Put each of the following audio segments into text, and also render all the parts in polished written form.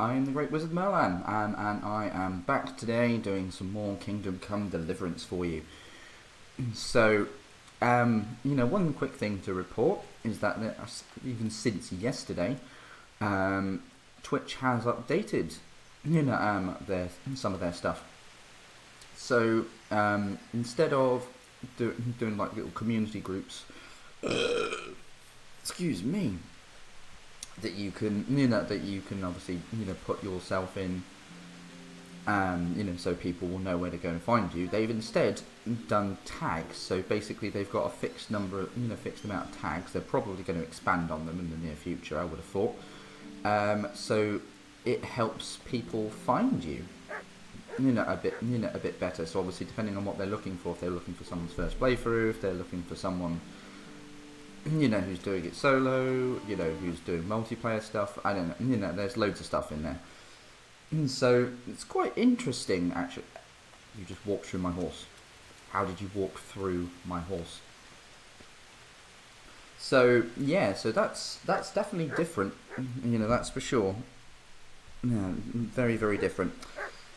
I'm the Great Wizard Merlan, and I am back today doing some more Kingdom Come Deliverance for you. So, one quick thing to report is that even since yesterday, Twitch has updated, some of their stuff. So, instead of doing like little community groups, excuse me, that you can obviously put yourself in, so people will know where to go and find you. They've instead done tags. So basically, they've got a fixed amount of tags. They're probably going to expand on them in the near future, I would have thought. So it helps people find you, a bit better. So obviously, depending on what they're looking for, if they're looking for someone's first playthrough, if they're looking for someone who's doing it solo, who's doing multiplayer stuff. I don't know, there's loads of stuff in there. So it's quite interesting, actually. You just walked through my horse. How did you walk through my horse? So yeah, so that's definitely different. That's for sure. Yeah, very, very different.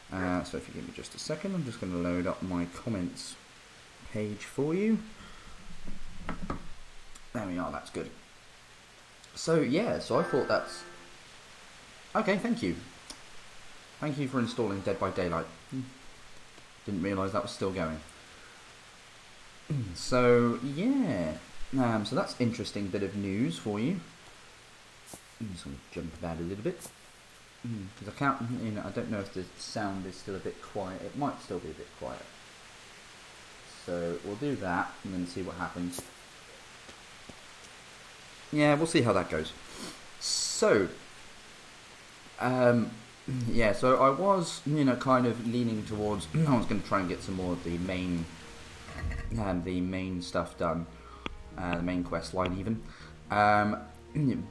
So if you give me just a second, I'm just going to load up my comments page for you. There we are, that's good. So yeah, so I thought that's... Okay, thank you. Thank you for installing Dead by Daylight. Didn't realise that was still going. So yeah, so that's interesting bit of news for you. I'm just going to jump about a little bit. Because I can't, I don't know if the sound is still a bit quiet. It might still be a bit quiet. So we'll do that and then see what happens. Yeah, we'll see how that goes. So, yeah, so I was, kind of leaning towards, I was going to try and get some more of the main stuff done, the main quest line even.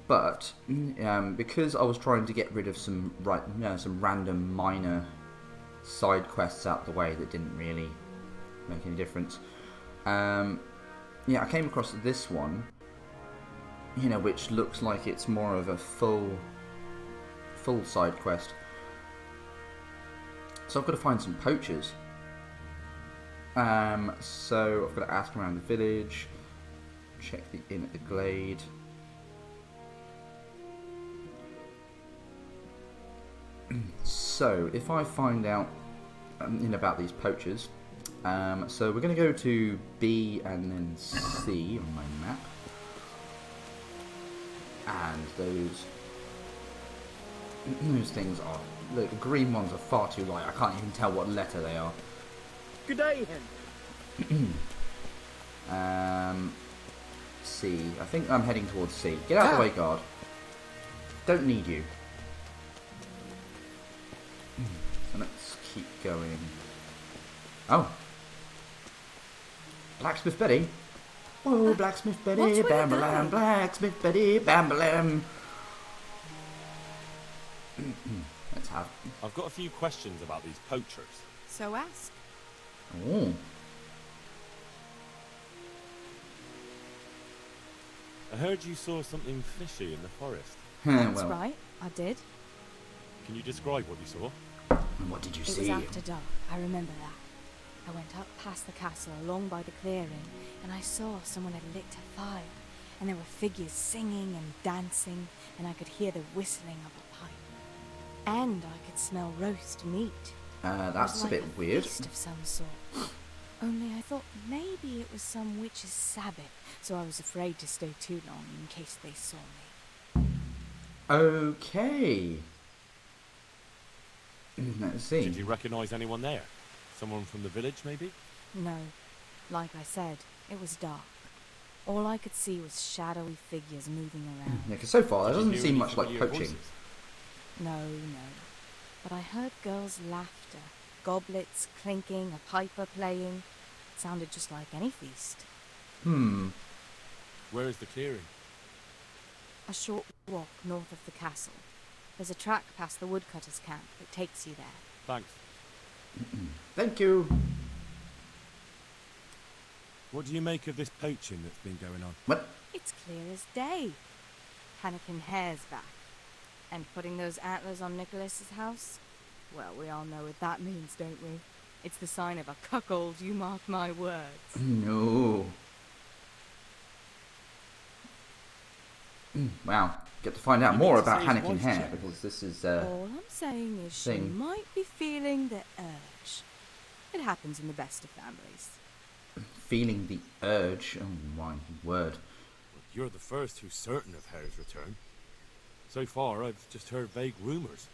But because I was trying to get rid of some random minor side quests out the way that didn't really make any difference. I came across this one. Which looks like it's more of a full side quest. So I've got to find some poachers. So I've got to ask around the village, check the inn at the glade. So if I find out about these poachers, so we're going to go to B and then C on my map. And those things are... The green ones are far too light. I can't even tell what letter they are. Good day, hen. C. I think I'm heading towards C. Get out of the way, guard. Don't need you. So let's keep going. Oh. Blacksmith Betty. Oh, Blacksmith Betty, bam-a-lam, Blacksmith Betty, bam-a-lam. Let's have... I've got a few questions about these poachers. So ask. Oh. I heard you saw something fishy in the forest. That's right, I did. Can you describe what you saw? And what did you see? It was after dark, I remember that. I went up past the castle along by the clearing, and I saw someone had lit a fire, and there were figures singing and dancing, and I could hear the whistling of a pipe. And I could smell roast meat. That's like a bit weird. Feast of some sort. Only I thought maybe it was some witch's sabbath, so I was afraid to stay too long in case they saw me. Okay. Let's see. Did you recognise anyone there? Someone from the village, maybe? No. Like I said, it was dark. All I could see was shadowy figures moving around. Yeah, because so far it Did you doesn't hear seem any much like familiar poaching. voices? No. But I heard girls' laughter, goblets clinking, a piper playing. It sounded just like any feast. Where is the clearing? A short walk north of the castle. There's a track past the woodcutter's camp that takes you there. Thanks. Thank you. What do you make of this poaching that's been going on? What? It's clear as day. Panikin Hare's back. And putting those antlers on Nicholas's house? Well, we all know what that means, don't we? It's the sign of a cuckold, you mark my words. No. Wow. Get to find out You more need to about say his Hannikin wife's Hare, check. because this is All I'm saying is she thing. might be feeling the urge. It happens in the best of families. feeling the urge. Oh my word. You're the first who's certain of Hare's return. So far, I've just heard vague rumours.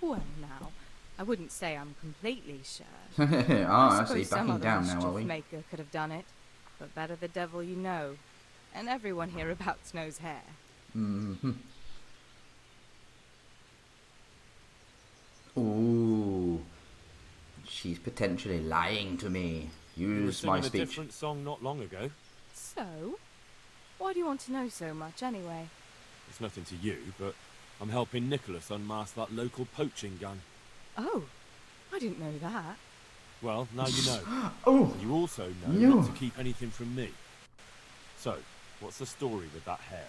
Well, now, I wouldn't say I'm completely sure. I see. suppose some Backing other down now, are mischief we? maker could have done it, but better the devil you know. And everyone hereabouts knows Hare. Mm-hmm. Ooh. She's potentially lying to me. You were Use my singing a speech. different song not long ago. So, why do you want to know so much anyway? It's nothing to you, but I'm helping Nicholas unmask that local poaching gang. Oh, I didn't know that. Well, now you know. Oh, And you also know No. not to keep anything from me. So, what's the story with that Hare?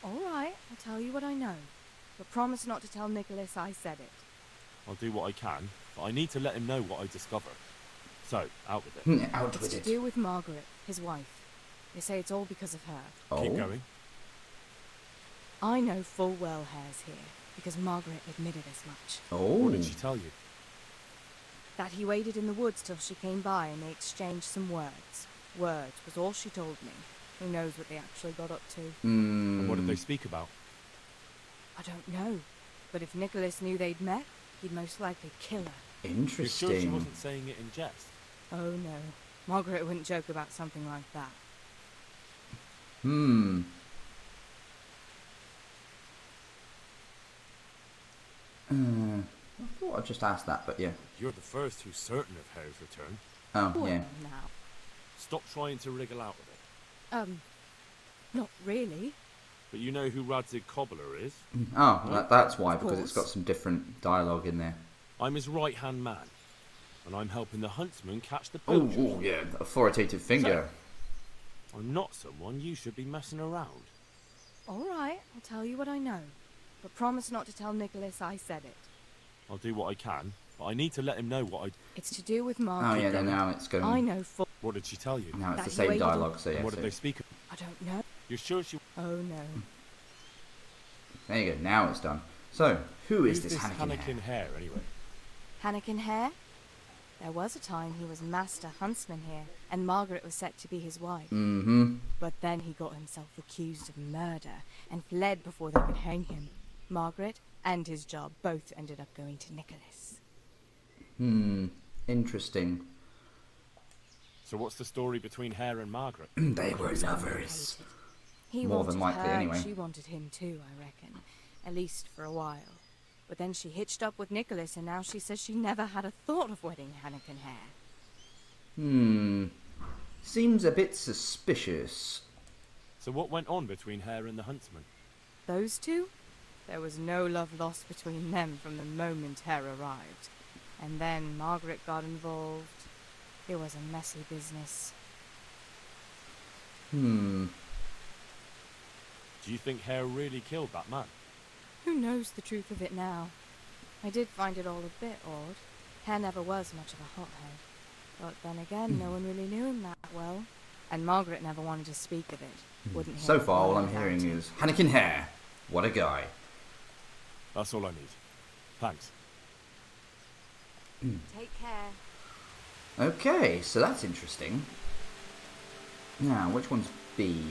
All right, I'll tell you what I know. But promise not to tell Nicholas I said it. I'll do what I can, but I need to let him know what I discover. So, out with it. out It's with to it. do with Margaret, his wife. They say it's all because of her. Keep Oh, going. I know full well Hare's here, because Margaret admitted as much. What did oh. she tell you? That he waited in the woods till she came by and they exchanged some words. Words was all she told me. Who knows what they actually got up to? And what did they Mm. speak about? I don't know. But if Nicholas knew they'd met, he'd most likely kill her. You're sure she Interesting. wasn't saying it in jest? Oh no. Margaret wouldn't joke about something like that. Hmm. I thought I'd just asked that, but yeah. You're the first who's certain of Hare's return. Oh, Well, yeah. now. Stop trying to wriggle out of it. Not really. But you know who Radzig Cobbler is? Oh, No? that's why, Of because it's course. got some different dialogue in there. I'm his right-hand man. And I'm helping the huntsman catch the Oh, poachers. yeah, authoritative finger. I'm not someone you should be messing around. All right, I'll tell you what I know. But promise not to tell Nicholas I said it. I'll do what I can, but I need to let him know what I... It's to do with Oh, Margaret. yeah, going. now it's going. I know full... What did she tell you? Now it's That the he same waited dialogue, so And yeah. what did So they speak of? I don't know. You're sure she... Oh no. there you go. Now it's done. So, who is Who's this Hannikin Hannikin Hare? Hare, anyway? Hannikin Hare? There was a time he was master huntsman here, and Margaret was set to be his wife. Mm-hmm. But then he got himself accused of murder and fled before they could hang him. Margaret and his job both ended up going to Nicholas. Interesting. So what's the story between Hare and Margaret? They were lovers. He More wanted than likely, her, and anyway. she wanted him too, I reckon. At least for a while. But then she hitched up with Nicholas, and now she says she never had a thought of wedding Hannikin Hare. Seems a bit suspicious. So what went on between Hare and the huntsman? Those two? There was no love lost between them from the moment Hare arrived. And then Margaret got involved. It was a messy business. Do you think Hare really killed that man? Who knows the truth of it now? I did find it all a bit odd. Hare never was much of a hothead. But then again, no one really knew him that well. And Margaret never wanted to speak of it. Wouldn't hear So a far, all word I'm about hearing it. is Hannikin Hare. What a guy. That's all I need. Thanks. Take care. Okay, so that's interesting. Now, which one's B?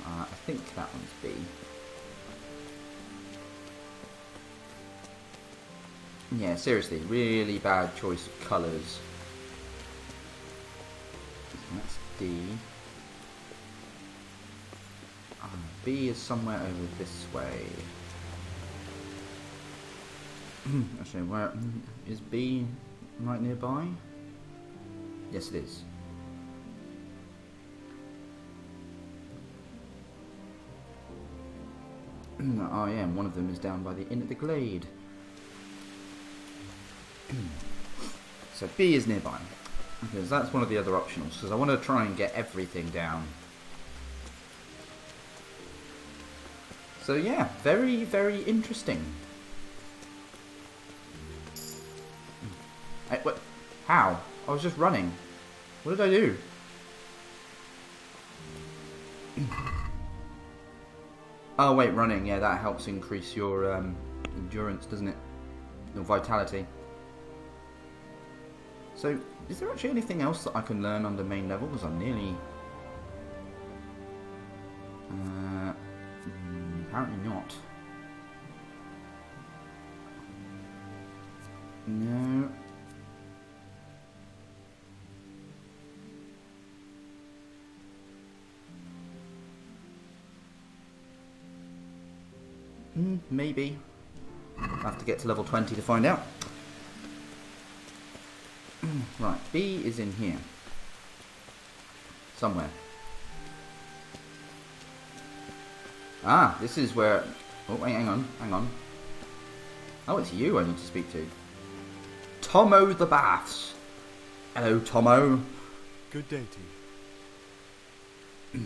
I think that one's B. Yeah, seriously, really bad choice of colours. That's D. B is somewhere over this way. Actually, where is B? Right nearby? Yes, it is. Oh yeah, and one of them is down by the inn at the Glade. So B is nearby. Because that's one of the other optionals, because I want to try and get everything down. So yeah, very, very interesting. What? How? I was just running. What did I do? Oh wait, running. Yeah, that helps increase your endurance, doesn't it? Your vitality. So, is there actually anything else that I can learn under main level? Because I'm nearly... apparently not. No. Maybe. I'll have to get to level 20 to find out. Right, B is in here. Somewhere. Ah, this is where... Oh, wait, hang on, hang on. Oh, it's you I need to speak to. Tomo the Baths. Hello, Tomo. Good day to you.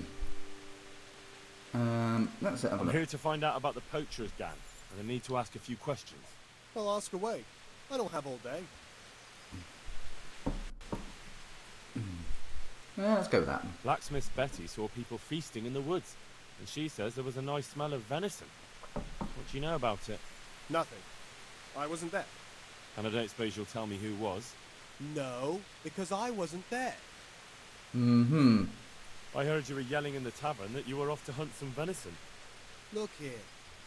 Let's have a I'm look. here to find out about the poachers gang, and I need to ask a few questions. Well, ask away. I don't have all day. Yeah, let's go with that. Blacksmith Betty saw people feasting in the woods, and she says there was a nice smell of venison. What do you know about it? Nothing. I wasn't there. And I don't suppose you'll tell me who was? No, because I wasn't there. Mm-hmm. I heard you were yelling in the tavern that you were off to hunt some venison. Look here.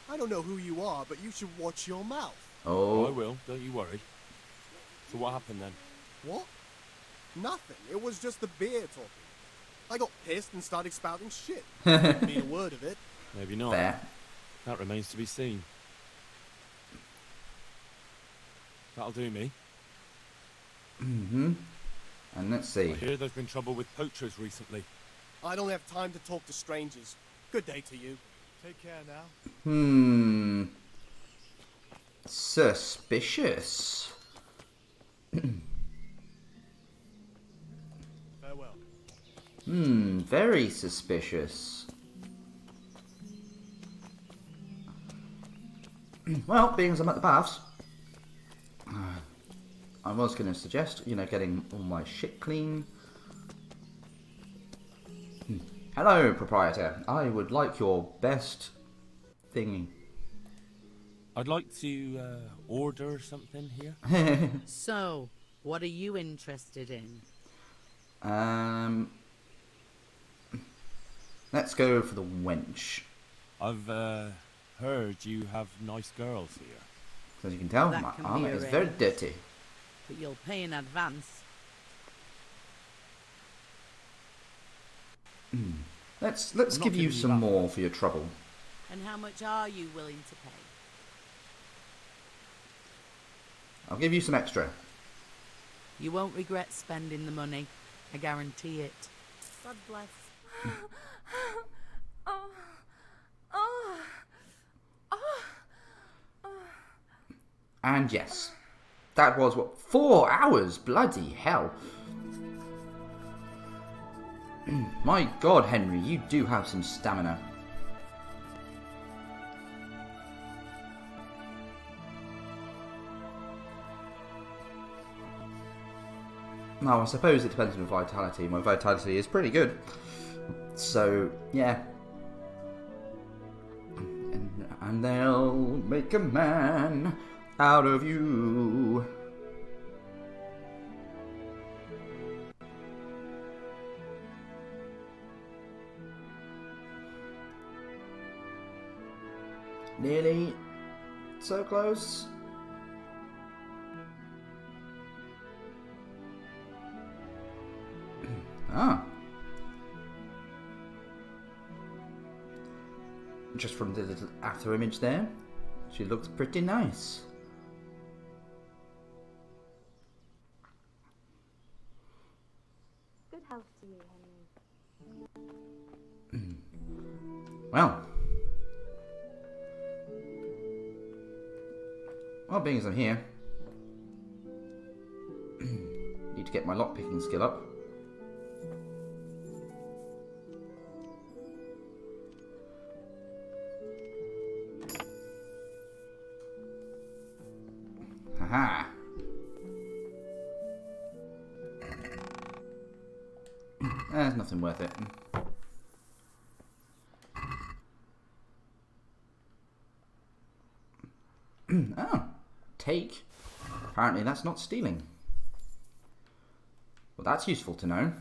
I don't know who you are, but you should watch your mouth. Oh, I Oh. will, don't you worry. So what happened then? What? Nothing. It was just the beer talking. I got pissed and started spouting shit. Didn't mean a word of it. Maybe not. Fair. That remains to be seen. That'll do me. Mm-hmm. And let's see. I hear there's been trouble with poachers recently. I don't have time to talk to strangers. Good day to you. Take care now. Suspicious. Farewell. Very suspicious. Well, being as I'm at the baths, I was going to suggest, you know, getting all my shit clean. Hello, proprietor. I would like your best thingy. I'd like to order something here. So, what are you interested in? Let's go for the wench. I've heard you have nice girls here. As you can tell, That my can be armor is very arranged. dirty. But you'll pay in advance. Let's I'm not give you giving you some that. more for your trouble. And how much are you willing to pay? I'll give you some extra. You won't regret spending the money. I guarantee it. God bless. And yes, that was what, 4 hours? Bloody hell. My God, Henry, you do have some stamina. Now, I suppose it depends on my vitality. My vitality is pretty good. So, yeah. And they'll make a man out of you. Nearly so close. Ah. Just from the little after image there, she looks pretty nice. Good health to you, Henry. Well, being as I'm here, need to get my lockpicking skill up. Aha. There's nothing worth it. Oh. Take. Apparently that's not stealing. Well, that's useful to know.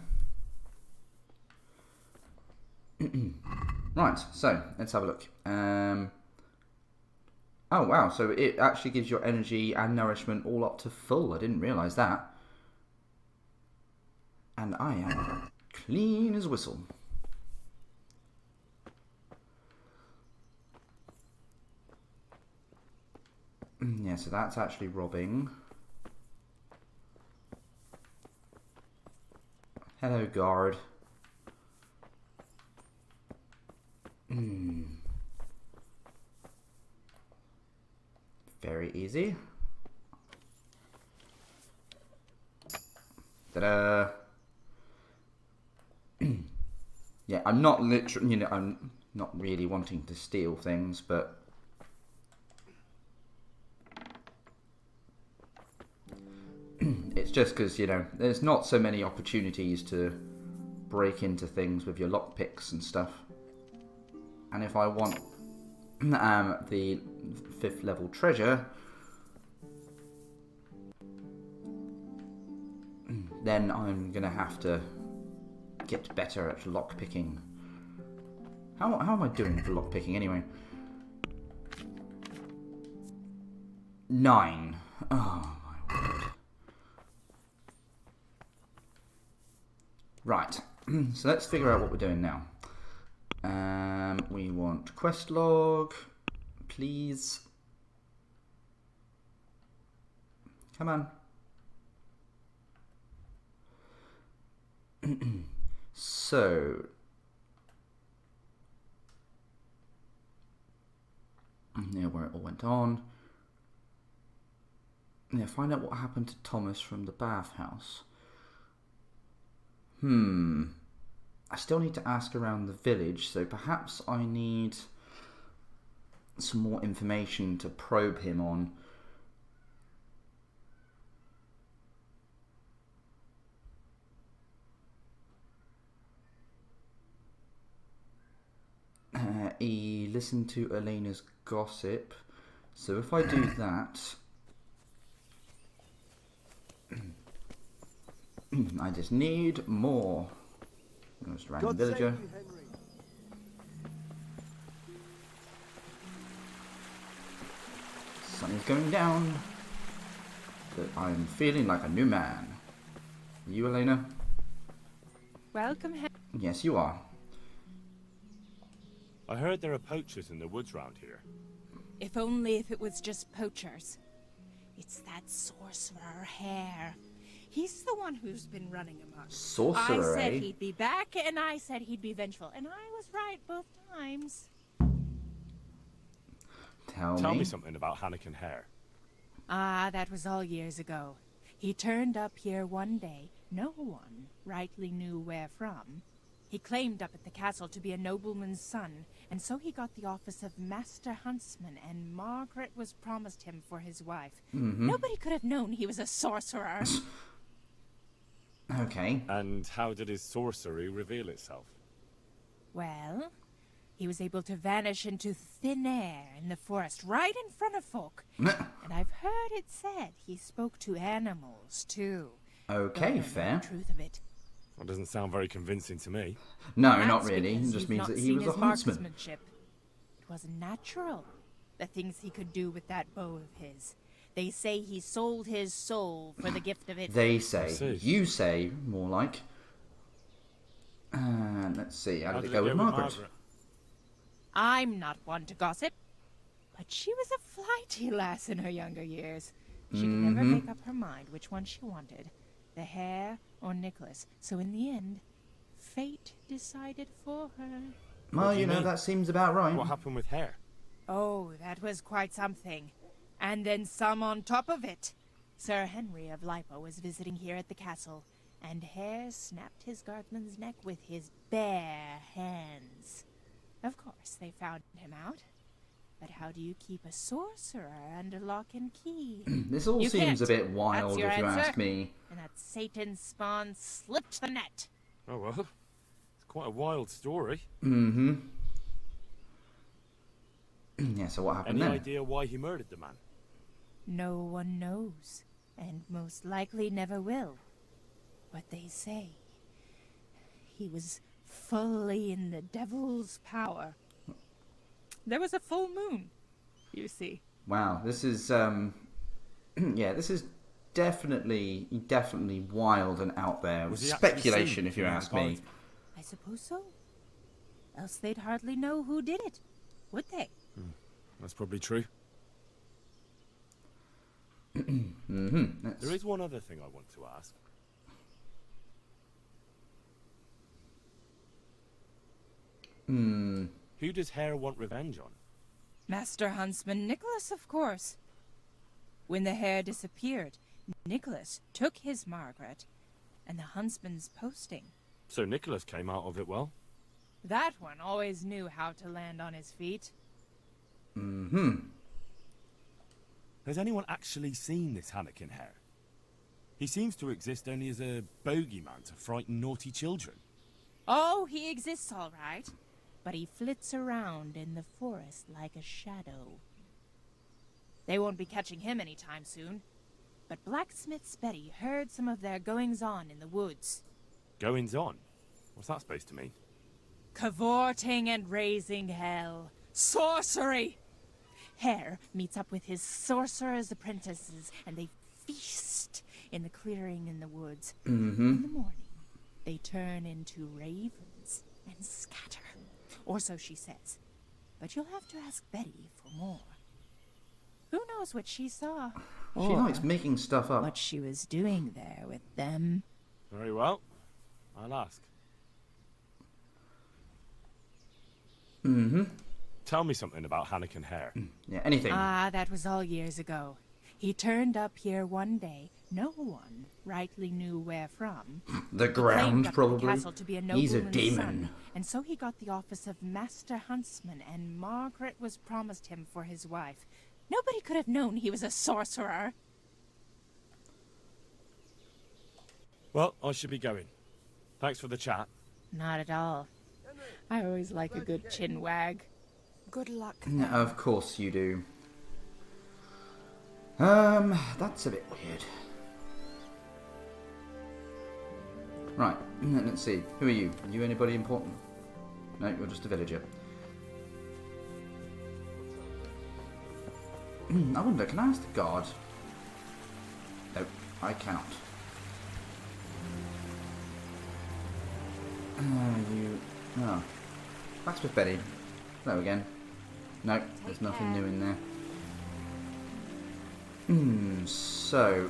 Right, so let's have a look. Oh wow, so it actually gives your energy and nourishment all up to full. I didn't realise that. And I am clean as a whistle. Yeah, so that's actually robbing. Hello, guard. Very easy. Ta-da! Yeah, I'm not literally, you know, I'm not really wanting to steal things, but it's just because, you know, there's not so many opportunities to break into things with your lockpicks and stuff. And if I want the 5th level treasure, then I'm going to have to get better at lockpicking. How am I doing for lockpicking anyway? 9. Oh my word. Right, so let's figure out what we're doing now. We want quest log, please. Come on. So, yeah, where it all went on. Yeah, find out what happened to Thomas from the bathhouse. I still need to ask around the village, so perhaps I need some more information to probe him on. He listened to Elena's gossip, so if I do that, I just need more. Just random villager. Sun is going down, but I'm feeling like a new man. You, Elena? Welcome, Yes, you are. I heard there are poachers in the woods round here. If only if it was just poachers. It's that sorcerer Hare. He's the one who's been running amok. Sorcerer, I said eh? he'd be back, and I said he'd be vengeful, and I was right both times. Tell me something about Hannikin Hare. Ah, that was all years ago. He turned up here one day. No one rightly knew where from. He claimed up at the castle to be a nobleman's son, and so he got the office of Master Huntsman, and Margaret was promised him for his wife. Nobody could have known he was a sorcerer. Okay. And how did his sorcery reveal itself? Well, he was able to vanish into thin air in the forest right in front of folk. And I've heard it said he spoke to animals, too. Okay, Don't know fair. the truth of it. That doesn't sound very convincing to me. No, That's not really. It because just you've means not that he seen was a his huntsman. marksmanship. It wasn't natural, the things he could do with that bow of his. They say he sold his soul for the gift of it. They I say. see. You say, more like. Let's see. How did it go with Margaret? I'm not one to gossip, but she was a flighty lass in her younger years. She could never make up her mind which one she wanted, the Hare or Nicholas. So in the end, fate decided for her. Well, do you you know, mean? that seems about right. What happened with Hare? Oh, that was quite something. And then some on top of it. Sir Henry of Lipo was visiting here at the castle, and Hare snapped his guardsman's neck with his bare hands. Of course, they found him out. But how do you keep a sorcerer under lock and key? This all You seems a can't. bit wild, That's your if you answer. ask me. And that Satan spawn slipped the net. Oh well, it's quite a wild story. Mm-hmm. Yeah, so what happened Any then? idea why he murdered the man? No one knows, and most likely never will. But they say he was fully in the devil's power. There was a full moon, you see. Wow, this is yeah, this is definitely wild and out there. Was he actually Speculation, seen if you in the ask me. garden? I suppose so. Else they'd hardly know who did it, would they? That's probably true. Mm-hmm. There is one other thing I want to ask. Who does Hare want revenge on? Master Huntsman Nicholas, of course. When the hare disappeared, Nicholas took his Margaret and the huntsman's posting. So Nicholas came out of it well. That one always knew how to land on his feet. Mm-hmm. Has anyone actually seen this Hannikin Hare? He seems to exist only as a bogeyman to frighten naughty children. Oh, he exists all right. But he flits around in the forest like a shadow. They won't be catching him anytime soon. But Blacksmith's Betty heard some of their goings-on in the woods. Goings on? What's that supposed to mean? Cavorting and raising hell. Sorcery! Hare meets up with his sorcerer's apprentices, and they feast in the clearing in the woods. Mm-hmm. In the morning, they turn into ravens and scatter. Or so she says. But you'll have to ask Betty for more. Who knows what she saw? She Or likes making stuff up. what she was doing there with them. Very well. I'll ask. Mm-hmm. Tell me something about Hannikin Hare. Yeah, anything. Ah, that was all years ago. He turned up here one day. No one rightly knew where from. The He claimed ground, up probably. The castle to be a He's a nobleman's demon. son, and so he got the office of Master Huntsman, and Margaret was promised him for his wife. Nobody could have known he was a sorcerer. Well, I should be going. Thanks for the chat. Not at all. I always like a good chin wag. Good luck. Yeah, of course you do. That's a bit weird. Right, let's see. Who are you? Are you anybody important? No, you're just a villager. I wonder, can I ask the guard? No, I cannot. You... Oh. Blacksmith Betty. Hello again. No, there's nothing new in there. So...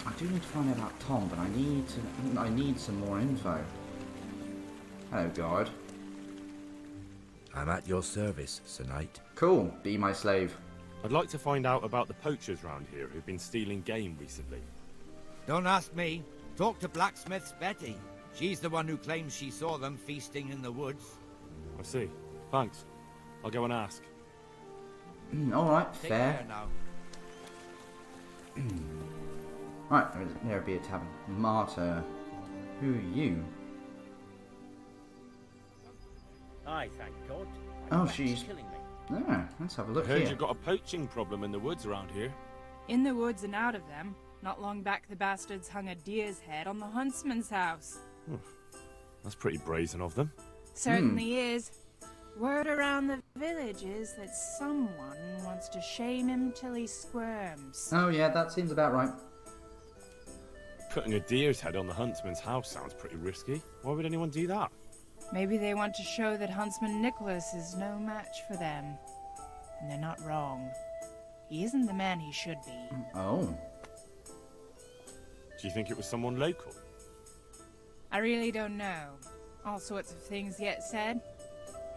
I do need to find out about Tom, but I need some more info. Hello, guard. I'm at your service, Sir Knight. Cool, be my slave. I'd like to find out about the poachers round here who've been stealing game recently. Don't ask me. Talk to Blacksmith's Betty. She's the one who claims she saw them feasting in the woods. I see. Thanks. I'll go and ask. Alright, Take fair. care now. Right, there be a tavern. Martyr. Who are you? I thank God. Oh, Rats she's- killing me. Ah, let's have a I look heard here. you've got a poaching problem in the woods around here. In the woods and out of them. Not long back, the bastards hung a deer's head on the huntsman's house. That's pretty brazen of them. Certainly is. Word around the village is that someone wants to shame him till he squirms. Oh yeah, that seems about right. Putting a deer's head on the huntsman's house sounds pretty risky. Why would anyone do that? Maybe they want to show that Huntsman Nicholas is no match for them. And they're not wrong. He isn't the man he should be. Oh. Do you think it was someone local? I really don't know. All sorts of things get said.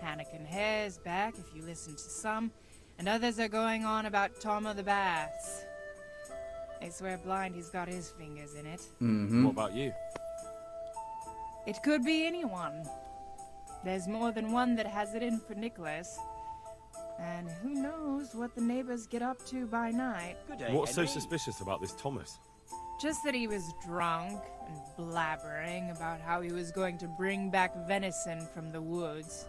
Hannikin Hare's back, if you listen to some, and others are going on about Tom of the Baths. They swear blind he's got his fingers in it. Mm-hmm. What about you? It could be anyone. There's more than one that has it in for Nicholas. And who knows what the neighbors get up to by night. Good day, What's so Henry. suspicious about this Thomas? Just that he was drunk and blabbering about how he was going to bring back venison from the woods.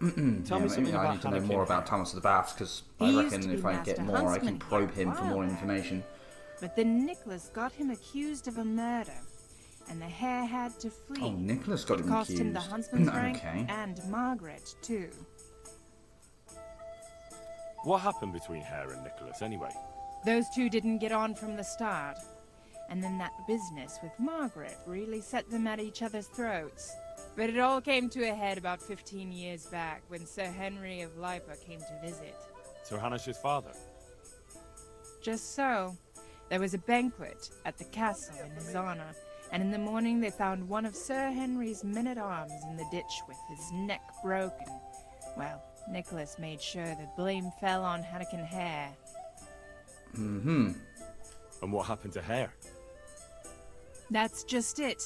Tell me something maybe I about need to know Anakin. more about Thomas of the Baths, because I He used reckon to if be I get Master more, I Huntsman can probe here him a for while more back. information. But then Nicholas got him accused of a murder, and the hare had to flee. Oh, Nicholas got it him cost accused. him the huntsman's rank Okay. and Margaret too. What happened between Hare and Nicholas, anyway? Those two didn't get on from the start. And then that business with Margaret really set them at each other's throats. But it all came to a head about 15 years back when Sir Henry of Lipa came to visit. Sir Hanish's father? Just so, there was a banquet at the castle in his honor, and in the morning they found one of Sir Henry's men-at-arms in the ditch with his neck broken. Well, Nicholas made sure the blame fell on Anakin Hare. Mm-hmm. And what happened to Hare? That's just it.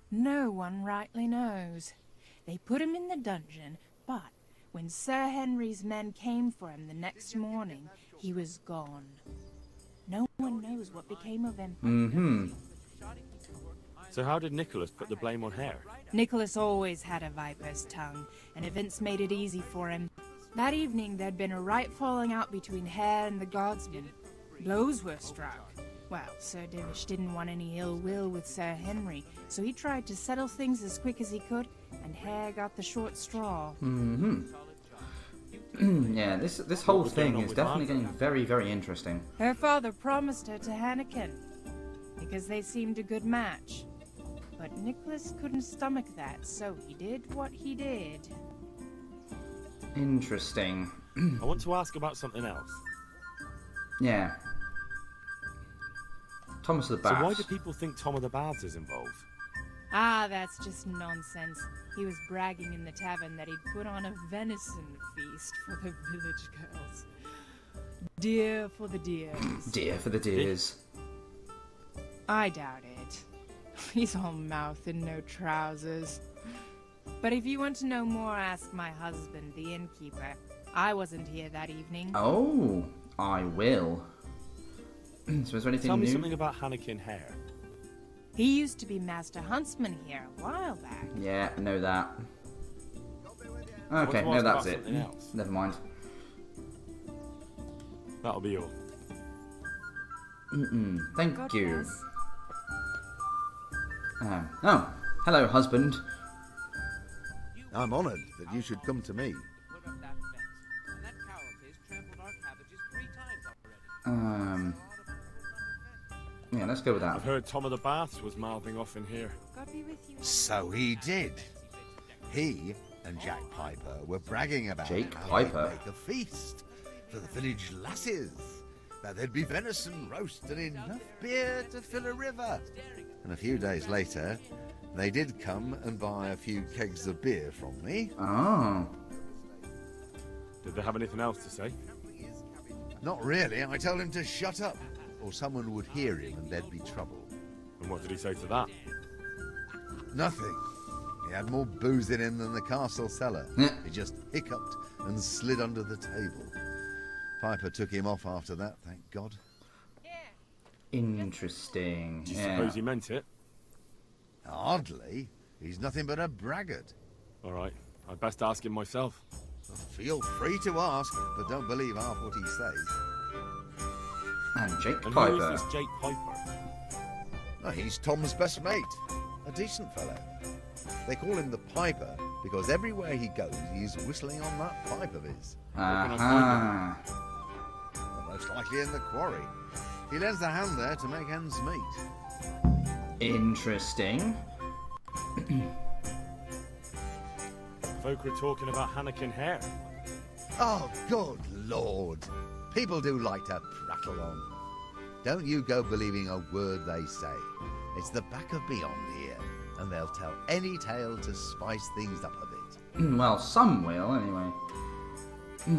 No one rightly knows. They put him in the dungeon, but when Sir Henry's men came for him the next morning, he was gone. No one knows what became of him. Mm-hmm. So how did Nicholas put the blame on Hare? Nicholas always had a viper's tongue, and events made it easy for him. That evening there'd been a right falling out between Hare and the guardsmen. Blows were struck. Well, Sir Divish didn't want any ill will with Sir Henry, so he tried to settle things as quick as he could, and Hare got the short straw. Mm-hmm. Yeah, this whole was going thing on is with definitely Margaret? getting very, very interesting. Her father promised her to Anakin, because they seemed a good match. But Nicholas couldn't stomach that, so he did what he did. Interesting. I want to ask about something else. Yeah. Thomas of the So Baths. why do people think Tom of the Baths is involved? Ah, that's just nonsense. He was bragging in the tavern that he'd put on a venison feast for the village girls. Deer for the deers. Deer for the deers. I doubt it. He's all mouth and no trousers. But if you want to know more, ask my husband, the innkeeper. I wasn't here that evening. Oh, I will. So is there anything Tell me new? something about Anakin Hare. He used to be Master Huntsman here a while back. Yeah, I know that. I want Okay, to no, ask that's about it. something else. Never mind. That'll be all. Thank God you. bless. Oh, hello, husband. I'm honoured that you should come to me. Put up that fence. And that cow of his trampled our cabbages 3 times already. Yeah, let's go with that. I've heard Tom of the Baths was mouthing off in here. God be with you. So he did. He and Jack Piper were bragging about Jake how Piper? they'd make a feast for the village lasses. That there'd be venison roast and enough beer to fill a river. And a few days later, they did come and buy a few kegs of beer from me. Oh. Did they have anything else to say? Not really. I told him to shut up, or someone would hear him and there'd be trouble. And what did he say to that? Nothing. He had more booze in him than the castle cellar. He just hiccuped and slid under the table. Piper took him off after that, thank God. Interesting. Do you Yeah. suppose he meant it? Hardly. He's nothing but a braggart. All right, I'd best ask him myself. Feel free to ask, but don't believe half what he says. And Jake And Piper. who is this Jake Piper? Oh, he's Tom's best mate. A decent fellow. They call him the Piper because everywhere he goes, he's whistling on that pipe of his. Aha. Well, most likely in the quarry. He lends a hand there to make ends meet. Interesting. Folk were talking about Anakin Hare. Oh, good Lord. People do like to prattle on. Don't you go believing a word they say. It's the back of beyond here, and they'll tell any tale to spice things up a bit. Well, some will, anyway.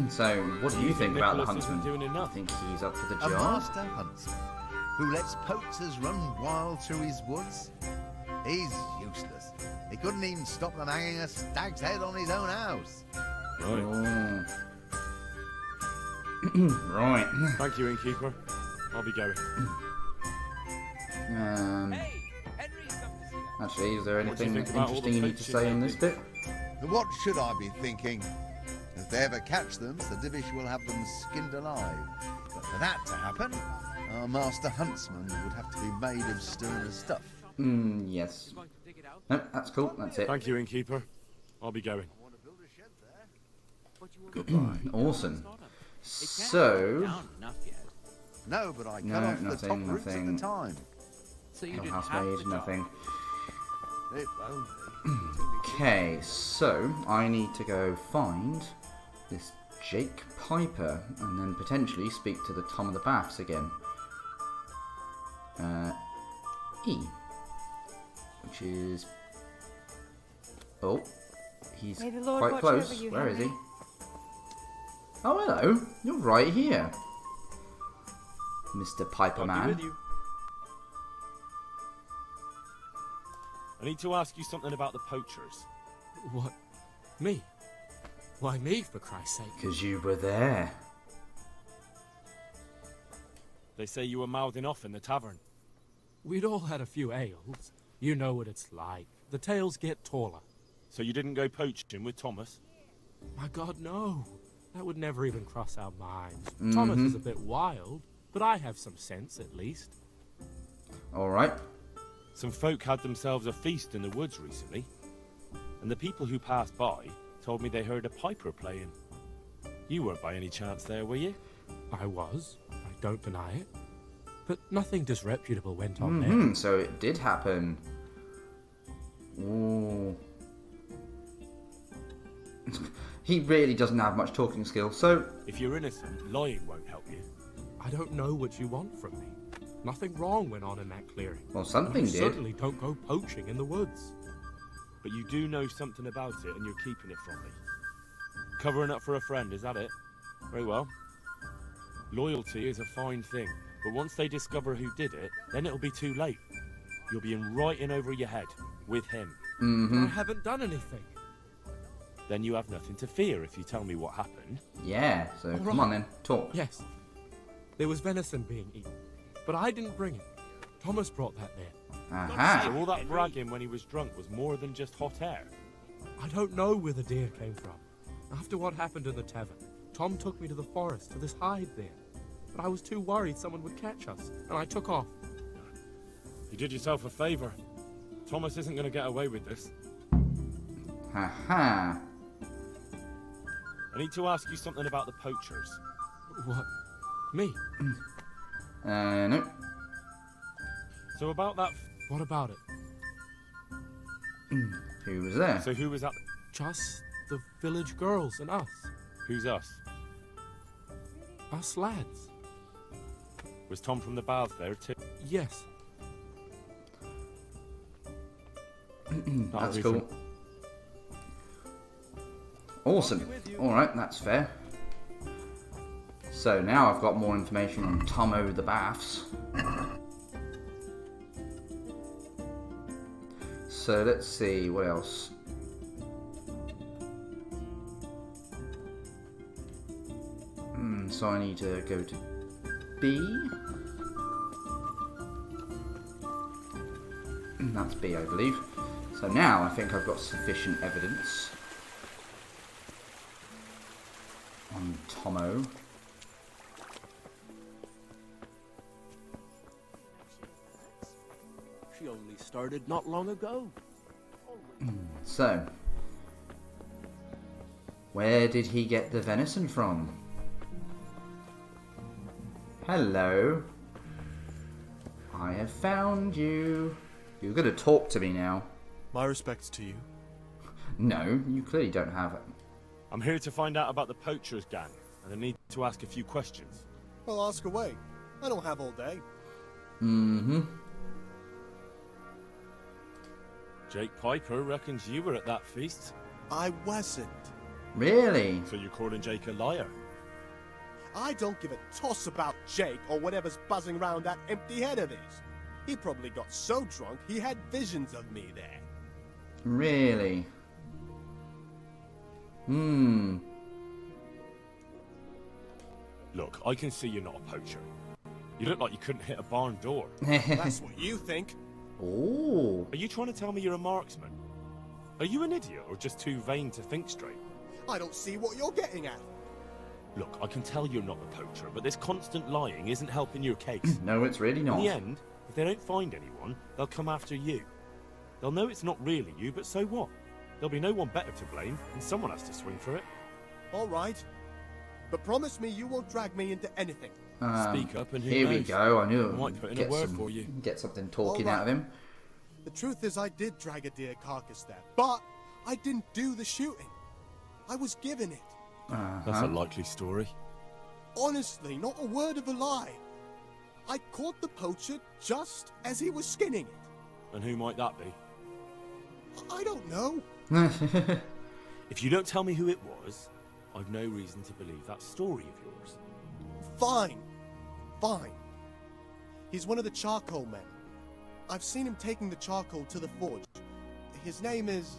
So, what do you think about the Nicholas isn't huntsman? doing enough? I think he's up for the A job. master huntsman who lets poachers run wild through his woods? He's useless. He couldn't even stop them hanging a stag's head on his own house. Right. Oh. Right. Thank you, innkeeper. I'll be going. Actually, is there What do you anything think about all interesting the you need to poaching say on this bit? What should I be thinking? If they ever catch them, Sir Divish will have them skinned alive. But for that to happen, our master huntsman would have to be made of sterner stuff. Yes. No, that's cool. That's it. Thank you, innkeeper. I'll be going. Awesome. So, No, but I cut No, off the nothing, top roots at nothing. the time. So you no didn't house have made, the job. nothing. It won't. Okay, so I need to go find this Jake Piper and then potentially speak to the Tom of the Baths again. E. Which is... Oh, he's May the Lord quite watch close. over you, Where is he? Henry. Oh, hello. You're right here. Mr. Piper I'll be Man. with you. I need to ask you something about the poachers. What? Me? Why me, for Christ's sake? Because you were there. They say you were mouthing off in the tavern. We'd all had a few ales. You know what it's like. The tales get taller. So you didn't go poaching with Thomas? My God, no. That would never even cross our minds. Thomas is a bit wild, but I have some sense, at least. Alright. Some folk had themselves a feast in the woods recently, and the people who passed by told me they heard a piper playing. You weren't by any chance there, were you? I was. I don't deny it. But nothing disreputable went on there. So it did happen. Ooh. He really doesn't have much talking skill, so... If you're innocent, lying won't help you. I don't know what you want from me. Nothing wrong went on in that clearing. Well, something I did. certainly don't go poaching in the woods. But you do know something about it, and you're keeping it from me. Covering up for a friend, is that it? Very well. Loyalty is a fine thing, but once they discover who did it, then it'll be too late. You'll be in right in over your head, with him. I haven't done anything. Then you have nothing to fear if you tell me what happened. Yeah, so come on then, talk. Yes. There was venison being eaten, but I didn't bring it. Thomas brought that there. Aha. So all that bragging when he was drunk was more than just hot air. I don't know where the deer came from. After what happened in the tavern, Tom took me to the forest to this hide there. But I was too worried someone would catch us, and I took off. You did yourself a favour. Thomas isn't going to get away with this. Haha. I need to ask you something about the poachers. What? Me? No. So about that... What about it? Who was there? So who was that? Just the village girls and us. Who's us? Us lads. Was Tom from the baths there too? Yes. That's cool. Awesome. Alright, that's fair. So now I've got more information on Tomo the Baths. So let's see, what else? So I need to go to B. That's B, I believe. So now I think I've got sufficient evidence on Tomo. She only started not long ago. So, where did he get the venison from? Hello. I have found you. You're going to talk to me now. My respects to you. No, you clearly don't have it. I'm here to find out about the poachers gang, and I need to ask a few questions. Well, ask away. I don't have all day. Jake Piper reckons you were at that feast. I wasn't. Really? So you're calling Jake a liar? I don't give a toss about Jake or whatever's buzzing around that empty head of his. He probably got so drunk he had visions of me there. Really? Look, I can see you're not a poacher. You look like you couldn't hit a barn door. That's what you think. Oh. Are you trying to tell me you're a marksman? Are you an idiot or just too vain to think straight? I don't see what you're getting at. Look, I can tell you're not a poacher, but this constant lying isn't helping your case. No, it's really not. In the end, if they don't find anyone, they'll come after you. They'll know it's not really you, but so what? There'll be no one better to blame, and someone has to swing for it. All right. But promise me you won't drag me into anything. Speak up and who Here we knows? go. I knew I might put in a get word some, for you. Get something talking All out of right. him. The truth is I did drag a deer carcass there, but I didn't do the shooting. I was given it. That's a likely story. Honestly, not a word of a lie. I caught the poacher just as he was skinning it. And who might that be? I don't know. If you don't tell me who it was, I've no reason to believe that story of yours. Fine. Fine. He's one of the charcoal men. I've seen him taking the charcoal to the forge. His name is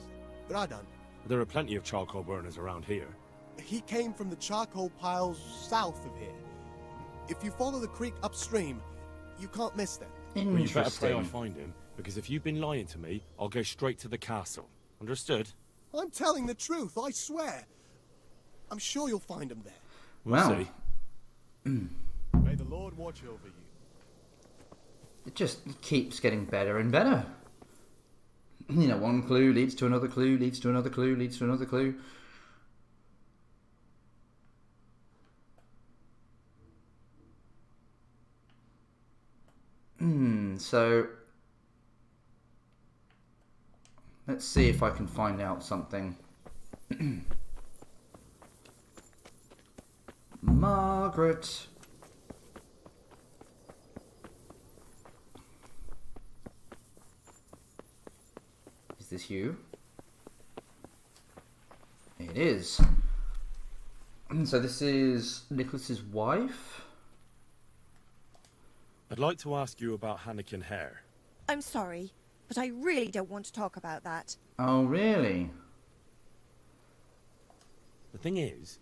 Radan. There are plenty of charcoal burners around here. He came from the charcoal piles south of here. If you follow the creek upstream, you can't miss them. Well, you better pray I Interesting. find him, because if you've been lying to me, I'll go straight to the castle. Understood? I'm telling the truth, I swear. I'm sure you'll find him there. Well, See? May the Lord watch over you. it just keeps getting better and better. You know, one clue leads to another clue, leads to another clue, leads to another clue. So let's see if I can find out something. Margaret. Is this you? It is. So this is Nicholas's wife? I'd like to ask you about Hannikin Hare. I'm sorry, but I really don't want to talk about that. Oh, really? The thing is,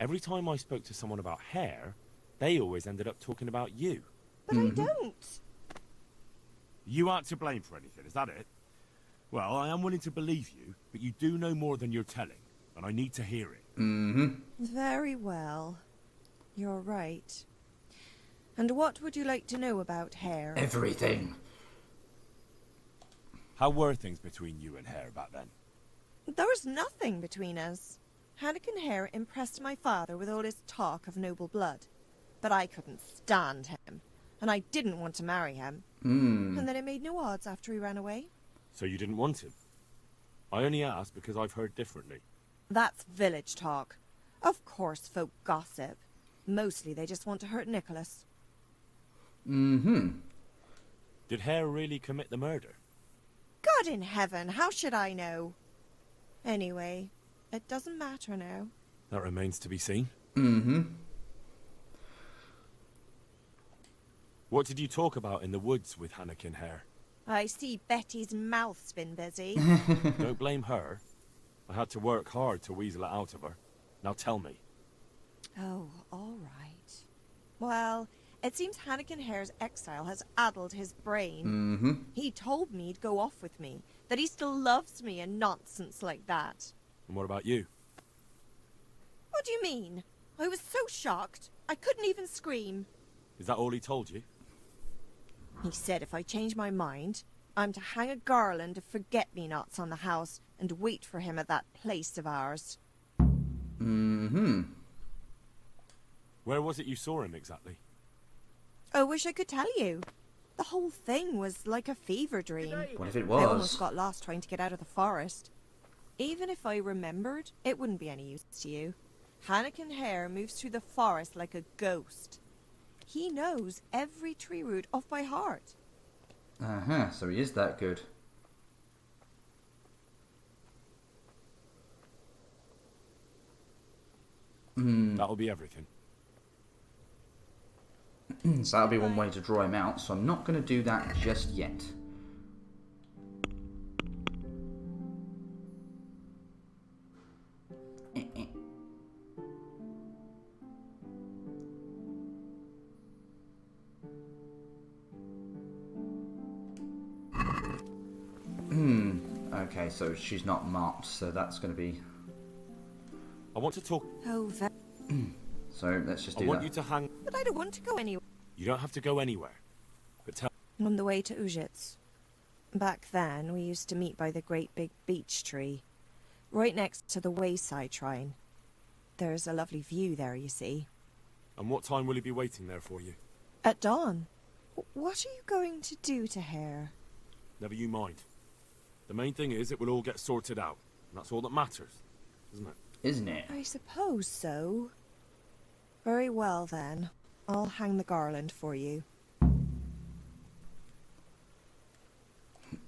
every time I spoke to someone about Hare, they always ended up talking about you. But I don't. You aren't to blame for anything, is that it? Well, I am willing to believe you, but you do know more than you're telling, and I need to hear it. Very well. You're right. And what would you like to know about Hare? Everything. How were things between you and Hare back then? There was nothing between us. Hannikin Hare impressed my father with all his talk of noble blood. But I couldn't stand him, and I didn't want to marry him. And then it made no odds after he ran away. So you didn't want him? I only asked because I've heard differently. That's village talk. Of course folk gossip. Mostly they just want to hurt Nicholas. Did Hare really commit the murder? God in heaven, how should I know? Anyway, it doesn't matter now. That remains to be seen. What did you talk about in the woods with Hannikin Hare? I see Betty's mouth's been busy. Don't blame her. I had to work hard to weasel it out of her. Now tell me. Oh, all right. Well, it seems Hannikin Hare's exile has addled his brain. He told me he'd go off with me, that he still loves me and nonsense like that. And what about you? What do you mean? I was so shocked, I couldn't even scream. Is that all he told you? He said if I change my mind, I'm to hang a garland of forget-me-nots on the house and wait for him at that place of ours. Where was it you saw him exactly? I wish I could tell you. The whole thing was like a fever dream. What if it I almost was? got lost trying to get out of the forest. Even if I remembered, it wouldn't be any use to you. Hannikin Hare moves through the forest like a ghost. He knows every tree root off by heart. So he is that good. That'll be everything. So that'll be one way to draw him out, so I'm not going to do that just yet. Okay, so she's not marked, so that's going to be... I want to talk... Oh, So let's just do I want that. you to hang... but I don't want to go anywhere. You don't have to go anywhere. But tell... On the way to Ujits. Back then, we used to meet by the great big beech tree, right next to the wayside shrine. There's a lovely view there, you see. And what time will he be waiting there for you? At dawn. What are you going to do to Hare? Never you mind. The main thing is it will all get sorted out. And that's all that matters, isn't it? Isn't it? I suppose so. Very well, then. I'll hang the garland for you.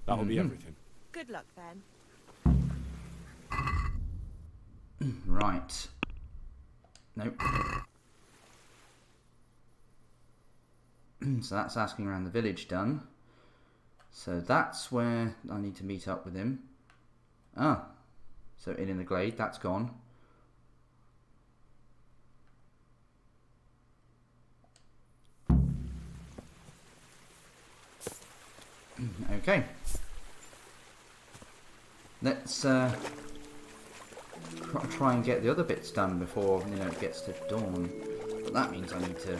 That'll be everything. Good luck, then. Right. Nope. So that's asking around the village done. So that's where I need to meet up with him. Ah. So in the glade, that's gone. Okay. Let's try and get the other bits done before, you know, it gets to dawn. But that means I need to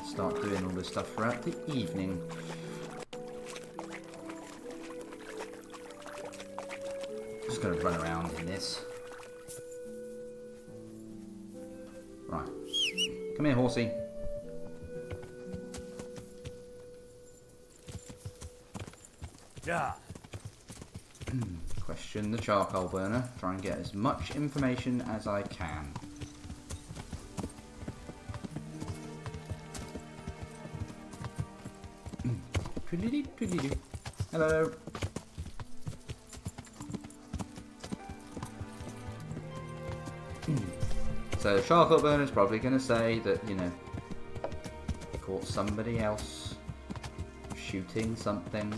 start doing all this stuff throughout the evening. Just gonna run around in this. Right. Come here, horsey. Yeah. Question the charcoal burner. Try and get as much information as I can. Hello. So the charcoal burner is probably going to say that, you know, caught somebody else shooting something.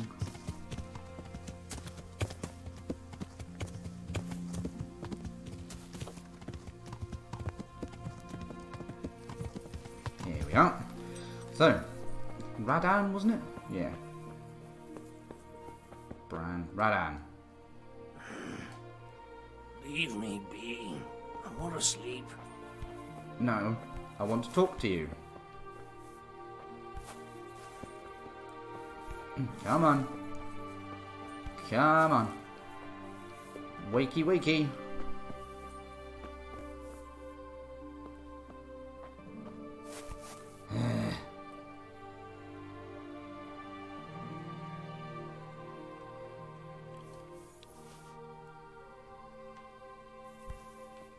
Here we are. So, Radan, wasn't it? Yeah. Radan. Leave me be. I want to sleep. No, I want to talk to you. Come on. Come on. Wakey, wakey.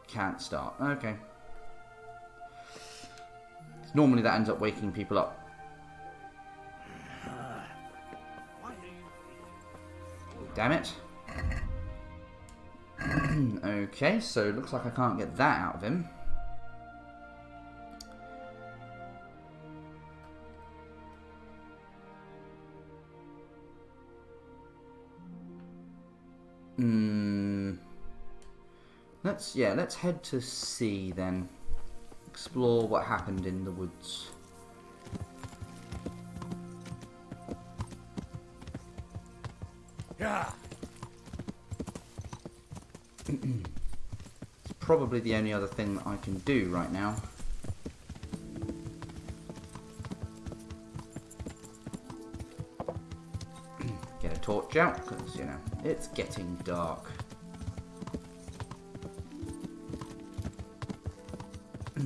Can't start. Okay. Normally that ends up waking people up. Damn it. Okay, so it looks like I can't get that out of him. Let's head to sea then. Explore what happened in the woods. Yeah. It's probably the only other thing that I can do right now. Get a torch out, because, you know, it's getting dark.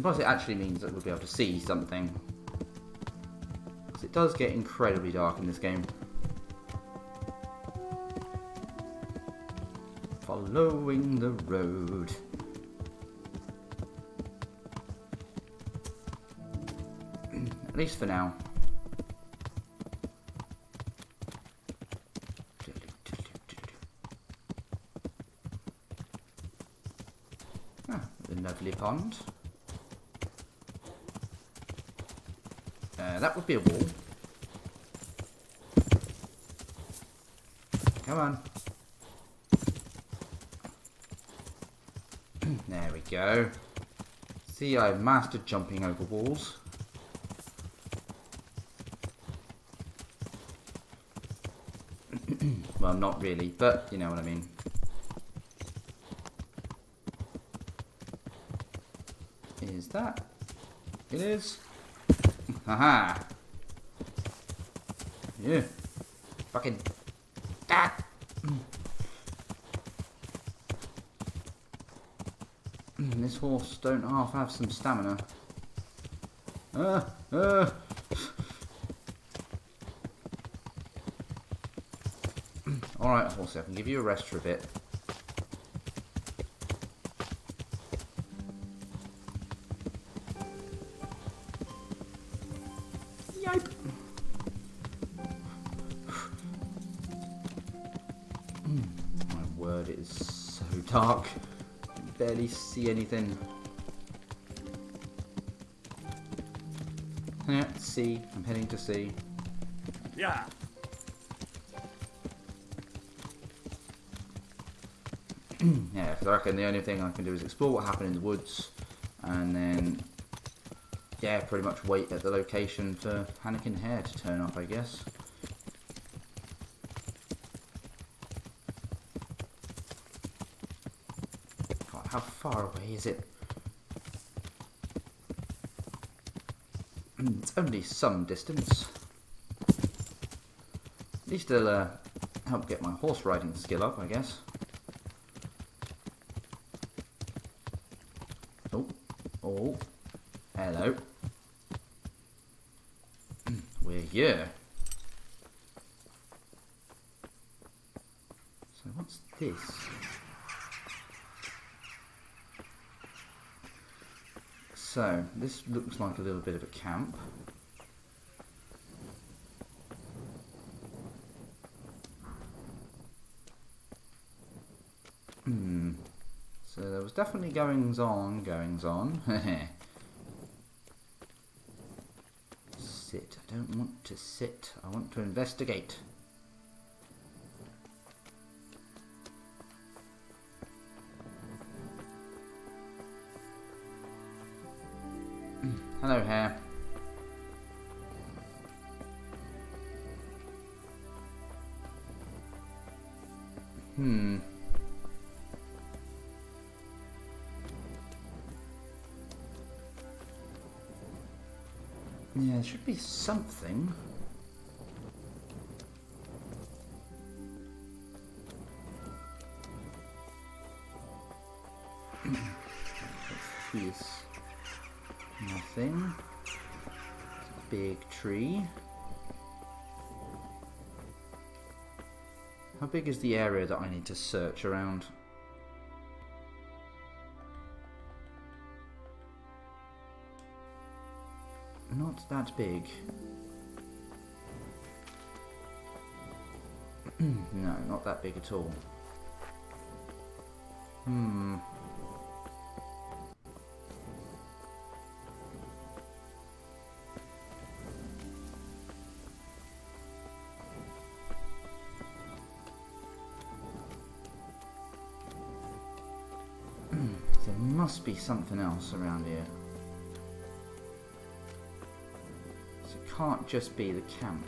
Plus it actually means that we'll be able to see something. Because it does get incredibly dark in this game. Following the road. At least for now. Ah, the lovely pond. That would be a wall. Come on. There we go. See, I've mastered jumping over walls. Well, not really, but you know what I mean. Is that? It is. Haha. Yeah. Fucking. Ah. This horse don't half have some stamina. Alright, horsey, I can give you a rest for a bit. Yipe. My word, it is so dark. I can barely see anything. Yeah, sea. I'm heading to sea. Yeah. Yeah, because I reckon the only thing I can do is explore what happened in the woods, and then, yeah, pretty much wait at the location for Hannikin Hare to turn up, I guess. God, how far away is it? It's only some distance. At least it'll help get my horse riding skill up, I guess. Oh, hello. We're here. So what's this? So, this looks like a little bit of a camp. So there was definitely goings on. Sit. I don't want to sit. I want to investigate. Hello, Hare. Yeah, there should be something. This. Nothing. Big tree. How big is the area that I need to search around? Not that big. No, not that big at all. There must be something else around here. So it can't just be the camp.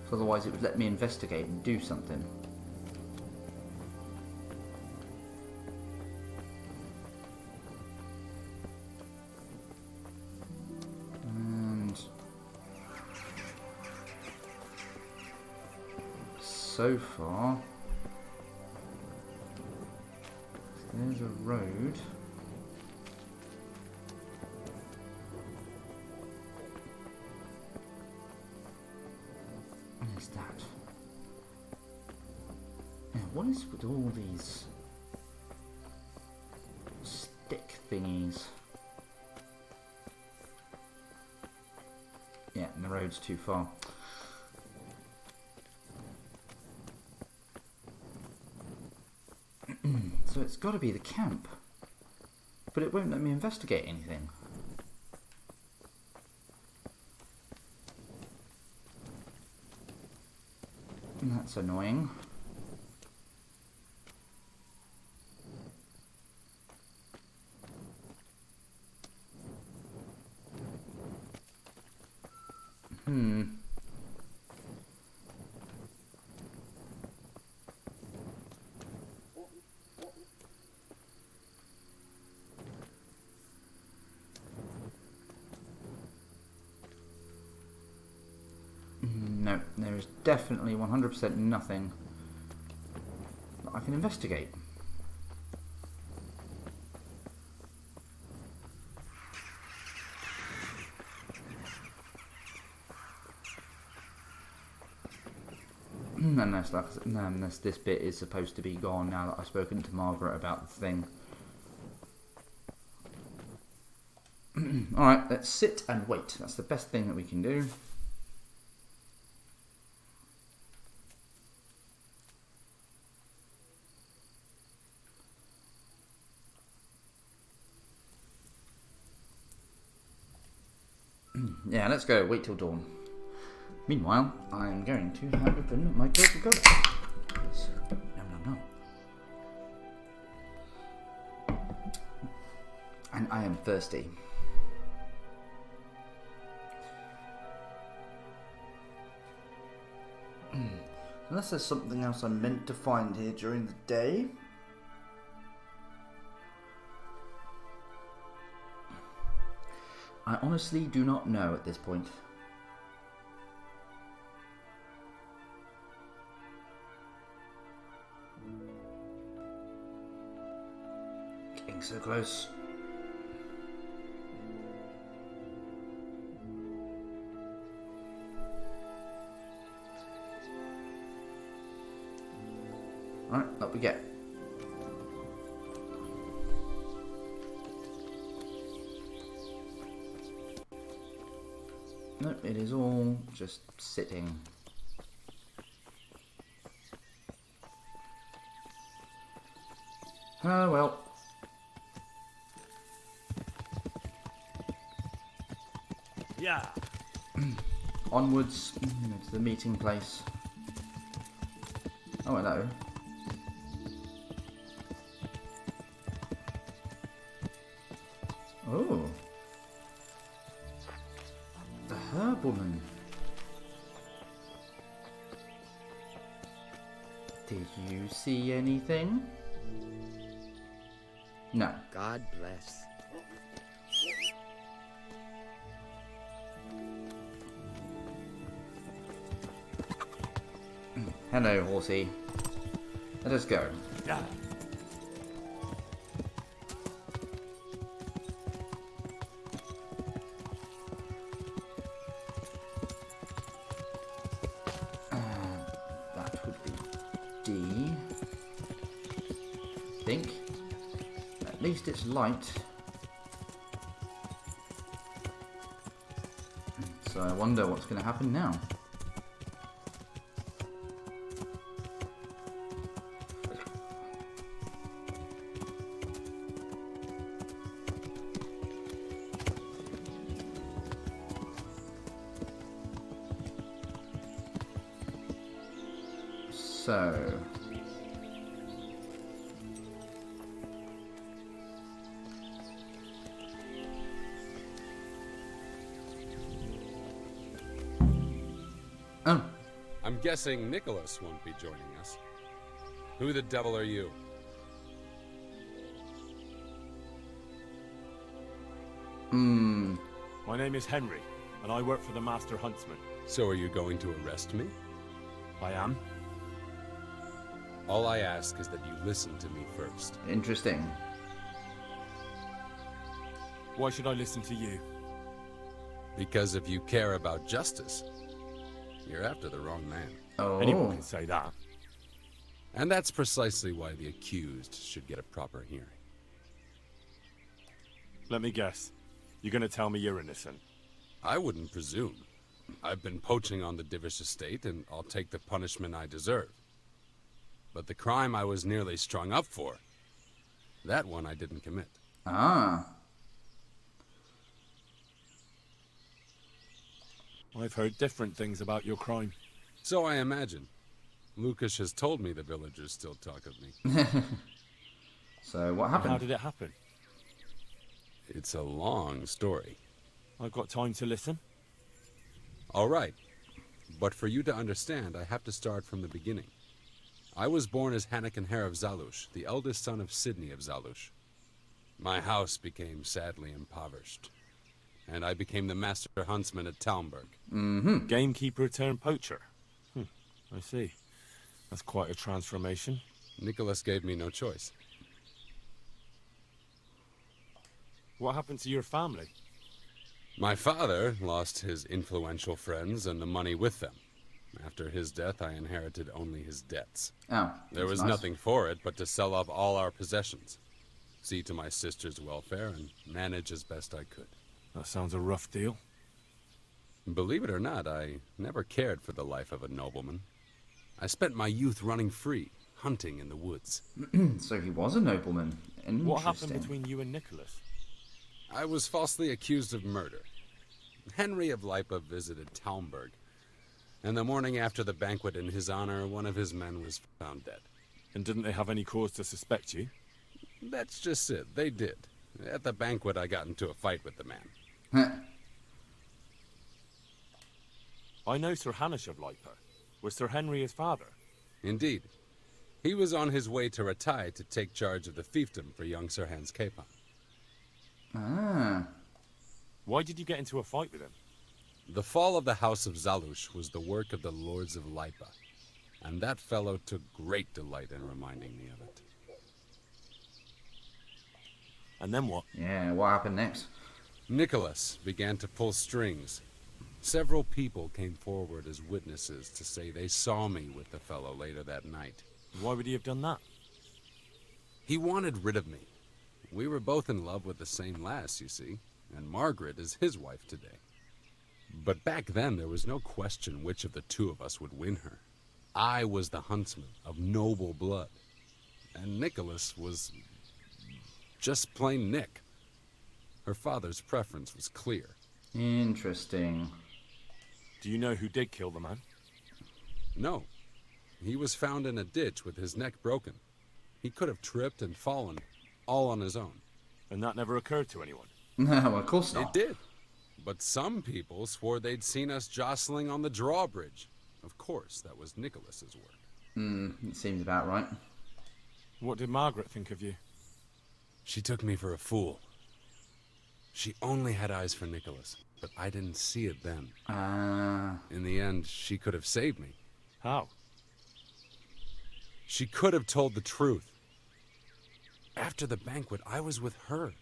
So otherwise it would let me investigate and do something. And so far there's a road. What is that? Yeah, what is with all these stick thingies? Yeah, and the road's too far. So it's got to be the camp. But it won't let me investigate anything. And that's annoying. is definitely 100% nothing that I can investigate. Unless this bit is supposed to be gone now that I've spoken to Margaret about the thing. Alright, let's sit and wait. That's the best thing that we can do. Yeah, let's go. Wait till dawn. Meanwhile, I'm going to have open my Coca-Cola. No. And I am thirsty. Unless there's something else I'm meant to find here during the day. I honestly do not know at this point. Getting so close. Alright, up we get. Nope, it is all just sitting. Oh well. Yeah. Onwards to the meeting place. Oh, hello. Oh. The herb woman. Did you see anything? No. God bless. Hello, horsey. Let us go. Yeah. That would be D. I think. At least it's light. So I wonder what's going to happen now. So, oh, I'm guessing Nicholas won't be joining us. Who the devil are you? My name is Henry, and I work for the Master Huntsman. So are you going to arrest me? I am. All I ask is that you listen to me first. interesting. Why should I listen to you? Because if you care about justice, you're after the wrong man. Oh, Anyone can say that. And that's precisely why the accused should get a proper hearing. Let me guess. You're going to tell me you're innocent. I wouldn't presume. I've been poaching on the Divish estate, and I'll take the punishment I deserve. But the crime I was nearly strung up for, that one I didn't commit. Ah. I've heard different things about your crime. So I imagine. Lucas has told me the villagers still talk of me. So what happened? How did it happen? It's a long story. I've got time to listen. All right. But for you to understand, I have to start from the beginning. I was born as Hanakin Hare of Zalush, the eldest son of Sidney of Zalush. My house became sadly impoverished, and I became the master huntsman at Talmberg. Gamekeeper turned poacher. I see. That's quite a transformation. Nicholas gave me no choice. What happened to your family? My father lost his influential friends and the money with them. After his death, I inherited only his debts. Oh, there was nice. nothing for it but to sell off all our possessions, see to my sister's welfare, and manage as best I could. That sounds a rough deal. Believe it or not, I never cared for the life of a nobleman. I spent my youth running free, hunting in the woods. So he was a nobleman. Interesting. What happened between you and Nicholas? I was falsely accused of murder. Henry of Lipa visited Talmberg, and the morning after the banquet in his honor, one of his men was found dead. And didn't they have any cause to suspect you? That's just it. They did. At the banquet, I got into a fight with the man. I know Sir Hanish of Lipa. Was Sir Henry his father? Indeed. He was on his way to Ratai to take charge of the fiefdom for young Sir Hans Capon. Ah. Why did you get into a fight with him? The fall of the House of Zalush was the work of the Lords of Lipa, and that fellow took great delight in reminding me of it. And then what? Yeah, what happened next? Nicholas began to pull strings. Several people came forward as witnesses to say they saw me with the fellow later that night. Why would he have done that? He wanted rid of me. We were both in love with the same lass, you see, and Margaret is his wife today. But back then, there was no question which of the two of us would win her. I was the huntsman of noble blood, and Nicholas was just plain Nick. Her father's preference was clear. Interesting. Do you know who did kill the man? No. He was found in a ditch with his neck broken. He could have tripped and fallen, all on his own. And that never occurred to anyone? No, of course not. It did. But some people swore they'd seen us jostling on the drawbridge. Of course, that was Nicholas's work. It seems about right. What did Margaret think of you? She took me for a fool. She only had eyes for Nicholas, but I didn't see it then. In the end, she could have saved me. How? She could have told the truth. After the banquet, I was with her.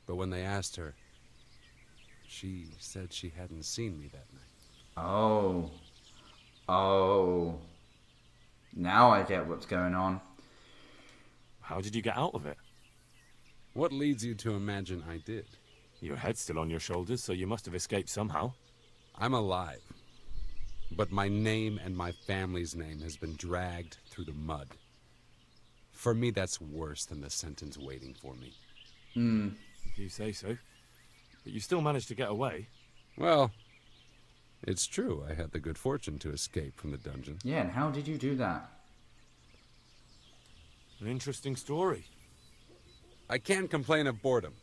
But when they asked her, she said she hadn't seen me that night. Oh. Oh. Now I get what's going on. How did you get out of it? What leads you to imagine I did? Your head's still on your shoulders, so you must have escaped somehow. I'm alive. But my name and my family's name has been dragged through the mud. For me, that's worse than the sentence waiting for me. If you say so. But you still managed to get away. Well, it's true. I had the good fortune to escape from the dungeon. Yeah, and how did you do that? An interesting story. I can't complain of boredom.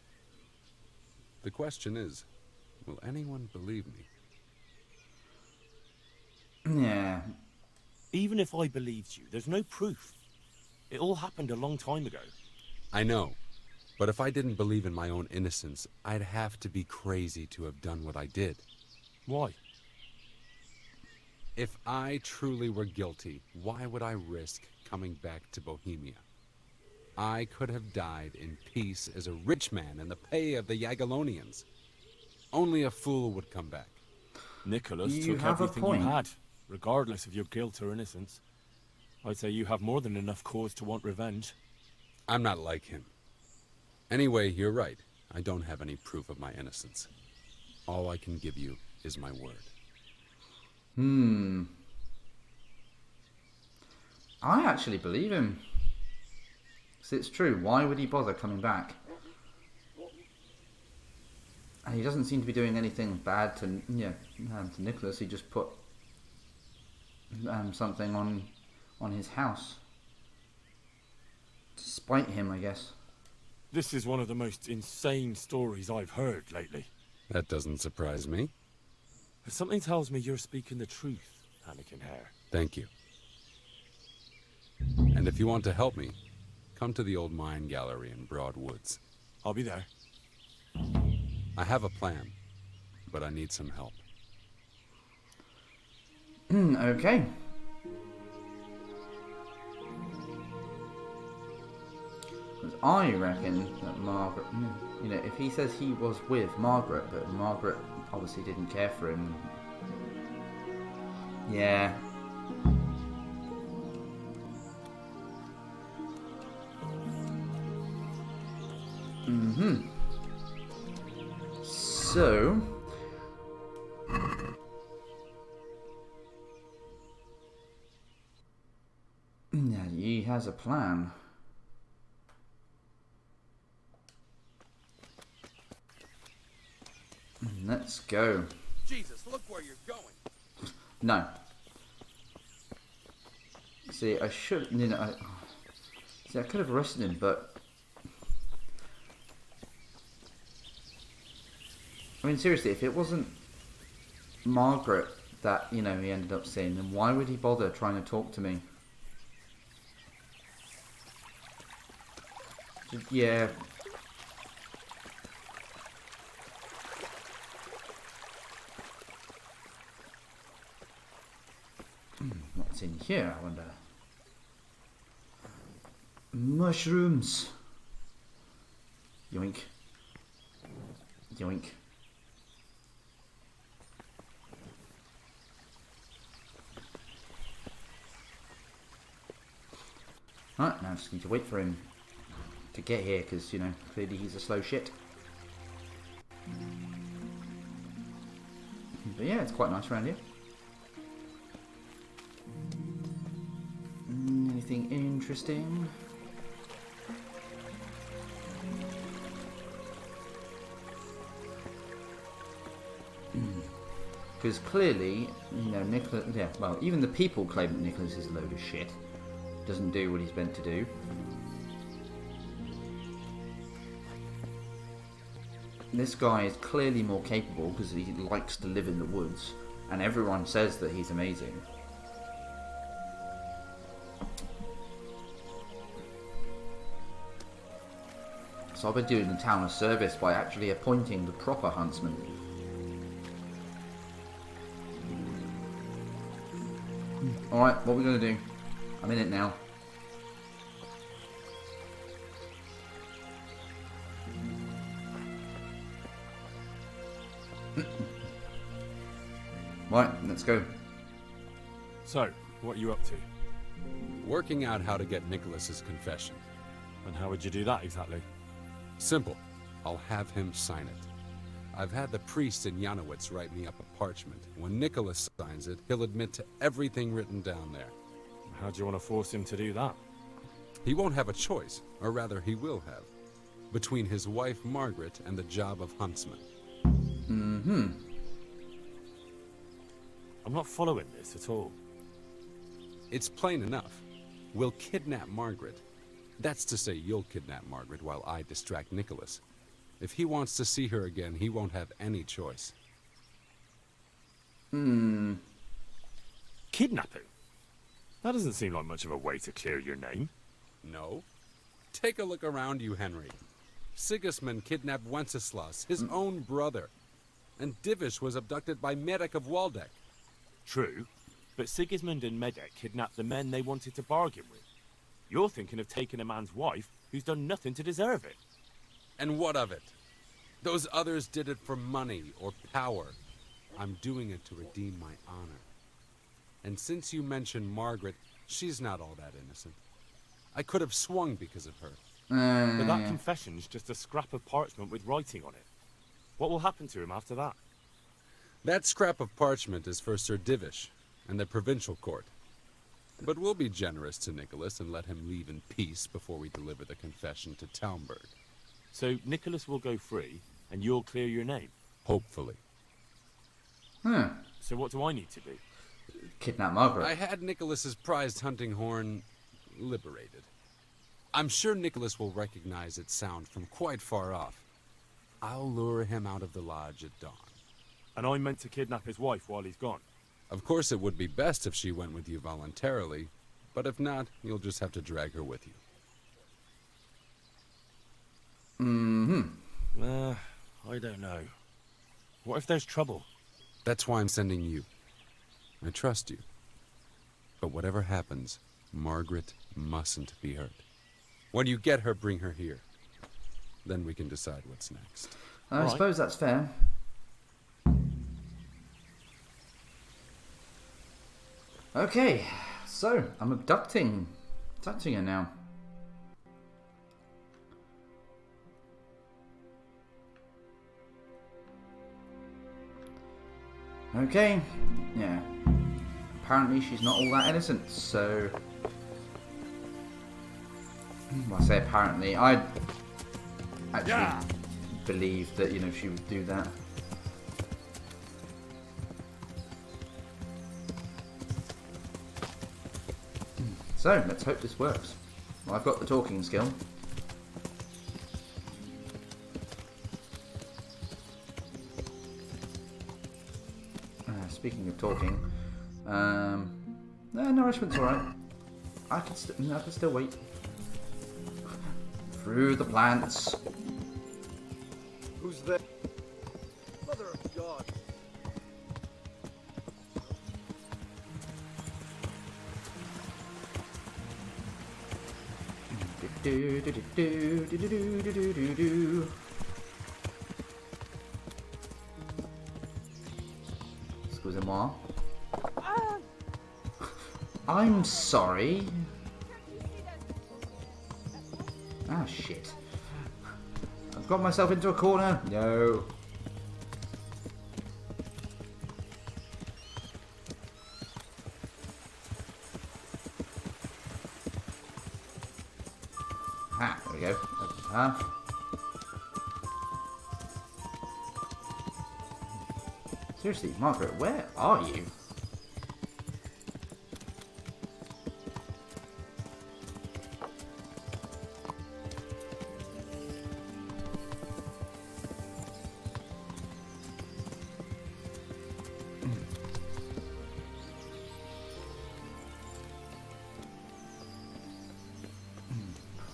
The question is, will anyone believe me? Yeah. Even if I believed you, there's no proof. It all happened a long time ago. I know. But if I didn't believe in my own innocence, I'd have to be crazy to have done what I did. Why? If I truly were guilty, why would I risk coming back to Bohemia? I could have died in peace as a rich man in the pay of the Jagiellonians. Only a fool would come back. Nicholas You took have a everything point. you had, regardless of your guilt or innocence. I'd say you have more than enough cause to want revenge. I'm not like him. Anyway, you're right. I don't have any proof of my innocence. All I can give you is my word. I actually believe him. 'Cause it's true. Why would he bother coming back? And he doesn't seem to be doing anything bad to to Nicholas. He just put something on his house to spite him, I guess. This is one of the most insane stories I've heard lately. That doesn't surprise me. But something tells me you're speaking the truth, Anakin Hare. Thank you. And if you want to help me, come to the old mine gallery in Broad Woods. I'll be there. I have a plan, but I need some help. Okay. Because I reckon that Margaret, you know, if he says he was with Margaret, but Margaret obviously didn't care for him. Yeah. So, now he has a plan. Let's go. Jesus, look where you're going. No. See, I should, you know, I could have arrested him, but I mean, seriously, if it wasn't Margaret that, you know, he ended up seeing, then why would he bother trying to talk to me? Yeah. What's in here, I wonder? Mushrooms. Yoink. Yoink. Right, now I just need to wait for him to get here, because, you know, clearly he's a slow shit. But yeah, it's quite nice around here. Anything interesting? Because clearly, you know, Nicholas, yeah, well, even the people claim that Nicholas is a load of shit. Doesn't do what he's meant to do. This guy is clearly more capable because he likes to live in the woods, and everyone says that he's amazing. So I've been doing the town a service by actually appointing the proper huntsman. Alright, what are we going to do? I'm in it now. Right, let's go. So, what are you up to? Working out how to get Nicholas's confession. And how would you do that exactly? Simple. I'll have him sign it. I've had the priest in Janowitz write me up a parchment. When Nicholas signs it, he'll admit to everything written down there. How do you want to force him to do that? He won't have a choice, or rather he will have, between his wife Margaret and the job of huntsman. I'm not following this at all. It's plain enough. We'll kidnap Margaret. That's to say, you'll kidnap Margaret while I distract Nicholas. If he wants to see her again, he won't have any choice. Kidnapping? That doesn't seem like much of a way to clear your name. No. Take a look around you, Henry. Sigismund kidnapped Wenceslas, his own brother. And Divish was abducted by Medek of Waldeck. True, but Sigismund and Medek kidnapped the men they wanted to bargain with. You're thinking of taking a man's wife who's done nothing to deserve it. And what of it? Those others did it for money or power. I'm doing it to redeem my honor. And since you mentioned Margaret, she's not all that innocent. I could have swung because of her. But that confession's just a scrap of parchment with writing on it. What will happen to him after that? That scrap of parchment is for Sir Divish and the provincial court. But we'll be generous to Nicholas and let him leave in peace before we deliver the confession to Talmberg. So Nicholas will go free, and you'll clear your name? Hopefully. So what do I need to do? Kidnap Margaret. I had Nicholas's prized hunting horn liberated. I'm sure Nicholas will recognize its sound from quite far off. I'll lure him out of the lodge at dawn. And I'm meant to kidnap his wife while he's gone? Of course, it would be best if she went with you voluntarily, but if not, you'll just have to drag her with you. I don't know. What if there's trouble? That's why I'm sending you. I trust you. But whatever happens, Margaret mustn't be hurt. When you get her, bring her here. Then we can decide what's next. I suppose that's fair. Okay, so I'm abducting her now. Okay, yeah. Apparently she's not all that innocent, so... Well, I say apparently. I actually believed that, you know, she would do that. So, let's hope this works. Well, I've got the talking skill. Speaking of talking, nourishment's alright. I can still wait. Through the plants. Who's there? Mother of God. Excusez-moi. I'm sorry. Ah, shit. I've got myself into a corner. No. Ah, there we go. Open the path. Seriously, Margaret, where are you?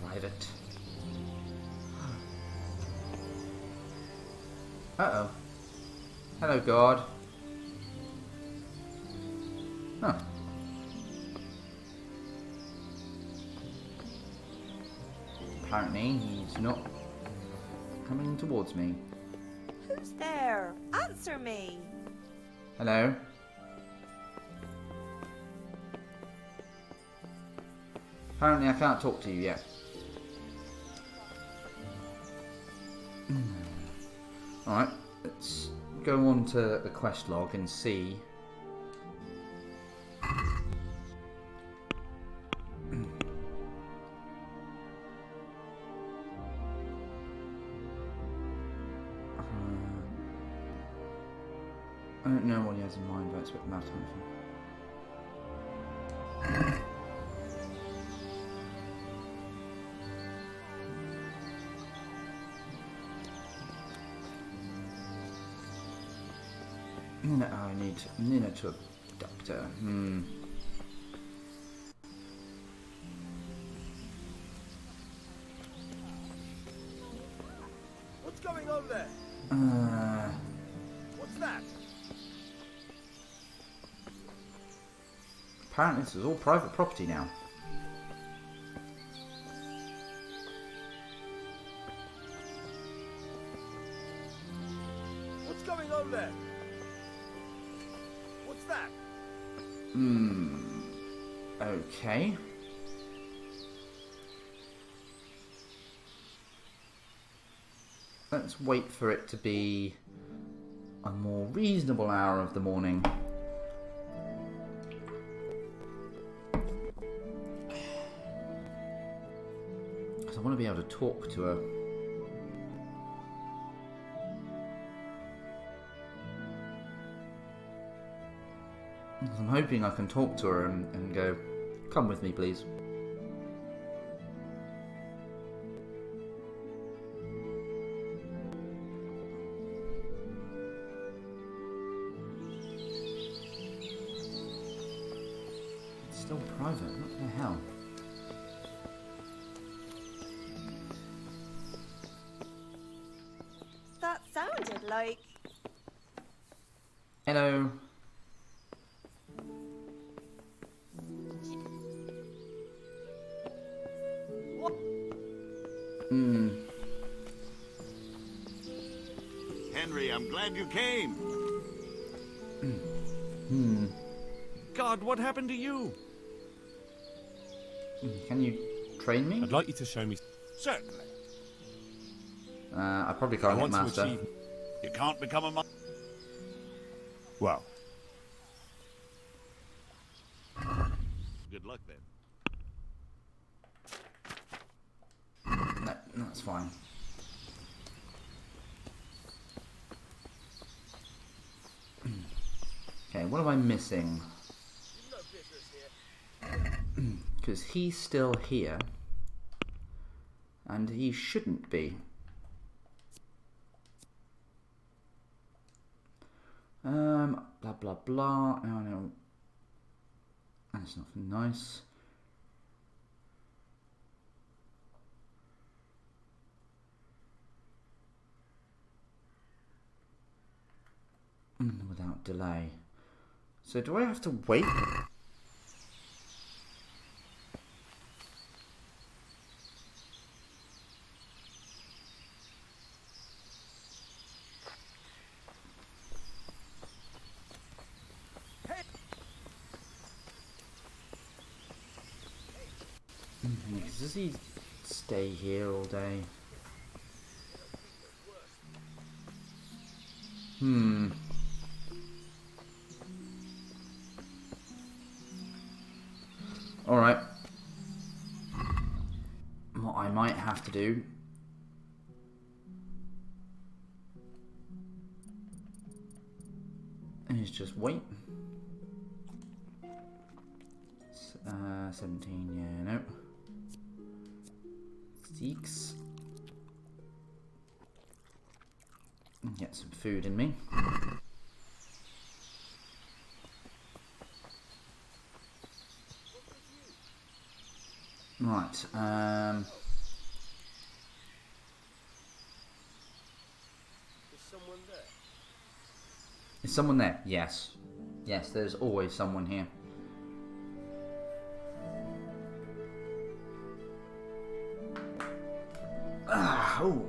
Private. Uh-oh. Hello, God. Huh. Apparently, he's not coming towards me. Who's there? Answer me. Hello? Apparently, I can't talk to you yet. Alright, let's go on to the quest log and see. I don't know what he has in mind, but I expect the mouse time. No, I need Nina to abduct her. What's going on there? What's that? Apparently this is all private property now. What's going on there? What's that? Okay. Let's wait for it to be a more reasonable hour of the morning. Because I want to be able to talk to her. I'm hoping I can talk to her and go, come with me, please. It's still private, what the hell? That sounded like... Hello. Henry. I'm glad you came. God, what happened to you? Can you train me? I'd like you to show me. Certainly. I probably can't get master. You can't become a master. Well. Good luck then. No, that's fine. Okay, what am I missing? Because he's still here. And he shouldn't be. Blah blah blah. Oh no. That's nothing nice. Without delay. So do I have to wait? Does he stay here all day? Alright. What I might have to do is just wait. 17, yeah, no. 6. Get some food in me. Right, Is someone there? Is someone there? Yes. Yes, there's always someone here. Ah, oh.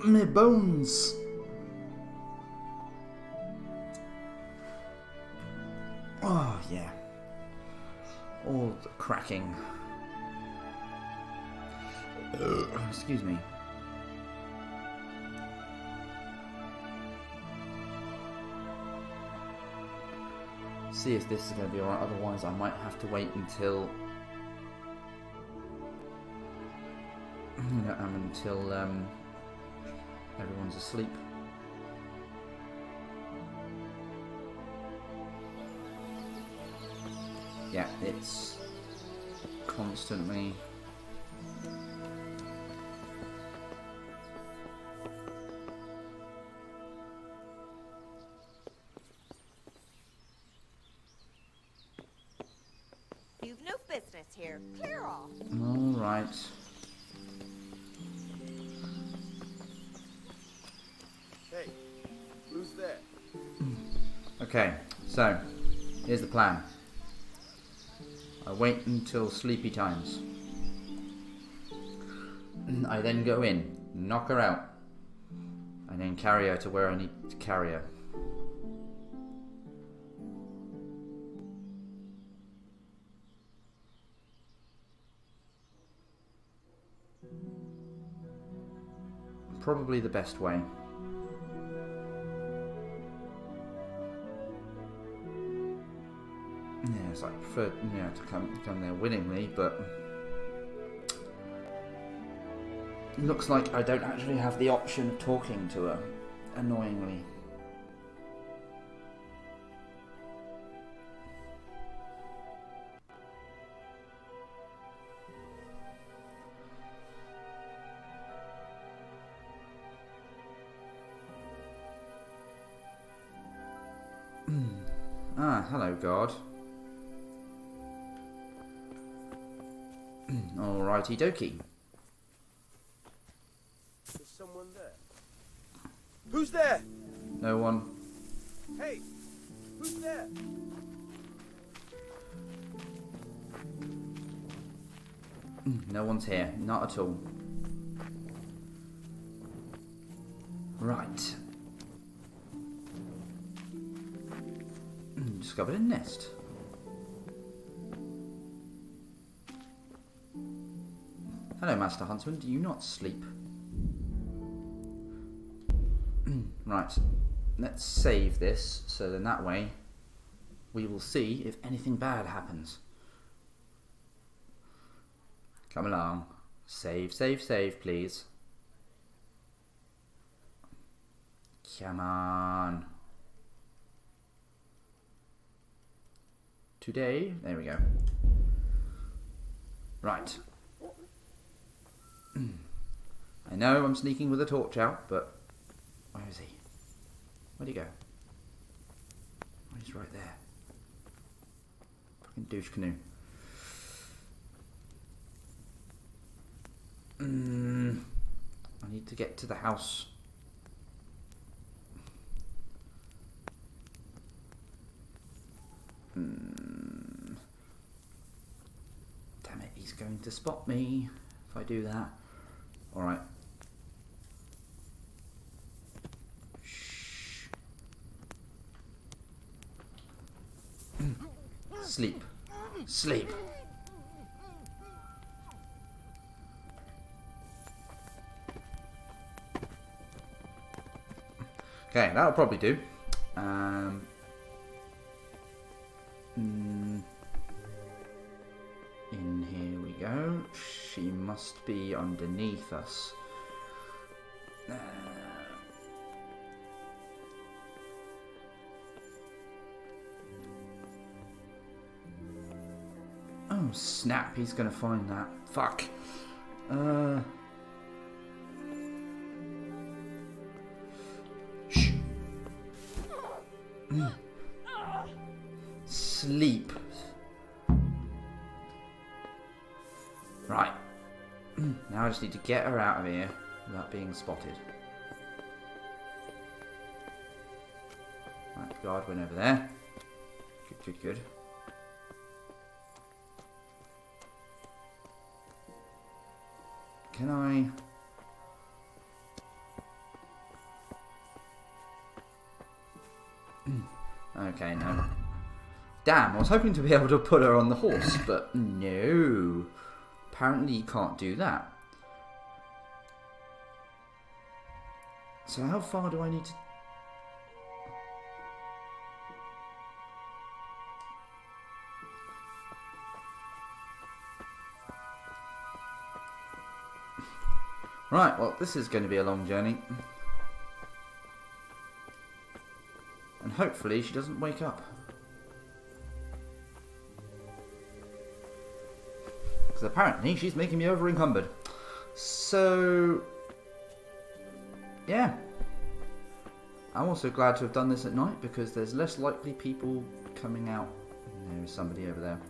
My bones. Oh, yeah. All the cracking. Excuse me. See if this is going to be alright, otherwise I might have to wait until everyone's asleep. Yeah, it's constantly You've no business here. Clear off. alright. Hey, who's there? Okay, so here's the plan. I wait until sleepy times. I then go in, knock her out, and then carry her to where I need to carry her. Probably the best way. Yes, I prefer to come there willingly, but it looks like I don't actually have the option of talking to her, annoyingly. Hello, God. Alrighty dokie. Is someone there? Who's there? No one. Hey, who's there? No one's here. Not at all. Right. Discovered a nest. Hello, Master Huntsman. Do you not sleep? Right. Let's save this, so then that way we will see if anything bad happens. Come along. Save, save, save, please. Come on. Today, there we go. Right. I know I'm sneaking with a torch out, but where is he? Where'd he go? Oh, he's right there. Fucking douche canoe. I need to get to the house. Damn it, he's going to spot me if I do that. Alright. Shh. Sleep. Sleep. Okay, that'll probably do. In here we go. She must be underneath us. Oh snap, he's gonna find that. Fuck. Shh. Sleep. Right. Now I just need to get her out of here without being spotted. Right, the guard went over there. Good, good, good. Can I... Okay, no. Damn, I was hoping to be able to put her on the horse, but no. Apparently you can't do that. So how far do I need to... Right, well, this is going to be a long journey. And hopefully she doesn't wake up. Because apparently she's making me over encumbered. So... yeah. I'm also glad to have done this at night because there's less likely people coming out. There's somebody over there.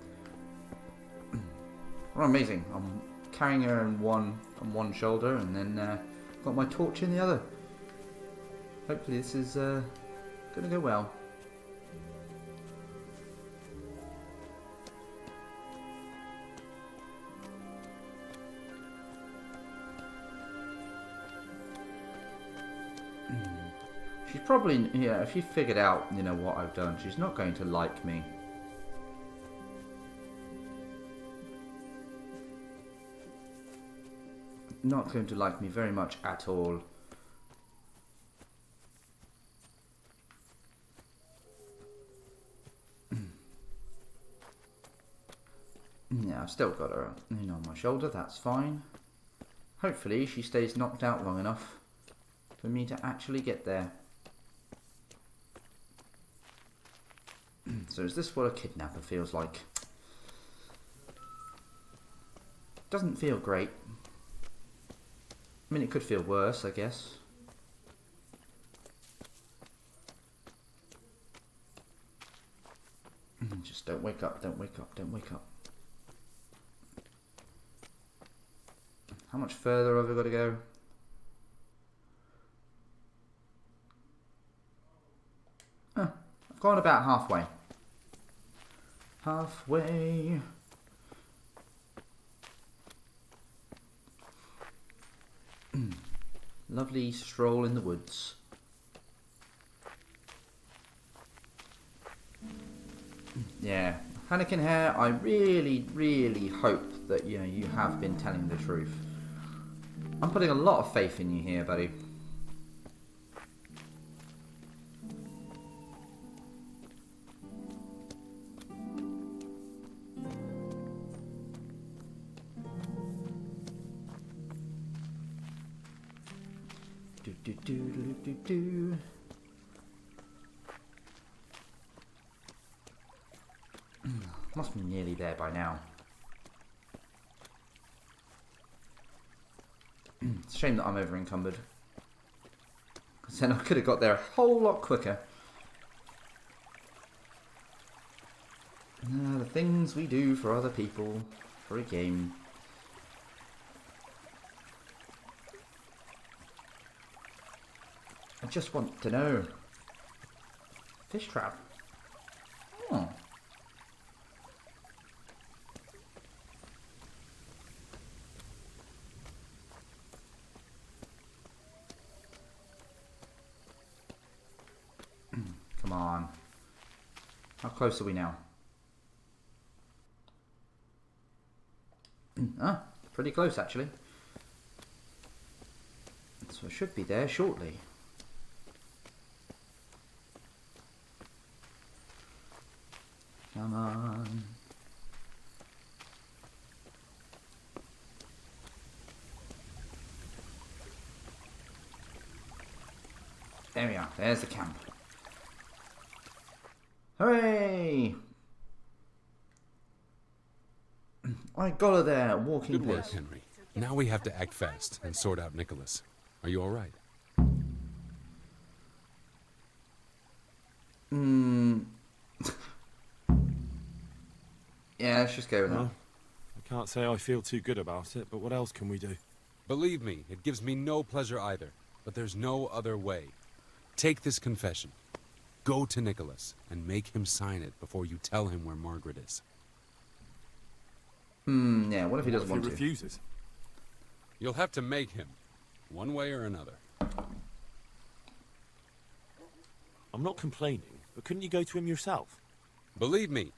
Well, amazing. I'm carrying her on one shoulder and then got my torch in the other. Hopefully this is going to go well. She's probably, yeah, if she figured out, you know, what I've done, she's not going to like me. Not going to like me very much at all. Yeah, I've still got her on my shoulder, that's fine. Hopefully she stays knocked out long enough for me to actually get there. So is this what a kidnapper feels like? Doesn't feel great. I mean, it could feel worse, I guess. Just don't wake up, don't wake up, don't wake up. How much further have I got to go? I've gone about halfway. Halfway. Lovely stroll in the woods. Yeah, Hanneken Hare, I really, really hope that you have been telling the truth. I'm putting a lot of faith in you here, buddy. Do. Must be nearly there by now. It's a shame that I'm over encumbered. Because then I could have got there a whole lot quicker. The things we do for other people, for a game. I just want to know. Fish trap. Oh. Come on. How close are we now? Ah, pretty close actually. So I should be there shortly. Come on. There we are. There's the camp. Hooray! I got her there, walking Good work, pace. Henry. Now we have to act fast and sort out Nicholas. Are you all right? Yeah, let's just go with that. Well, I can't say I feel too good about it, but what else can we do? Believe me, it gives me no pleasure either, but there's no other way. Take this confession. Go to Nicholas and make him sign it before you tell him where Margaret is. Yeah, what if he doesn't want to? Refuses? You'll have to make him, one way or another. I'm not complaining, but couldn't you go to him yourself? Believe me,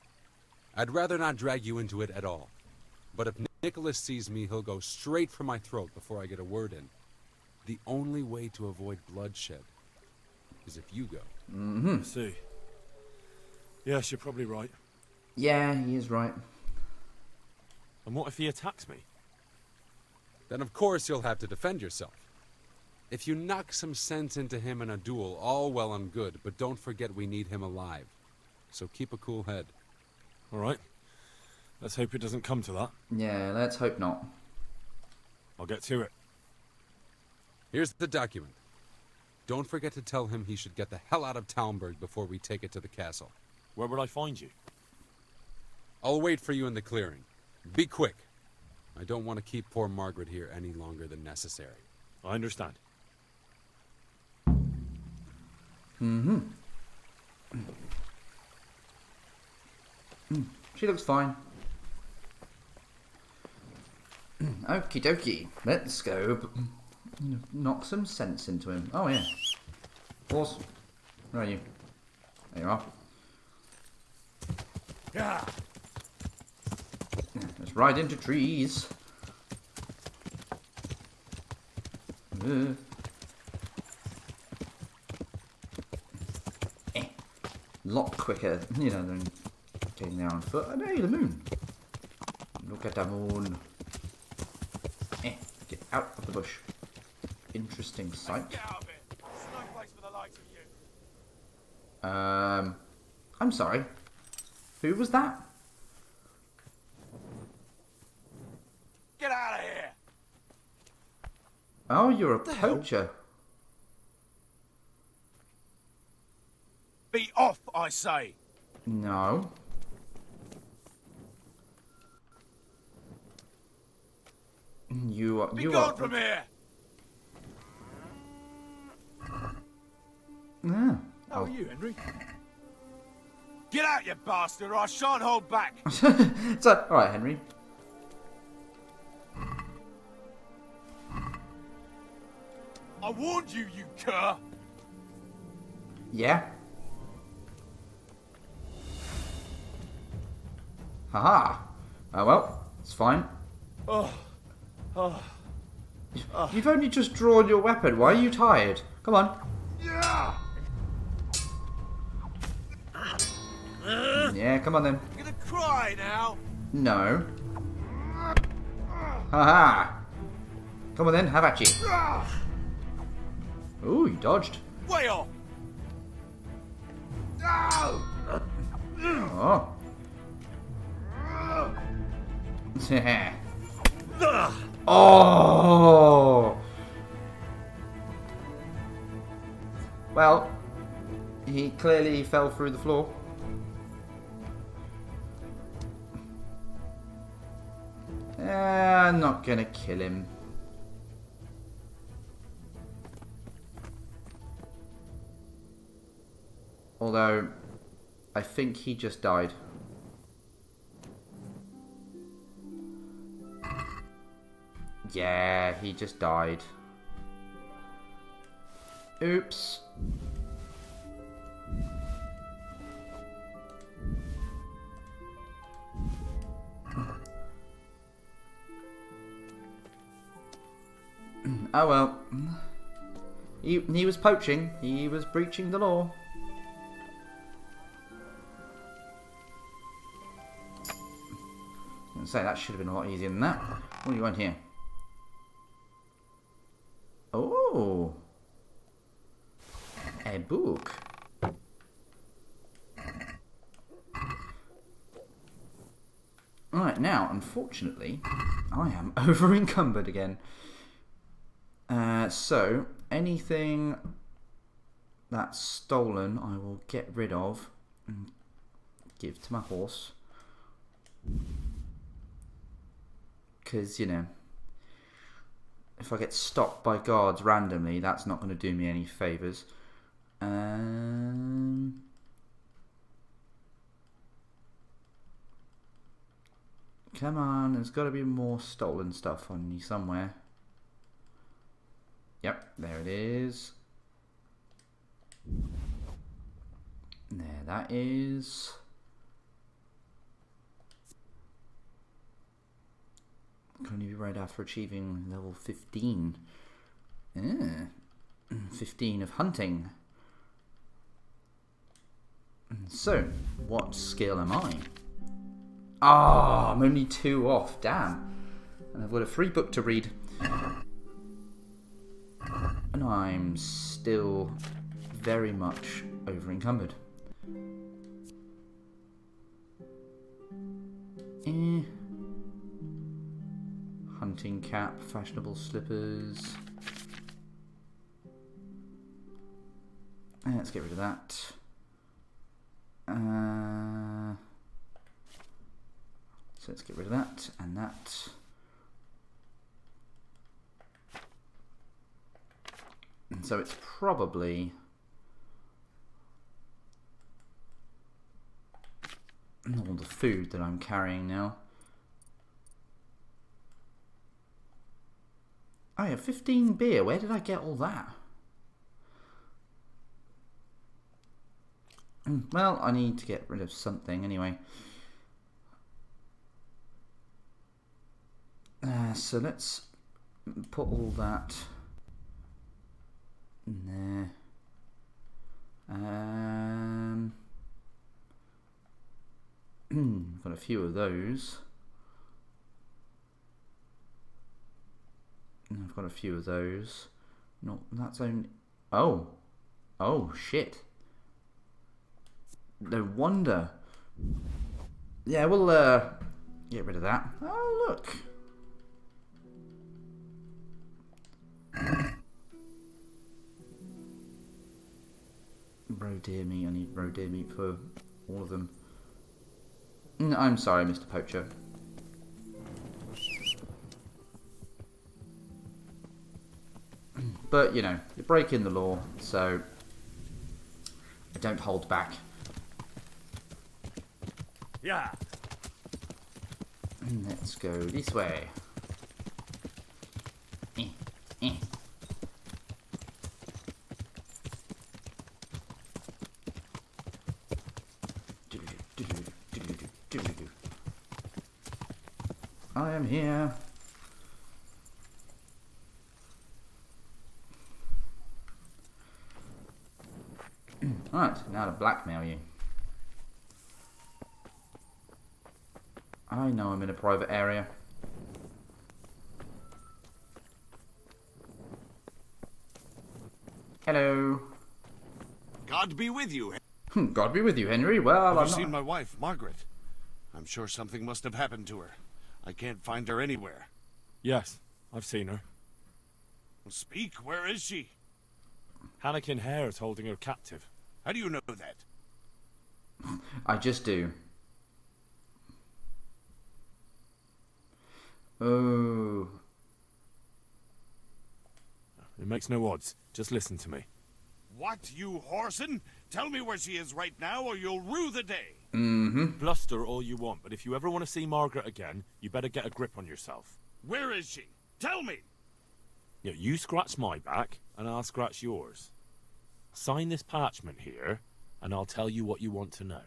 I'd rather not drag you into it at all. But if Nicholas sees me, he'll go straight for my throat before I get a word in. The only way to avoid bloodshed is if you go. I see. Yes, you're probably right. Yeah, he is right. And what if he attacks me? Then of course you'll have to defend yourself. If you knock some sense into him in a duel, all well and good, but don't forget we need him alive. So keep a cool head. All right. Let's hope it doesn't come to that. Yeah, let's hope not. I'll get to it. Here's the document. Don't forget to tell him he should get the hell out of Talmberg before we take it to the castle. Where would I find you? I'll wait for you in the clearing. Be quick. I don't want to keep poor Margaret here any longer than necessary. I understand. She looks fine. Okie dokie. Let's go knock some sense into him. Oh, yeah. Horse. Where are you? There you are. Yeah. Let's ride into trees. Lot quicker, than getting there on foot. And hey, the moon. Look at the moon. Get out of the bush. Interesting sight. Get out of it. There's no place for the likes of you. I'm sorry. Who was that? Get out of here. Oh, you're a poacher. Be off, I say. No. You are. Be You gone are. from here. Yeah. How are you, Henry? Get out, you bastard, or I shan't hold back. So, all right, Henry. I I warned you, you cur! Yeah? Haha. Oh well, it's fine. You've only just drawn your weapon. Why are you tired? Come on. Yeah, come on then. You're gonna cry now? No. Haha. Come on then, have at you. Ooh, you dodged. Way off! Oh. Oh. Well, he clearly fell through the floor. I'm not gonna kill him. Although, I think he just died. Yeah, he just died. Oops. Oh well. He was poaching. He was breaching the law. I was gonna say that should have been a lot easier than that. What do you want here? Oh, a book. Right, now, unfortunately, I am over encumbered again. So, anything that's stolen, I will get rid of and give to my horse. Because, you know, if I get stopped by guards randomly, that's not going to do me any favours. Come on, there's got to be more stolen stuff on you somewhere. Yep, there it is. There that is. Can only be read after achieving level 15. 15 of hunting. So, what skill am I? Ah, I'm only 2 off. Damn. And I've got a free book to read. And I'm still very much over encumbered. Hunting cap, fashionable slippers. Let's get rid of that. So let's get rid of that and that. And so it's probably all the food that I'm carrying now. Oh yeah, 15 beer. Where did I get all that? Well, I need to get rid of something anyway. So let's put all that in there. Got a few of those. I've got a few of those. No, that's only... Oh. Oh, shit. No wonder. Yeah, we'll get rid of that. Oh, look. Roe deer meat. I need roe deer meat for all of them. I'm sorry, Mr. Poacher. But, you know, you're breaking the law, so I don't hold back. Yeah. Let's go this way. I am here. Right, now to blackmail you. I know I'm in a private area. Hello. God be with you. God be with you, Henry. Well, Have I'm you not... seen my wife, Margaret? I'm sure something must have happened to her. I can't find her anywhere. Yes, I've seen her. Speak, where is she? Hannikin Hare is holding her captive. How do you know that? I just do. Oh. It makes no odds. Just listen to me. What, you whoreson? Tell me where she is right now, or you'll rue the day. Bluster all you want, but if you ever want to see Margaret again, you better get a grip on yourself. Where is she? Tell me! Yeah, you scratch my back, and I'll scratch yours. Sign this parchment here, and I'll tell you what you want to know.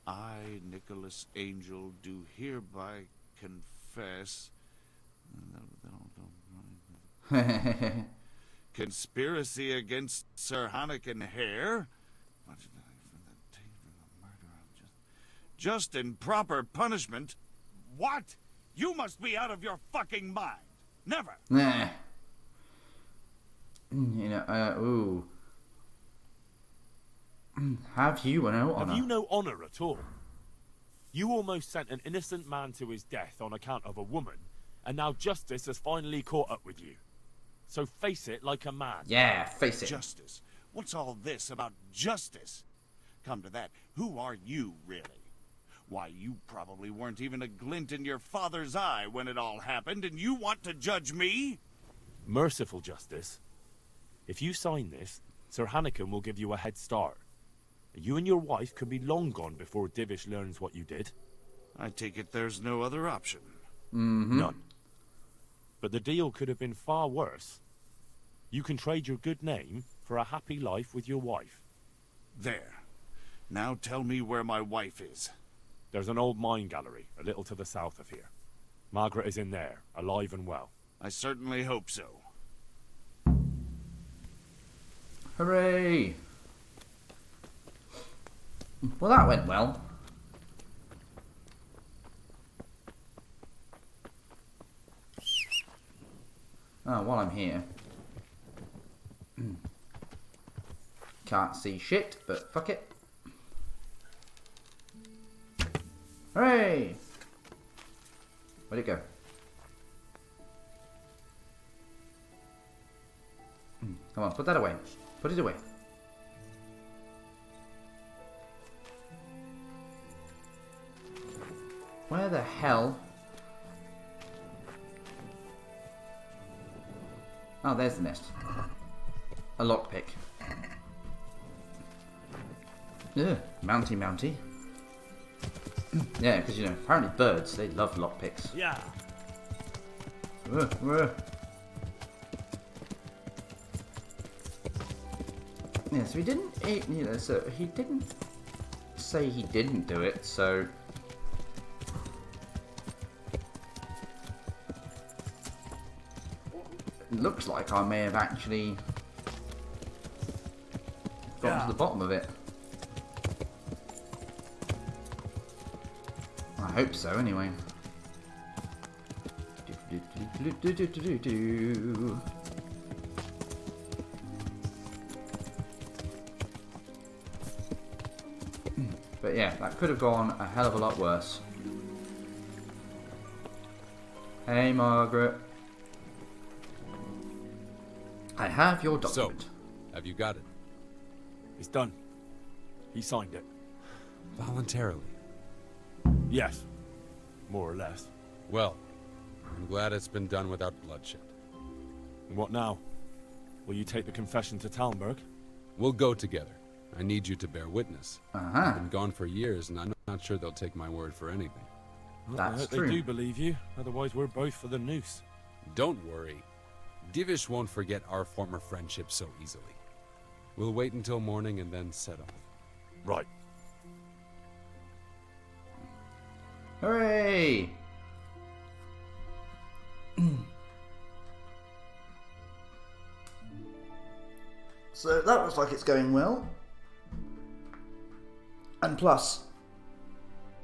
I, Nicholas Angel, do hereby confess... conspiracy against Sir Hannikin Hare? Just in proper punishment? What? You must be out of your fucking mind. Never. Nah. You know, ooh. Have you no honor? Have you no honor at all? You almost sent an innocent man to his death on account of a woman, and now justice has finally caught up with you. So face it like a man. Yeah, face it. Justice? What's all this about justice? Come to that, who are you, really? Why, you probably weren't even a glint in your father's eye when it all happened, and you want to judge me? Merciful justice. If you sign this, Sir Hannikin will give you a head start. You and your wife could be long gone before Divish learns what you did. I take it there's no other option. None. But the deal could have been far worse. You can trade your good name for a happy life with your wife. There. Now tell me where my wife is. There's an old mine gallery, a little to the south of here. Margaret is in there, alive and well. I certainly hope so. Hooray! Well, that went well. Oh, while I'm here. Can't see shit, but fuck it. Hooray! Where'd it go? Come on, put that away. Put it away. Where the hell? Oh, there's the nest. A lockpick. Ugh, mounty. Yeah, because, you know, apparently birds, they love lockpicks. Yeah. Yeah, so he didn't, so he didn't say he didn't do it, so... It looks like I may have actually gotten to the bottom of it. I hope so, anyway. But yeah, that could have gone a hell of a lot worse. Hey, Margaret. I have your document. So, have you got it? It's done. He signed it. Voluntarily? Yes. More or less. Well, I'm glad it's been done without bloodshed. And what now? Will you take the confession to Talmberg? We'll go together. I need you to bear witness. Uh-huh. I've been gone for years, and I'm not sure they'll take my word for anything. Well, I hope they do believe you. Otherwise, we're both for the noose. Don't worry. Divish won't forget our former friendship so easily. We'll wait until morning and then set off. Right. Hooray! So that looks like it's going well. And plus,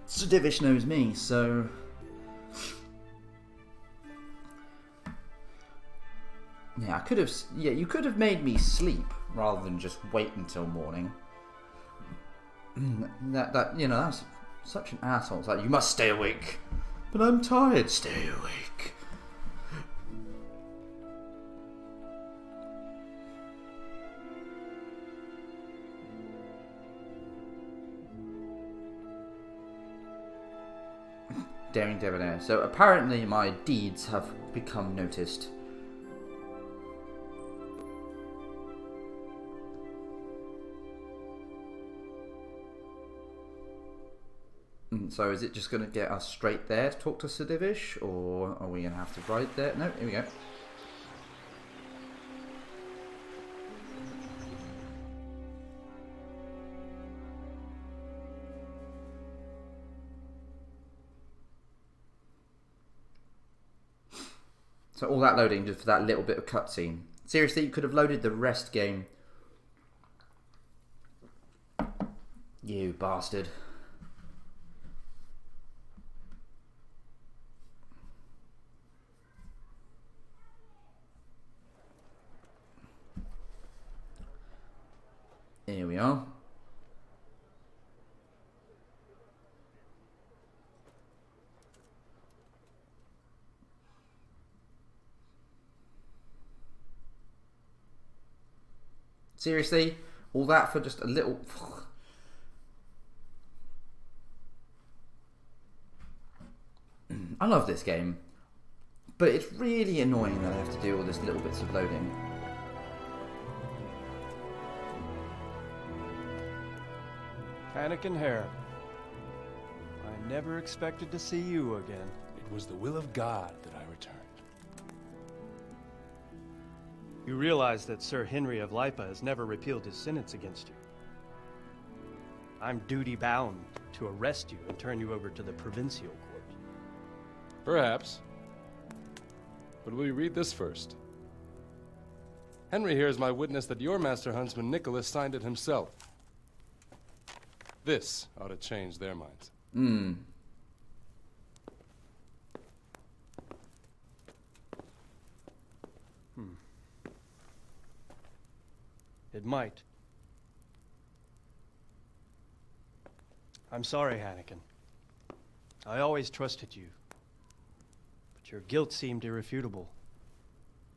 Sadivish knows me, so... Yeah, you could have made me sleep rather than just wait until morning. That's such an asshole. It's like, you must stay awake. But I'm tired. Stay awake. Daring debonair. So apparently my deeds have become noticed. So is it just going to get us straight there to talk to Sadivish, or are we going to have to ride there? No, here we go. So all that loading just for that little bit of cutscene. Seriously, you could have loaded the rest game. You bastard. Here we are. Seriously? All that for just a little... I love this game, but it's really annoying that I have to do all this little bits of loading. Anakin Hare, I never expected to see you again. It was the will of God that I returned. You realize that Sir Henry of Lipa has never repealed his sentence against you. I'm duty-bound to arrest you and turn you over to the Provincial Court. Perhaps. But will you read this first? Henry here is my witness that your master huntsman Nicholas signed it himself. This ought to change their minds. It might. I'm sorry, Anakin. I always trusted you. But your guilt seemed irrefutable.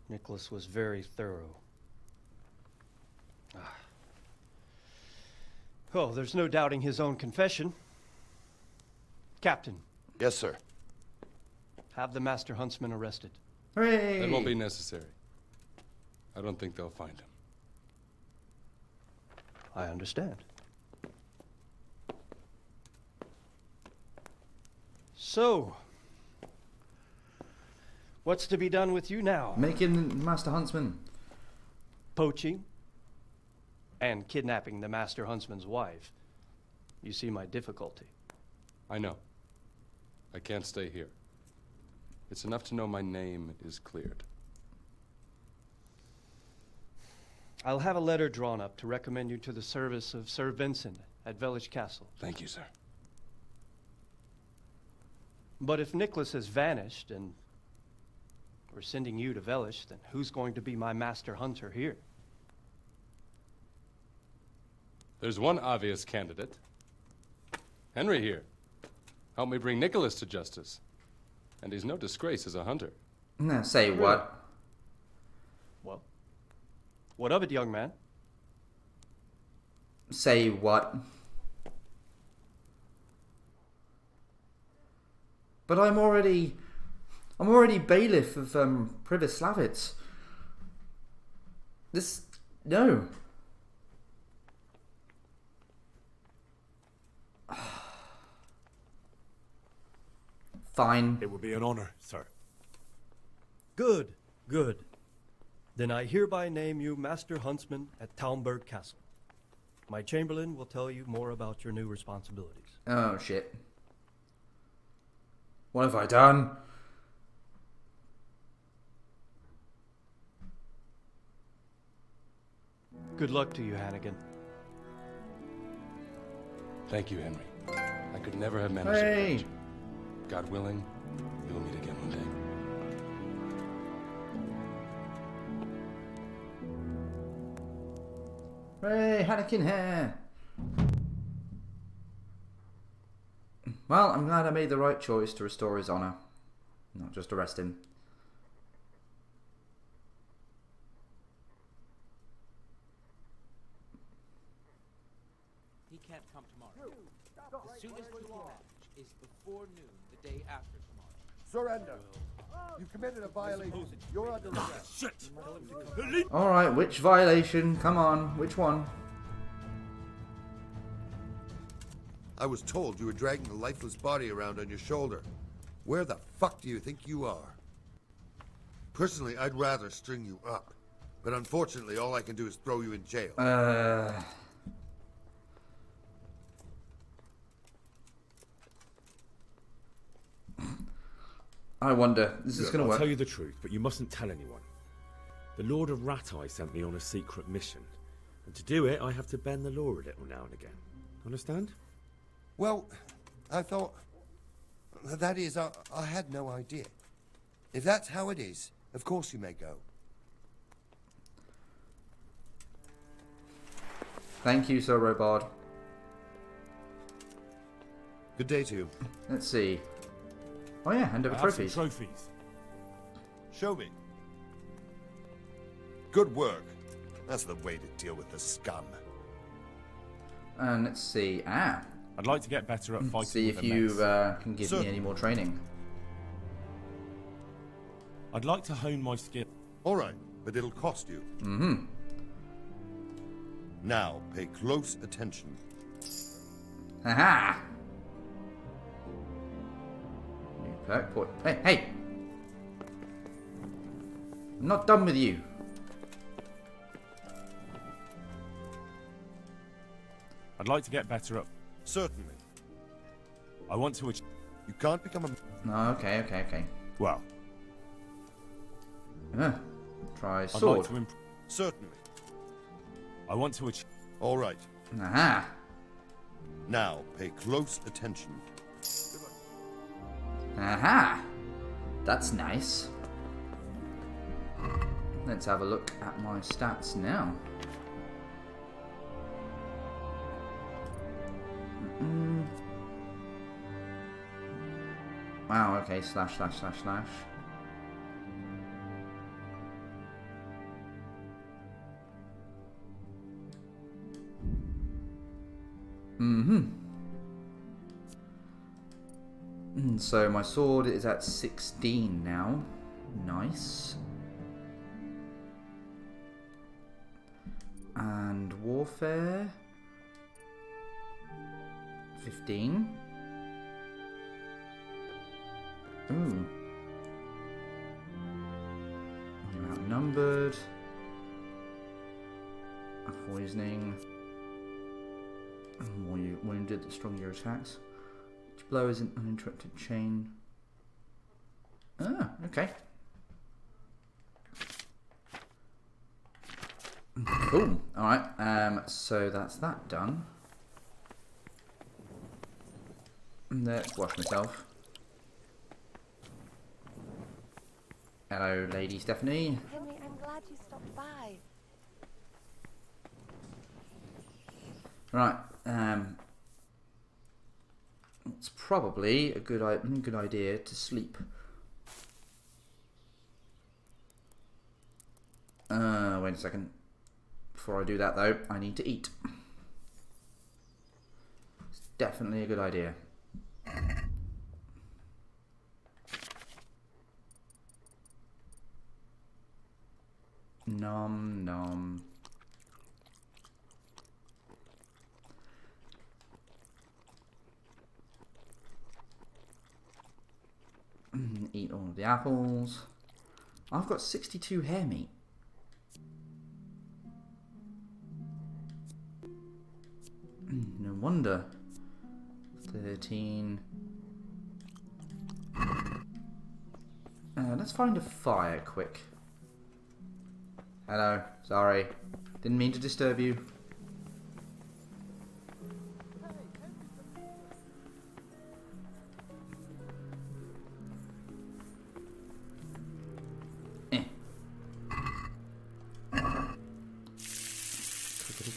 Nicholas was very thorough. Oh, there's no doubting his own confession. Captain. Yes, sir. Have the Master Huntsman arrested. Hooray! That won't be necessary. I don't think they'll find him. I understand. So, what's to be done with you now? Making Master Huntsman. Poaching and kidnapping the Master Huntsman's wife. You see my difficulty. I know. I can't stay here. It's enough to know my name is cleared. I'll have a letter drawn up to recommend you to the service of Sir Vincent at Vellish Castle. Thank you, sir. But if Nicholas has vanished and we're sending you to Vellish, then who's going to be my master hunter here? There's one obvious candidate. Henry here. Help me bring Nicholas to justice. And he's no disgrace as a hunter. Now, say what? Well, what of it, young man? Say what? But I'm already bailiff of Privislavitz. No. Fine. It would be an honor, sir. Good, good. Then I hereby name you Master Huntsman at Talmberg Castle. My Chamberlain will tell you more about your new responsibilities. Oh, shit. What have I done? Good luck to you, Hannigan. Thank you, Henry. I could never have managed it without you. God willing, we'll meet again one day. Hooray, Hannikin hair! Well, I'm glad I made the right choice to restore his honour, not just arrest him. He can't come tomorrow. The soonest he can manage is before noon the day after tomorrow. Surrender. You committed a violation. You're under arrest. Shit! Alright, which violation? Come on, which one? I was told you were dragging a lifeless body around on your shoulder. Where the fuck do you think you are? Personally, I'd rather string you up. But unfortunately, all I can do is throw you in jail. I wonder, is this going to work? I'll tell you the truth, but you mustn't tell anyone. The Lord of Ratai sent me on a secret mission. And to do it, I have to bend the law a little now and again. Understand? Well, I thought... That is, I had no idea. If that's how it is, of course you may go. Thank you, Sir Robard. Good day to you. Let's see. Oh yeah, hand over trophies. Trophies. Show me. Good work. That's the way to deal with the scum. And let's see. I'd like to get better at fighting. See if you can give me any more training. I'd like to hone my skill. All right, but it'll cost you. Mm-hmm. Now, pay close attention. Haha! New perk point. Hey, hey! I'm not done with you. I'd like to get better at... Certainly. I want to achieve... You can't become a... Oh, okay. Well. Try I'd sword. like to Certainly. I want to achieve... All right. Aha! Now, pay close attention. Aha! That's nice. Let's have a look at my stats now. Wow, okay, slash. So my sword is at 16 now. Nice. And warfare 15. Ooh. I'm outnumbered. Poisoning. More you wounded, the stronger your attacks. Each blow is an uninterrupted chain. Ah, okay. Cool. Alright, so that's that done. Let's wash myself. Hello, Lady Stephanie. Henry, I'm glad you stopped by. Right, it's probably a good idea to sleep. Wait a second. Before I do that though, I need to eat. It's definitely a good idea. Nom nom. Eat all of the apples. I've got 62 hair meat. No wonder. 13. Let's find a fire quick. Hello, sorry. Didn't mean to disturb you.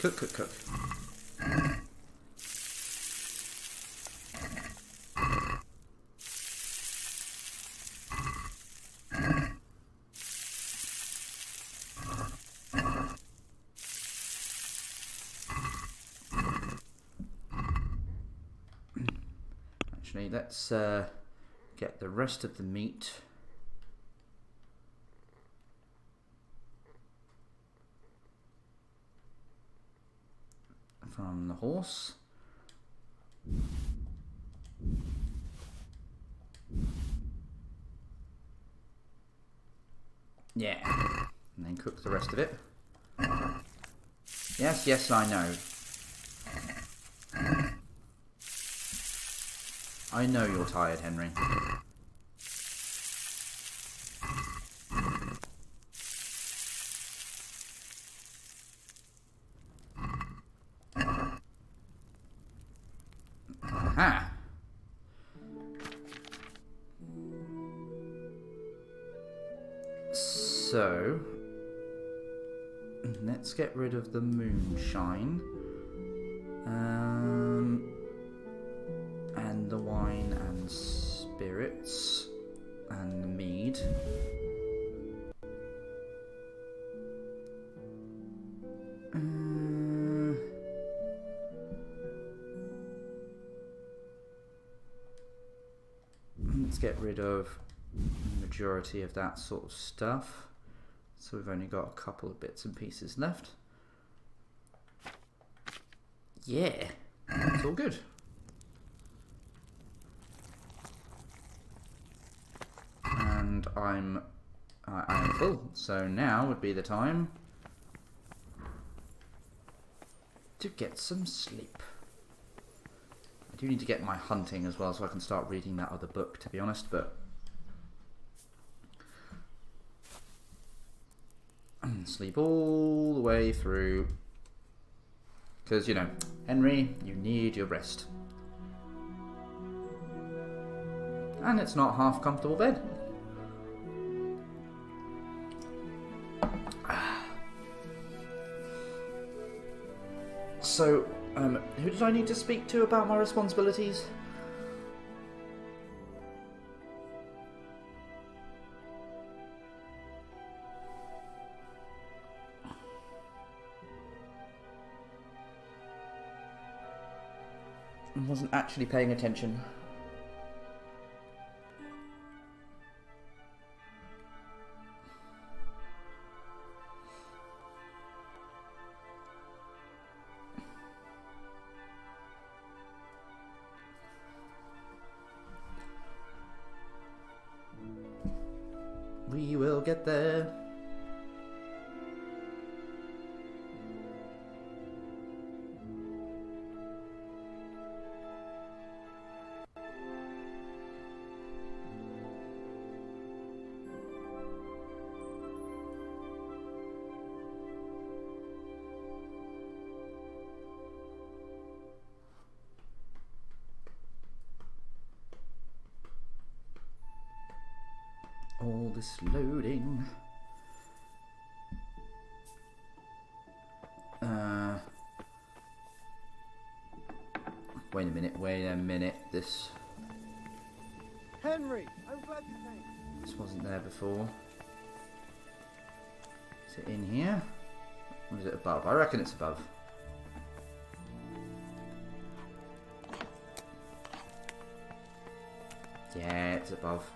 Cook, cook, cook. Actually, let's get the rest of the meat. From the horse. Yeah. And then cook the rest of it. Yes, yes, I know. I know you're tired, Henry. Aha! So, let's get rid of the moonshine. And the wine and spirits and the mead. Let's get rid of the majority of that sort of stuff. So we've only got a couple of bits and pieces left. Yeah, it's all good. And I am full, so now would be the time to get some sleep. I do need to get my hunting as well, so I can start reading that other book, to be honest, but sleep all the way through, because, you know, Henry, you need your rest. And it's not half comfortable bed. So, who did I need to speak to about my responsibilities? I wasn't actually paying attention. We will get there. All this loading. Wait a minute, this Henry, I'm glad you came. This wasn't there before. Is it in here? Or is it above? I reckon it's above. Yeah, it's above.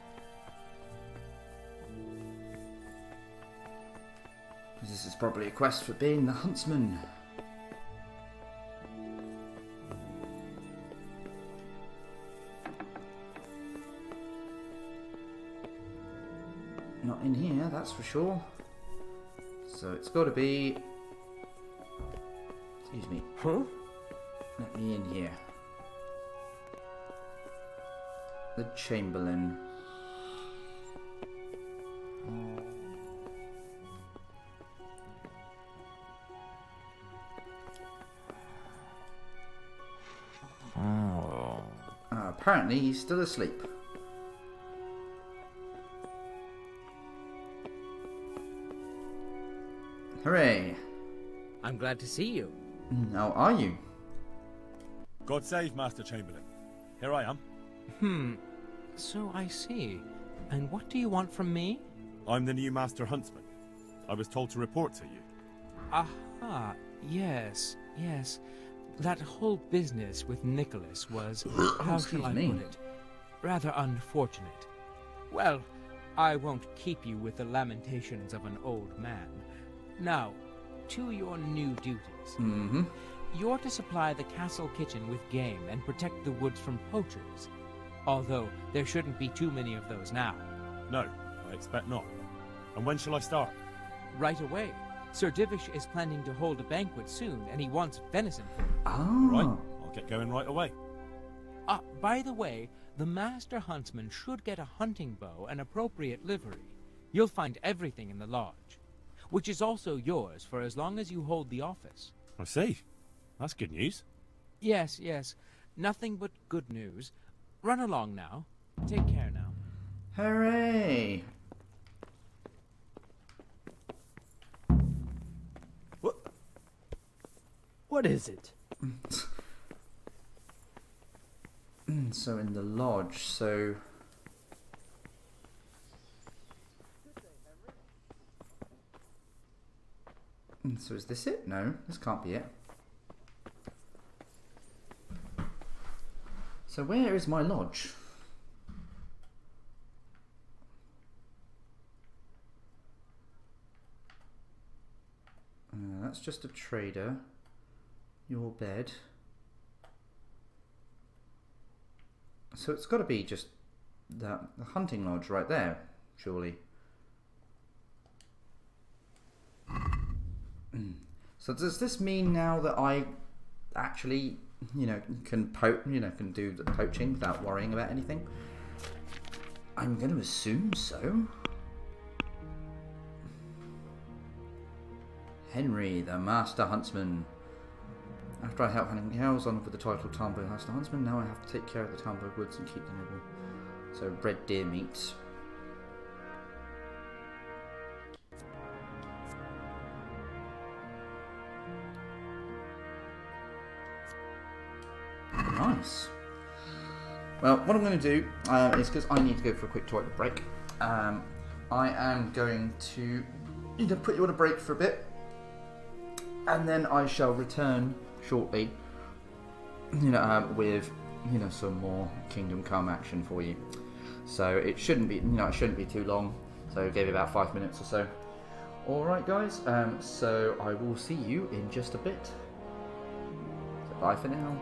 This is probably a quest for being the huntsman. Not in here, that's for sure. So it's got to be... Excuse me. Huh? Let me in here. The Chamberlain. apparently he's still asleep. Hooray! I'm glad to see you. How are you? God save Master Chamberlain. Here I am. So I see. And what do you want from me? I'm the new Master Huntsman. I was told to report to you. Aha, yes. That whole business with Nicholas was, how shall I put it, rather unfortunate. Well, I won't keep you with the lamentations of an old man. Now, to your new duties. You're to supply the castle kitchen with game and protect the woods from poachers. Although there shouldn't be too many of those now. No, I expect not. And when shall I start? Right away. Sir Divish is planning to hold a banquet soon, and he wants venison for it. Right, I'll get going right away. By the way, the Master Huntsman should get a hunting bow and appropriate livery. You'll find everything in the lodge, which is also yours for as long as you hold the office. I see. That's good news. Yes. Nothing but good news. Run along now. Take care now. Hooray! What is it? So in the lodge, so... So is this it? No, this can't be it. So where is my lodge? That's just a trader. Your bed. So it's got to be just the hunting lodge right there, surely. So does this mean now that I actually, can can do the poaching without worrying about anything? I'm going to assume so. Henry, the Master Huntsman. After I helped hunting cows on with the title of Tarnberg Master Huntsman, now I have to take care of the Tarnberg woods and keep them noble. So red deer meat. Nice. Well, what I'm going to do is, because I need to go for a quick toilet break, I am going to put you on a break for a bit, and then I shall return shortly, with some more Kingdom Come action for you. So it shouldn't be, it shouldn't be too long. So give it about 5 minutes or so. All right, guys. So I will see you in just a bit. So bye for now.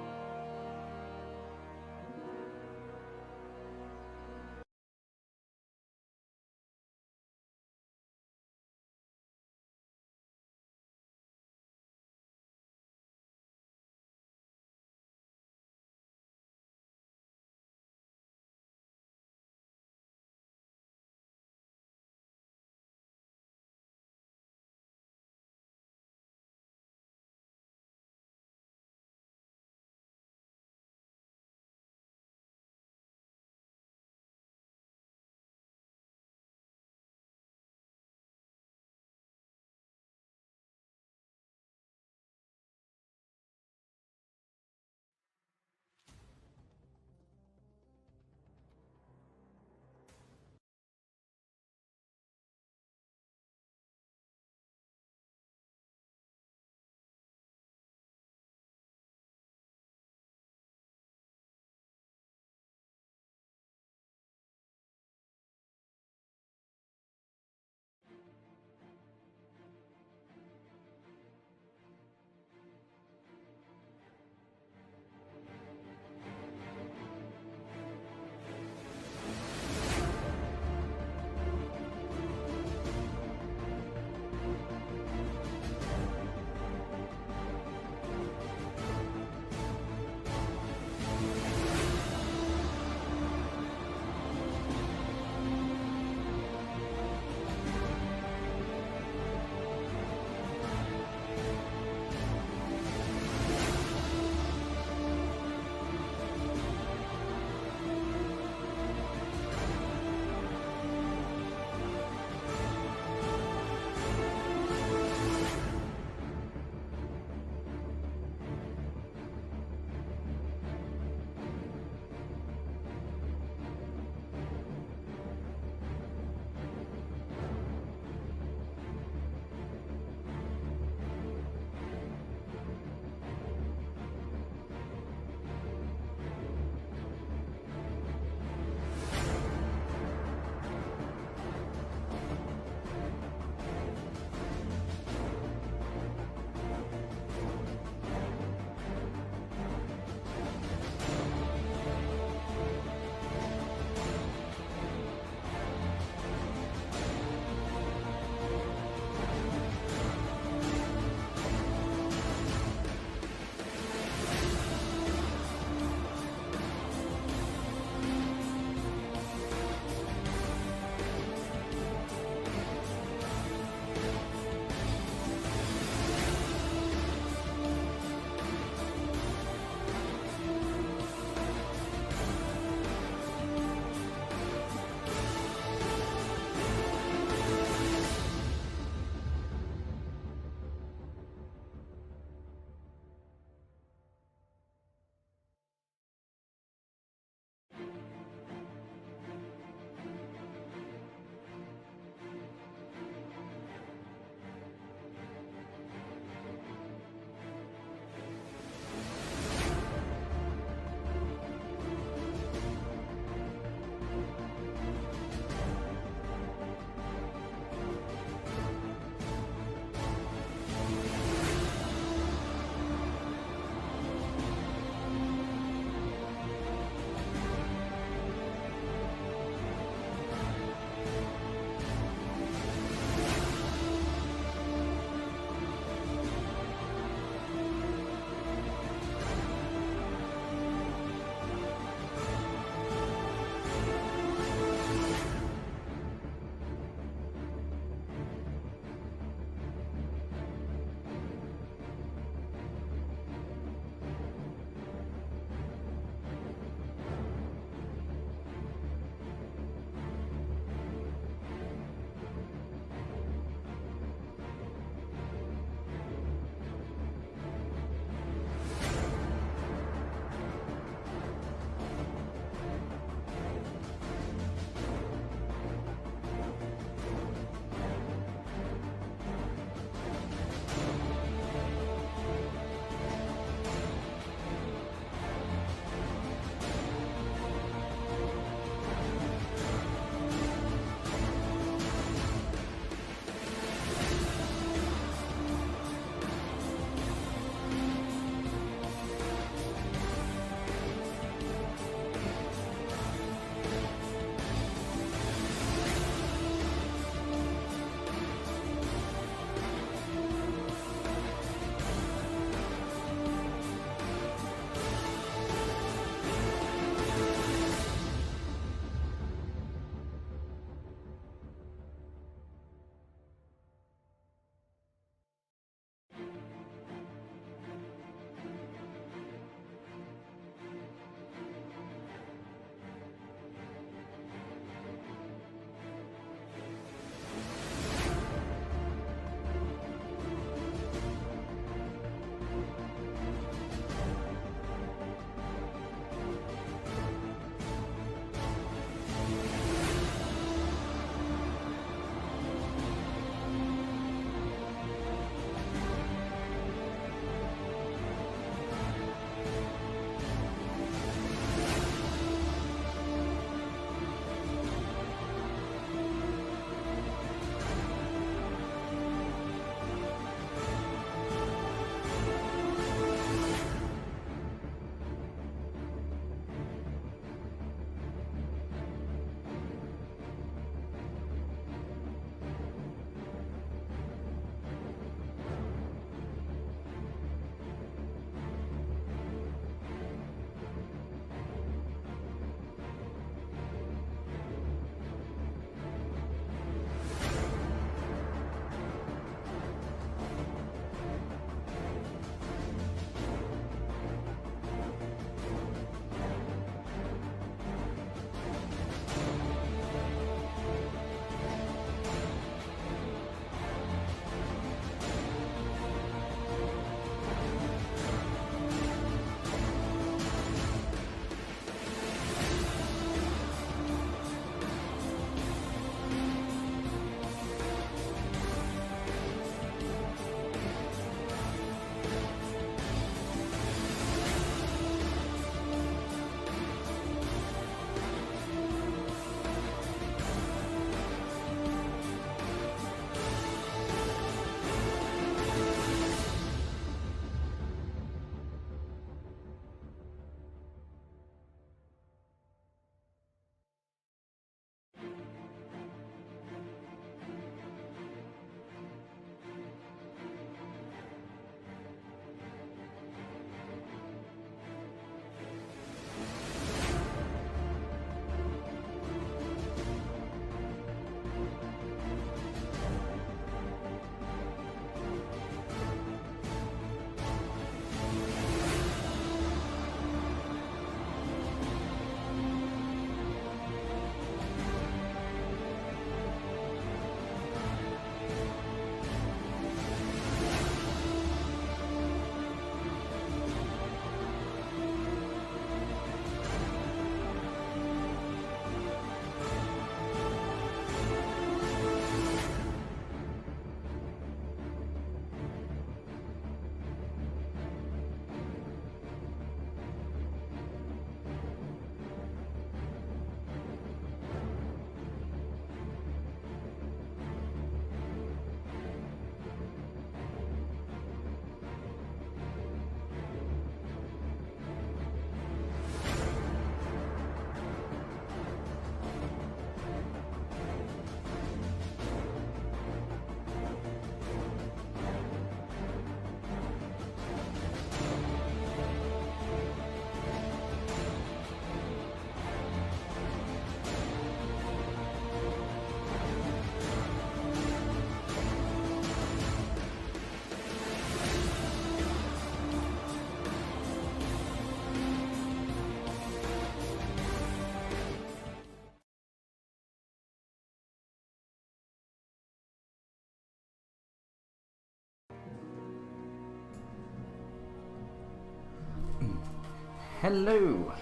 Hello.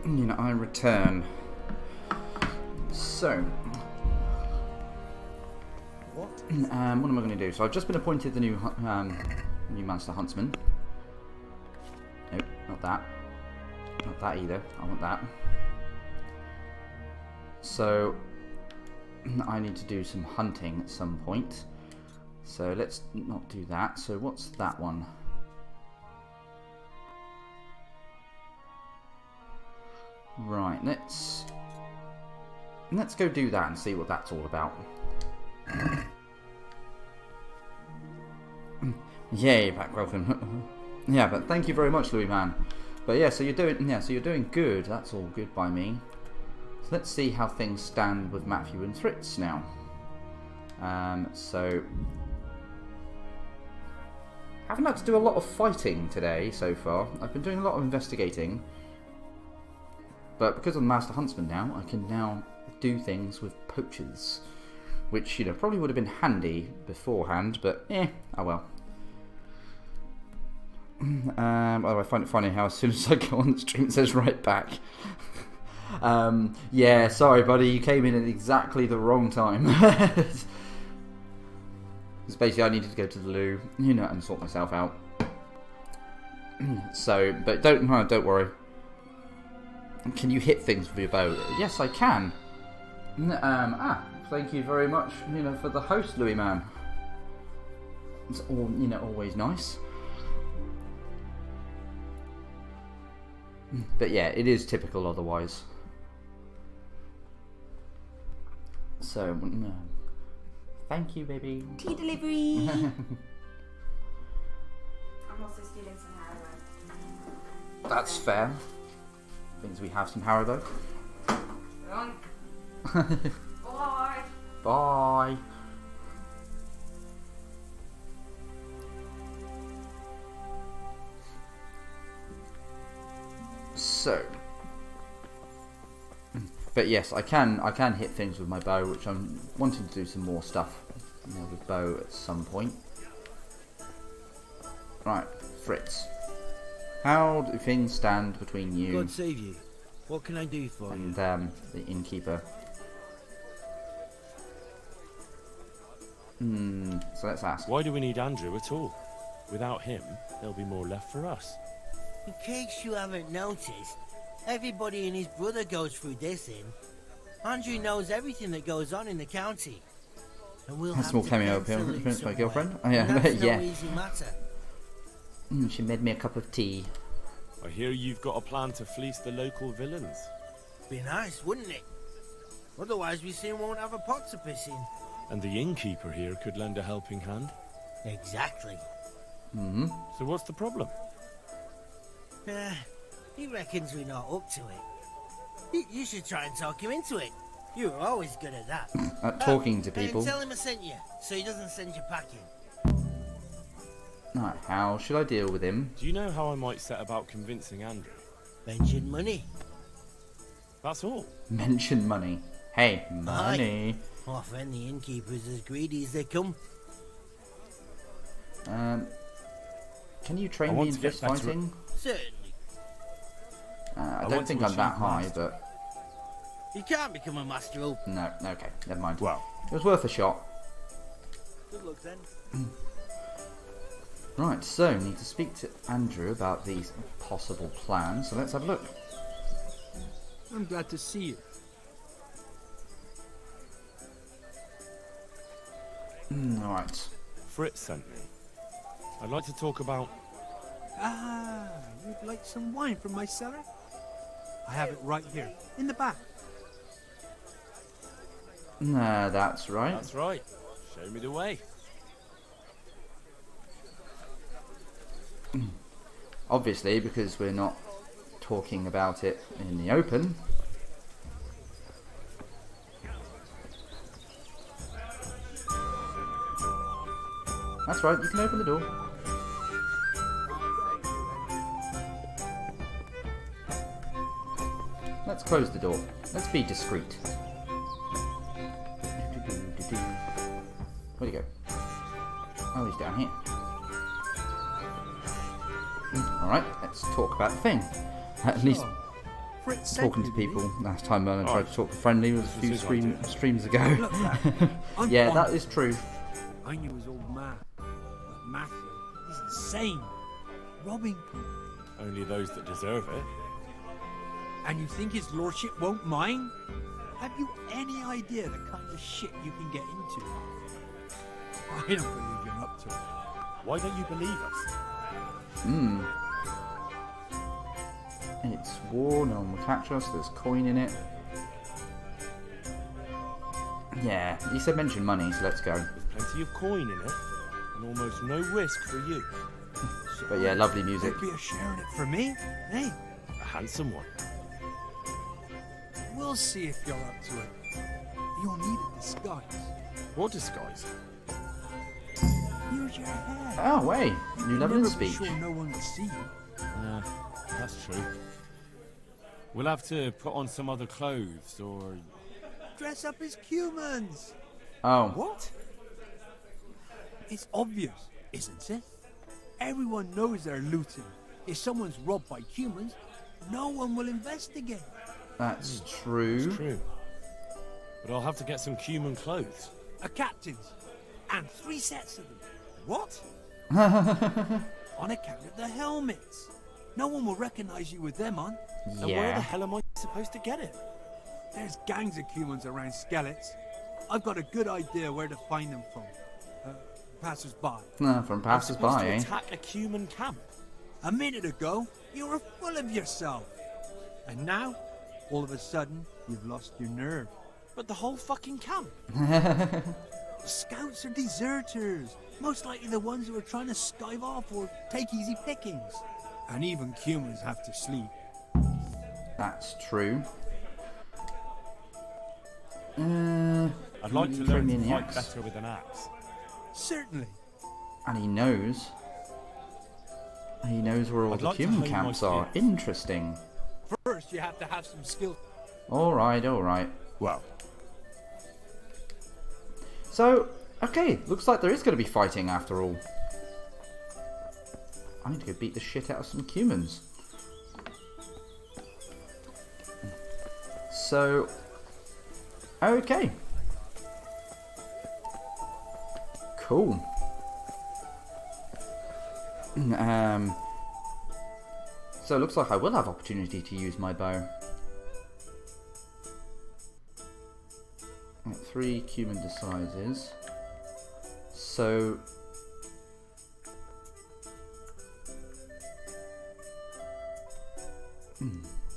You know, I return. So, what am I going to do? So I've just been appointed the new Master Huntsman. Nope, not that. Not that either. I want that. So I need to do some hunting at some point. So let's not do that. So what's that one? Right, let's go do that and see what that's all about. Yay, back welcome. Yeah, but thank you very much, Louis man. But yeah, so you're doing good. That's all good by me. So let's see how things stand with Matthew and Fritz now. So I haven't had to do a lot of fighting today so far. I've been doing a lot of investigating. But because I'm Master Huntsman now, I can now do things with poachers. Which, you know, probably would have been handy beforehand, but oh well. Although I find it funny how as soon as I go on the stream it says right back. Yeah, sorry buddy, you came in at exactly the wrong time. Because basically I needed to go to the loo, you know, and sort myself out. So, but don't worry. Can you hit things with your bow? Yes, I can. Thank you very much, you know, for the host, Louis man. It's all, you know, always nice. But yeah, it is typical otherwise. So, thank you, baby. Tea delivery. I'm also stealing some Haribo. That's fair. Means we have some Haribo. Bye. Bye. So, but yes, I can hit things with my bow, which I'm wanting to do some more stuff, you know, with bow at some point. Right, Fritz. How do things stand between you? God save you. What can I do for you? And the innkeeper. So let's ask. Why do we need Andrew at all? Without him, there'll be more left for us. In case you haven't noticed, everybody and his brother goes through this inn. Andrew knows everything that goes on in the county. And we'll have small to cameo pencil appearance, my in girlfriend. Oh somewhere. yeah, And that's yeah. no easy matter. She made me a cup of tea. I hear you've got a plan to fleece the local villains. Be nice, wouldn't it? Otherwise we soon won't have a pot to piss in. And the innkeeper here could lend a helping hand. Exactly. So what's the problem? He reckons we're not up to it. You should try and talk him into it. You were always good at that. At talking to people. And tell him I sent you, so he doesn't send you packing. Right, how should I deal with him? Do you know how I might set about convincing Andrew? Mention money. That's all. Mention money. Hey, money. Aye. Our friend the innkeeper's as greedy as they come. Can you train me in fist fighting? Certainly. I don't think I'm that high, but... You can't become a master open. No, okay, never mind. Well. It was worth a shot. Good luck then. Right, so need to speak to Andrew about these possible plans, so let's have a look. I'm glad to see you. Alright. Fritz sent me. I'd like to talk about... Ah, you'd like some wine from my cellar? I have it right here, in the back. That's right. That's right. Show me the way. Obviously, because we're not talking about it in the open. That's right, you can open the door. Let's close the door. Let's be discreet. Where'd he go? Oh, he's down here. Alright, let's talk about the thing. At least Fritz talking to sent you, people. didn't Last time I tried to talk to Friendly was a few streams ago. Look, lad, I'm Yeah, fine. that is true. I knew his old man, but Matthew, he's insane. Robbing. Only those that deserve it. And you think his lordship won't mind? Have you any idea the kind of shit you can get into? I don't believe you're up to it. Why don't you believe us? It's war, no one will catch us, there's coin in it. Yeah, he said mention money, so let's go. With plenty of coin in it, and almost no risk for you. But yeah, lovely music. There'd be a share in it for me, hey? A handsome one. We'll see if you're up to it. You'll need a disguise. What disguise? Use your hair. Oh, wait, new level in Never be speech. sure no one will see you. Yeah, that's true. We'll have to put on some other clothes, or... Dress up as humans. Oh. What? It's obvious, isn't it? Everyone knows they're looting. If someone's robbed by humans, no one will investigate. That's true. It's true. But I'll have to get some human clothes. A captain's. And 3 sets of them. What? On account of the helmets. No one will recognize you with them on. And where the hell am I supposed to get it? There's gangs of humans around Skeletons. I've got a good idea where to find them from. Passers-by. From passers-by, eh? Attack a human camp. A minute ago, you were full of yourself. And now, all of a sudden, you've lost your nerve. But the whole fucking camp. Scouts are deserters. Most likely the ones who are trying to skive off or take easy pickings. And even humans have to sleep. That's true. I'd like to learn to fight better with an axe. Certainly. And he knows where all I'd the like to human hone my camps are. skills. Interesting. First, you have to have some skill. Alright. Well. So, okay, looks like there is going to be fighting after all. I need to go beat the shit out of some humans. So, okay. Cool. So it looks like I will have opportunity to use my bow. 3 human disguises. So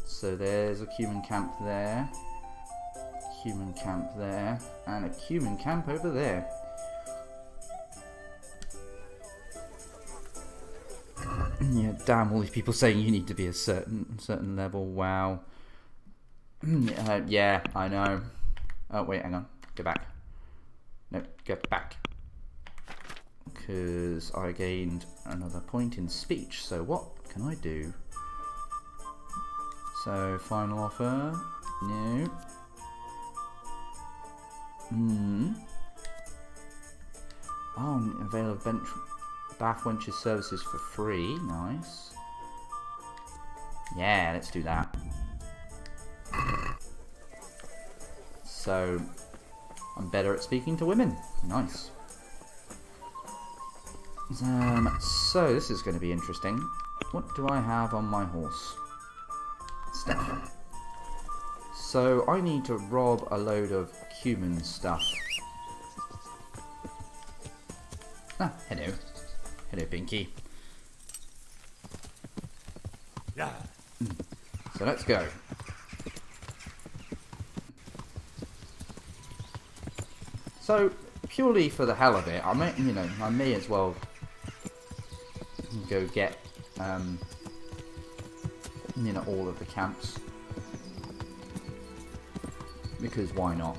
so there's a human camp there, and a human camp over there. Yeah, damn, all these people saying you need to be a certain level. Wow. Yeah, I know. Oh wait, hang on. Go back. No, go back. Because I gained another point in speech. So what can I do? So final offer. No. Oh, avail of bath wenches services for free. Nice. Yeah, let's do that. So I'm better at speaking to women. Nice. So this is going to be interesting. What do I have on my horse? Stuff. So I need to rob a load of human stuff. Ah, hello. Hello, Pinky. Yeah. So let's go. So purely for the hell of it, I may as well go get all of the camps, because why not?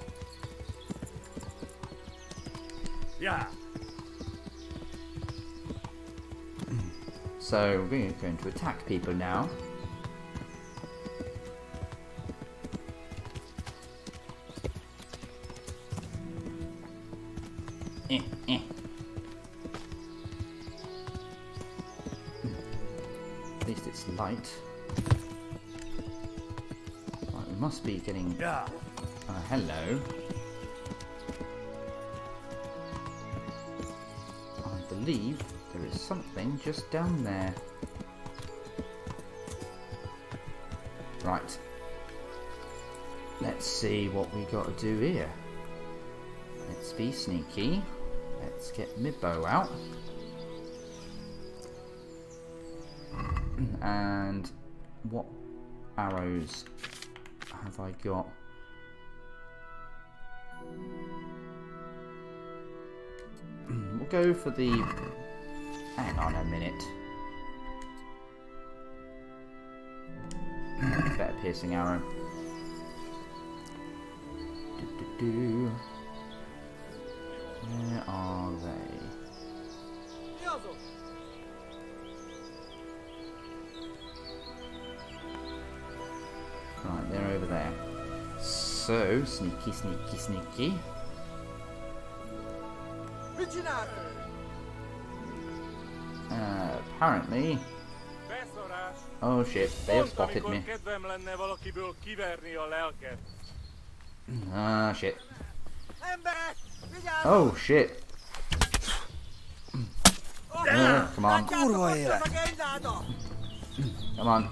Yeah. So we're going to attack people now. At least it's light. Right, we must be getting... hello. I believe there is something just down there. Right. Let's see what we got to do here. Let's be sneaky. Let's get my bow out. And what arrows have I got? We'll go for the... Hang on a minute. Better piercing arrow. Where are they? Right, they're over there. So, sneaky, sneaky, sneaky. Apparently... Oh shit, they have spotted me. Ah, shit. Oh shit. Come on. Come on.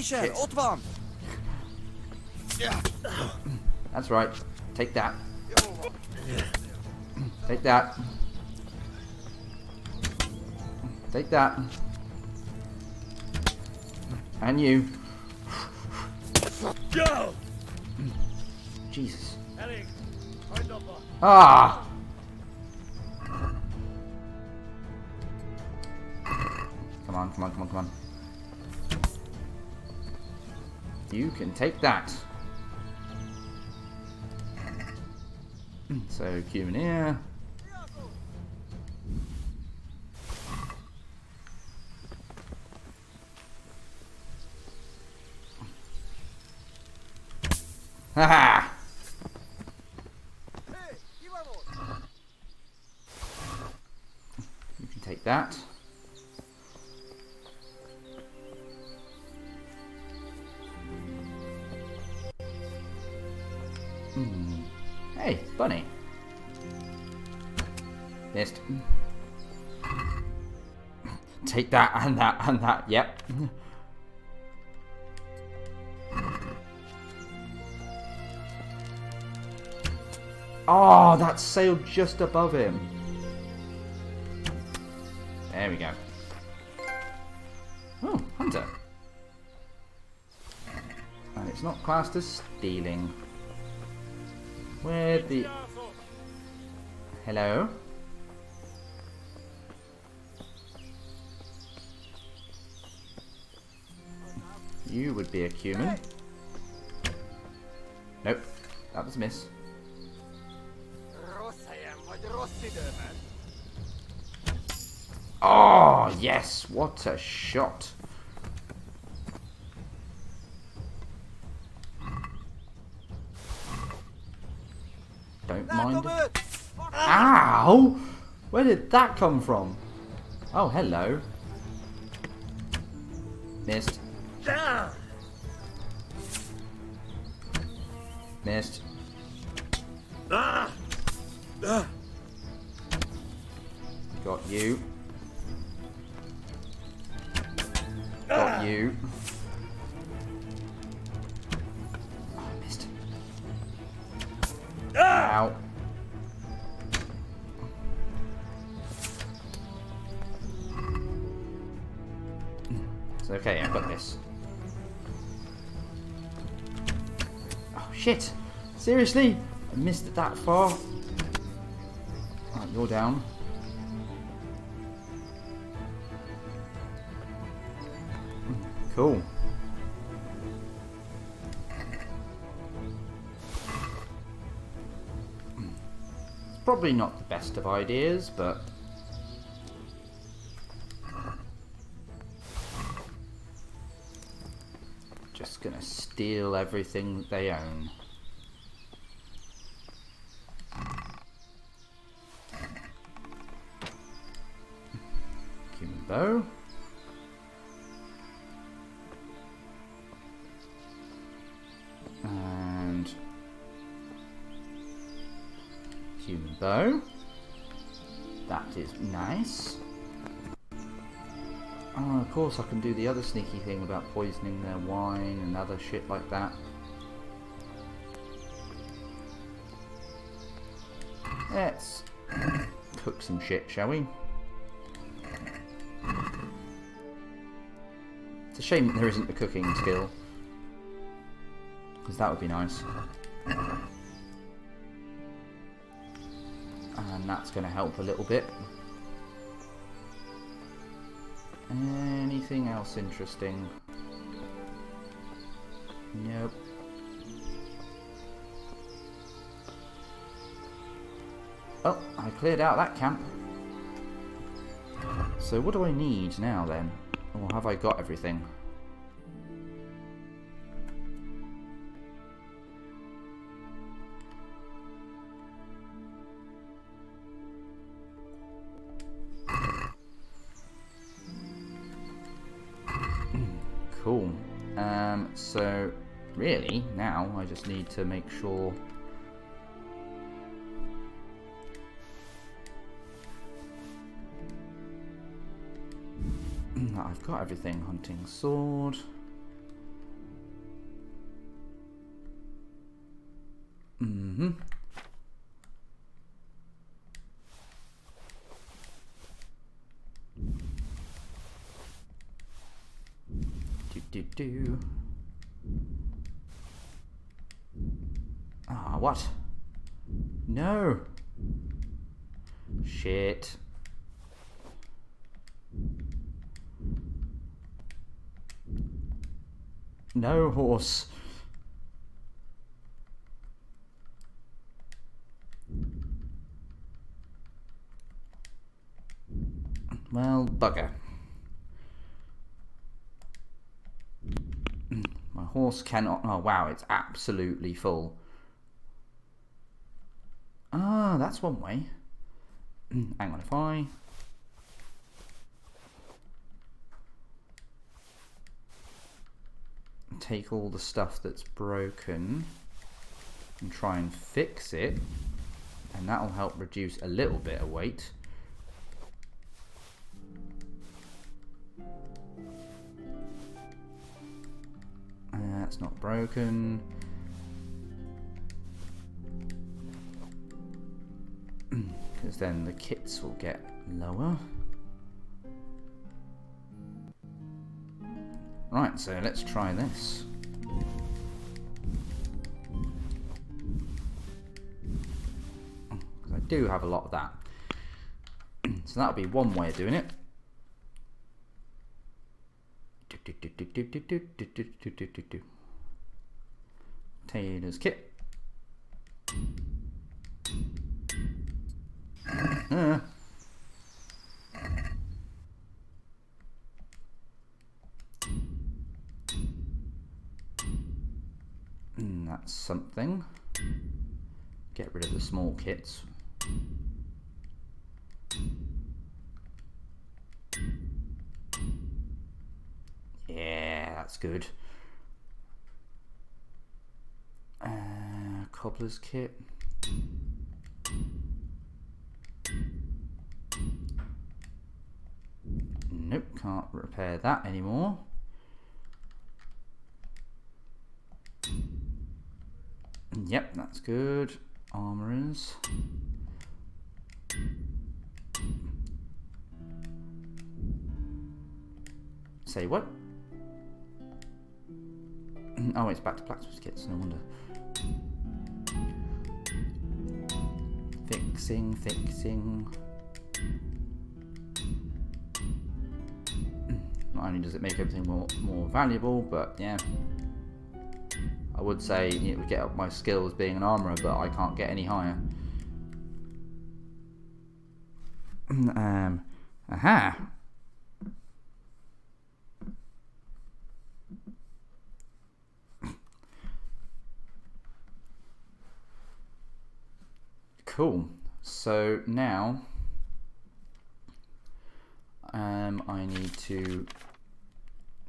Shit. That's right. Take that. Take that. Take that. And you. Go. Jesus. Ah! Come on, come on, come on, come on. You can take that. So, cumin here. Haha! You can take that. Hey, bunny. Missed. Take that and that and that. Yep. Oh, that sailed just above him. There we go. Oh, hunter. And it's not classed as stealing. Where the... Hello? You would be a cumin. Nope, that was a miss. Oh, yes, what a shot. Don't mind. Ow! Where did that come from? Oh, hello. Missed. Missed. Got you. Got you. Oh, I missed. Ow. It's okay, I've got this. Oh, shit. Seriously? I missed it that far. Right, you're down. Cool. It's probably not the best of ideas, but... Just gonna steal everything they own. bow. And human bow. That is nice. Oh, of course I can do the other sneaky thing about poisoning their wine and other shit like that. Let's cook some shit, shall we? It's a shame that there isn't the cooking skill, because that would be nice. And that's going to help a little bit. Anything else interesting? Nope. Oh, I cleared out that camp. So what do I need now then? Or have I got everything? Cool. So really now I just need to make sure that I've got everything. Hunting sword. Ah, what? No. Shit. No horse. Well, bugger. My horse cannot... Oh, wow, it's absolutely full. Ah, that's one way. Hang on, if I... take all the stuff that's broken and try and fix it, and that'll help reduce a little bit of weight. That's not broken. Because then the kits will get lower. Right, so let's try this. I do have a lot of that. So that'll be one way of doing it. Taylor's kit. That's something. Get rid of the small kits. Yeah, that's good. Cobbler's kit. Nope, can't repair that anymore. Yep, that's good. Armorers. Say what? Oh, it's back to blacksmith's kits, no wonder. Fixing. Not only does it make everything more valuable, but yeah. I would say it would get up my skill as being an armourer, but I can't get any higher. Aha! Cool. So now, I need to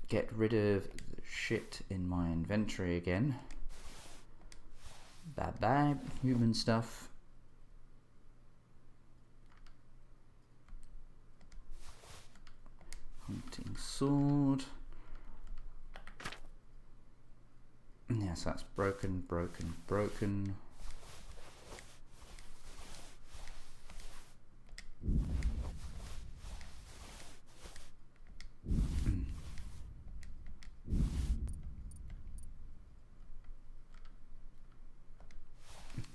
get rid of the shit in my inventory again. Bye bye, human stuff. Hunting sword. Yes, that's broken, broken, broken.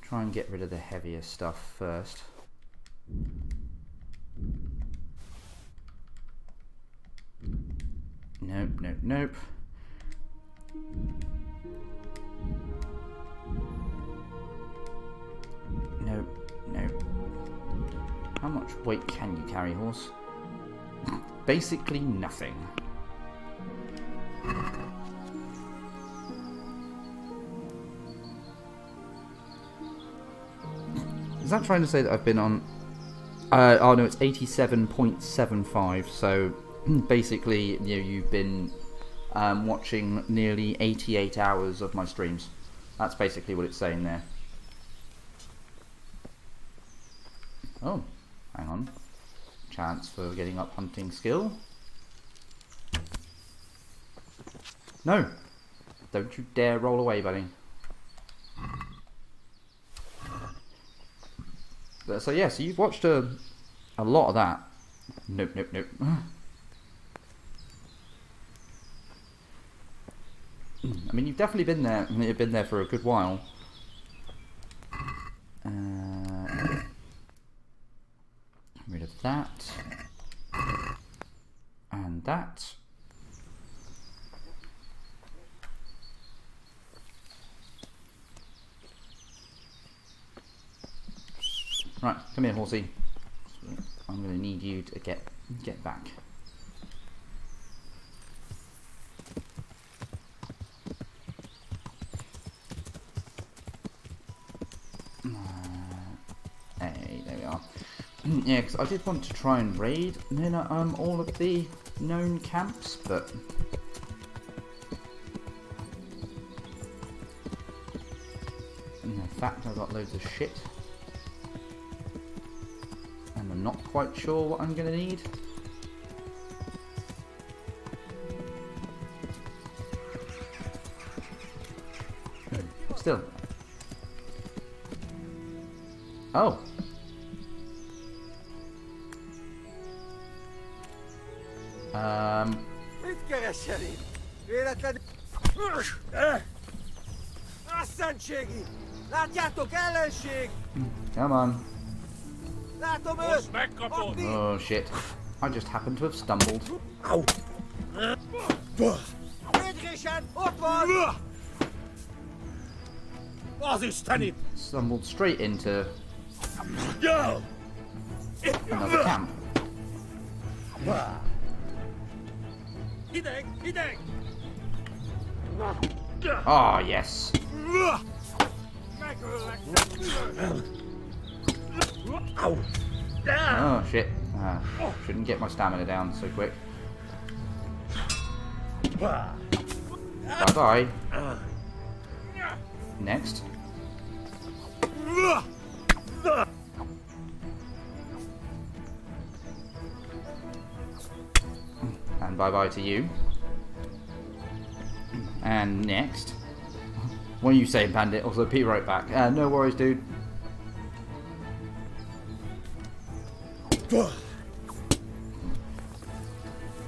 Try and get rid of the heavier stuff first. Nope, nope, nope. Nope, nope. How much weight can you carry, horse? Basically nothing. Is that trying to say that I've been on... oh no, it's 87.75, so basically, you know, you've been watching nearly 88 hours of my streams. That's basically what it's saying there. Oh, hang on. Chance for getting up hunting skill. No! Don't you dare roll away, buddy. So yeah, so you've watched a lot of that. Nope, nope, nope. I mean, you've definitely been there. You've been there for a good while. Rid of that. And that. Right, come here, horsey. I'm going to need you to get back. Hey, there we are. Yeah, because I did want to try and raid, you know, all of the known camps, but in fact, I've got loads of shit. I'm not quite sure what I'm going to need. Still. Oh. Come on. Oh shit. I just happened to have stumbled. Ow. Stumbled straight into another camp. Oh yes. Oh shit. Shouldn't get my stamina down so quick. Bye bye. Next. And bye bye to you. And next. What are you saying, Bandit? Also, be right back. No worries, dude.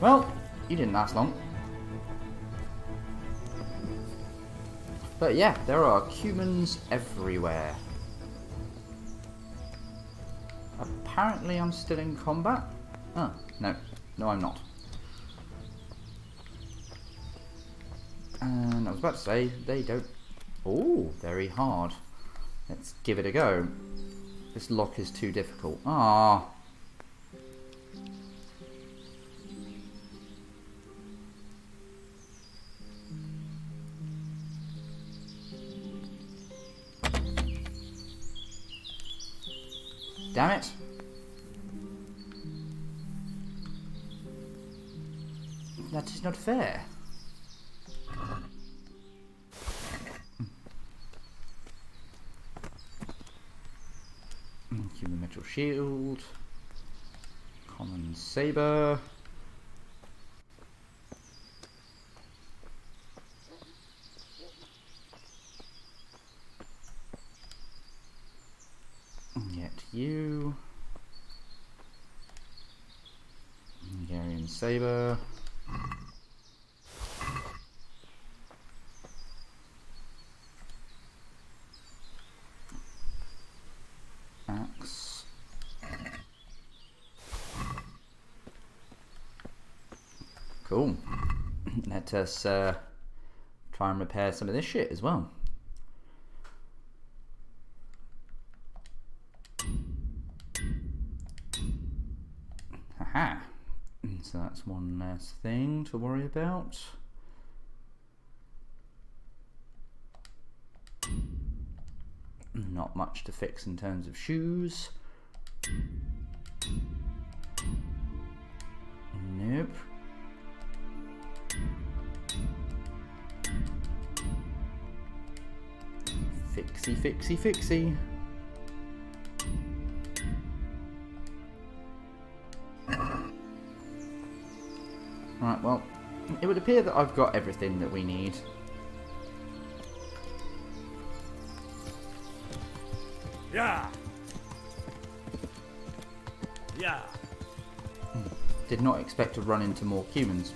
Well, you didn't last long. But yeah, there are humans everywhere. Apparently I'm still in combat. Oh, no. No, I'm not. And I was about to say, they don't... Oh, very hard. Let's give it a go. This lock is too difficult. Ah. Damn it. That is not fair. Human metal shield. Common saber. Get you. Hungarian saber. Axe. Cool. Let us try and repair some of this shit as well. Haha. So that's one less thing to worry about. Not much to fix in terms of shoes. Nope. Fixie, fixie, fixie. Right, well, it would appear that I've got everything that we need. Yeah. Yeah. Did not expect to run into more humans.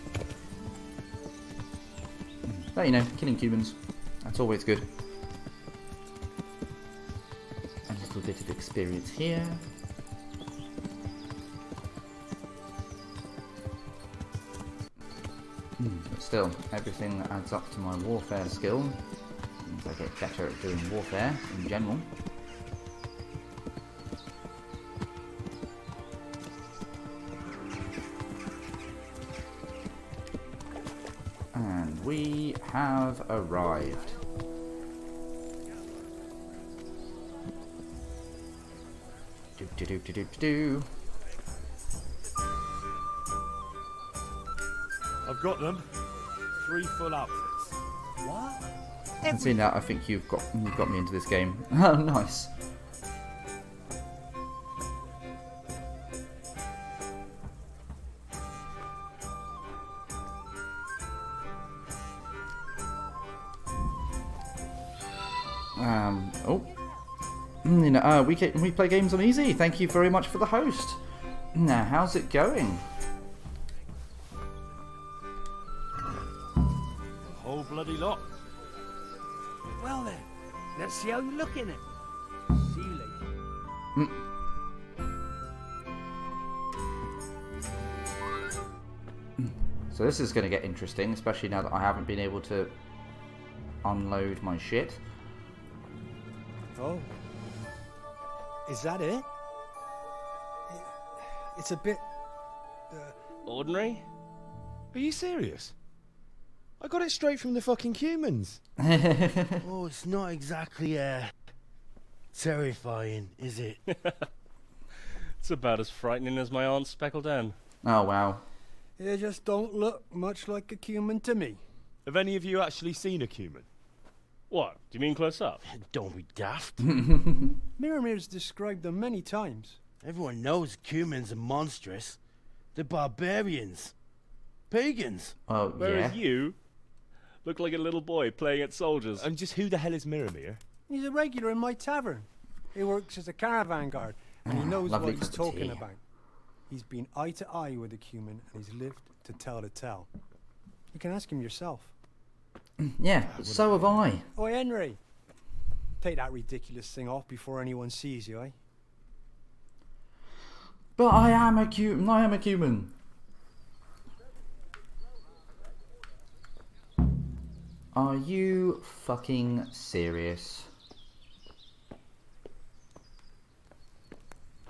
But you know, killing humans, that's always good. A little bit of experience here. But still, everything that adds up to my warfare skill means I get better at doing warfare in general. And we have arrived. Do. I've got them. 3 full outfits. What? And seeing that, I think you've got me into this game. Oh, nice. Oh. You know, we play games on easy. Thank you very much for the host. Now, how's it going? Whole bloody lot. Well then, let's see how you're looking at. See you later. So this is going to get interesting, especially now that I haven't been able to unload my shit. Oh. Is that it? It's a bit... Ordinary? Are you serious? I got it straight from the fucking humans. Oh, it's not exactly, terrifying, is it? It's about as frightening as my aunt's speckled hen. Oh, wow. They just don't look much like a human to me. Have any of you actually seen a human? What? Do you mean close up? Don't be daft. Miramir's described them many times. Everyone knows humans are monstrous. They're barbarians. Pagans. Oh, Whereas you look like a little boy playing at soldiers. And just who the hell is Miramir? He's a regular in my tavern. He works as a caravan guard, and he knows what lovely he's cup of talking tea. about. He's been eye to eye with a human, and he's lived to tell the tale. You can ask him yourself. Yeah, so have I. Oi, Henry. Take that ridiculous thing off before anyone sees you, eh? But I am a human. Are you fucking serious?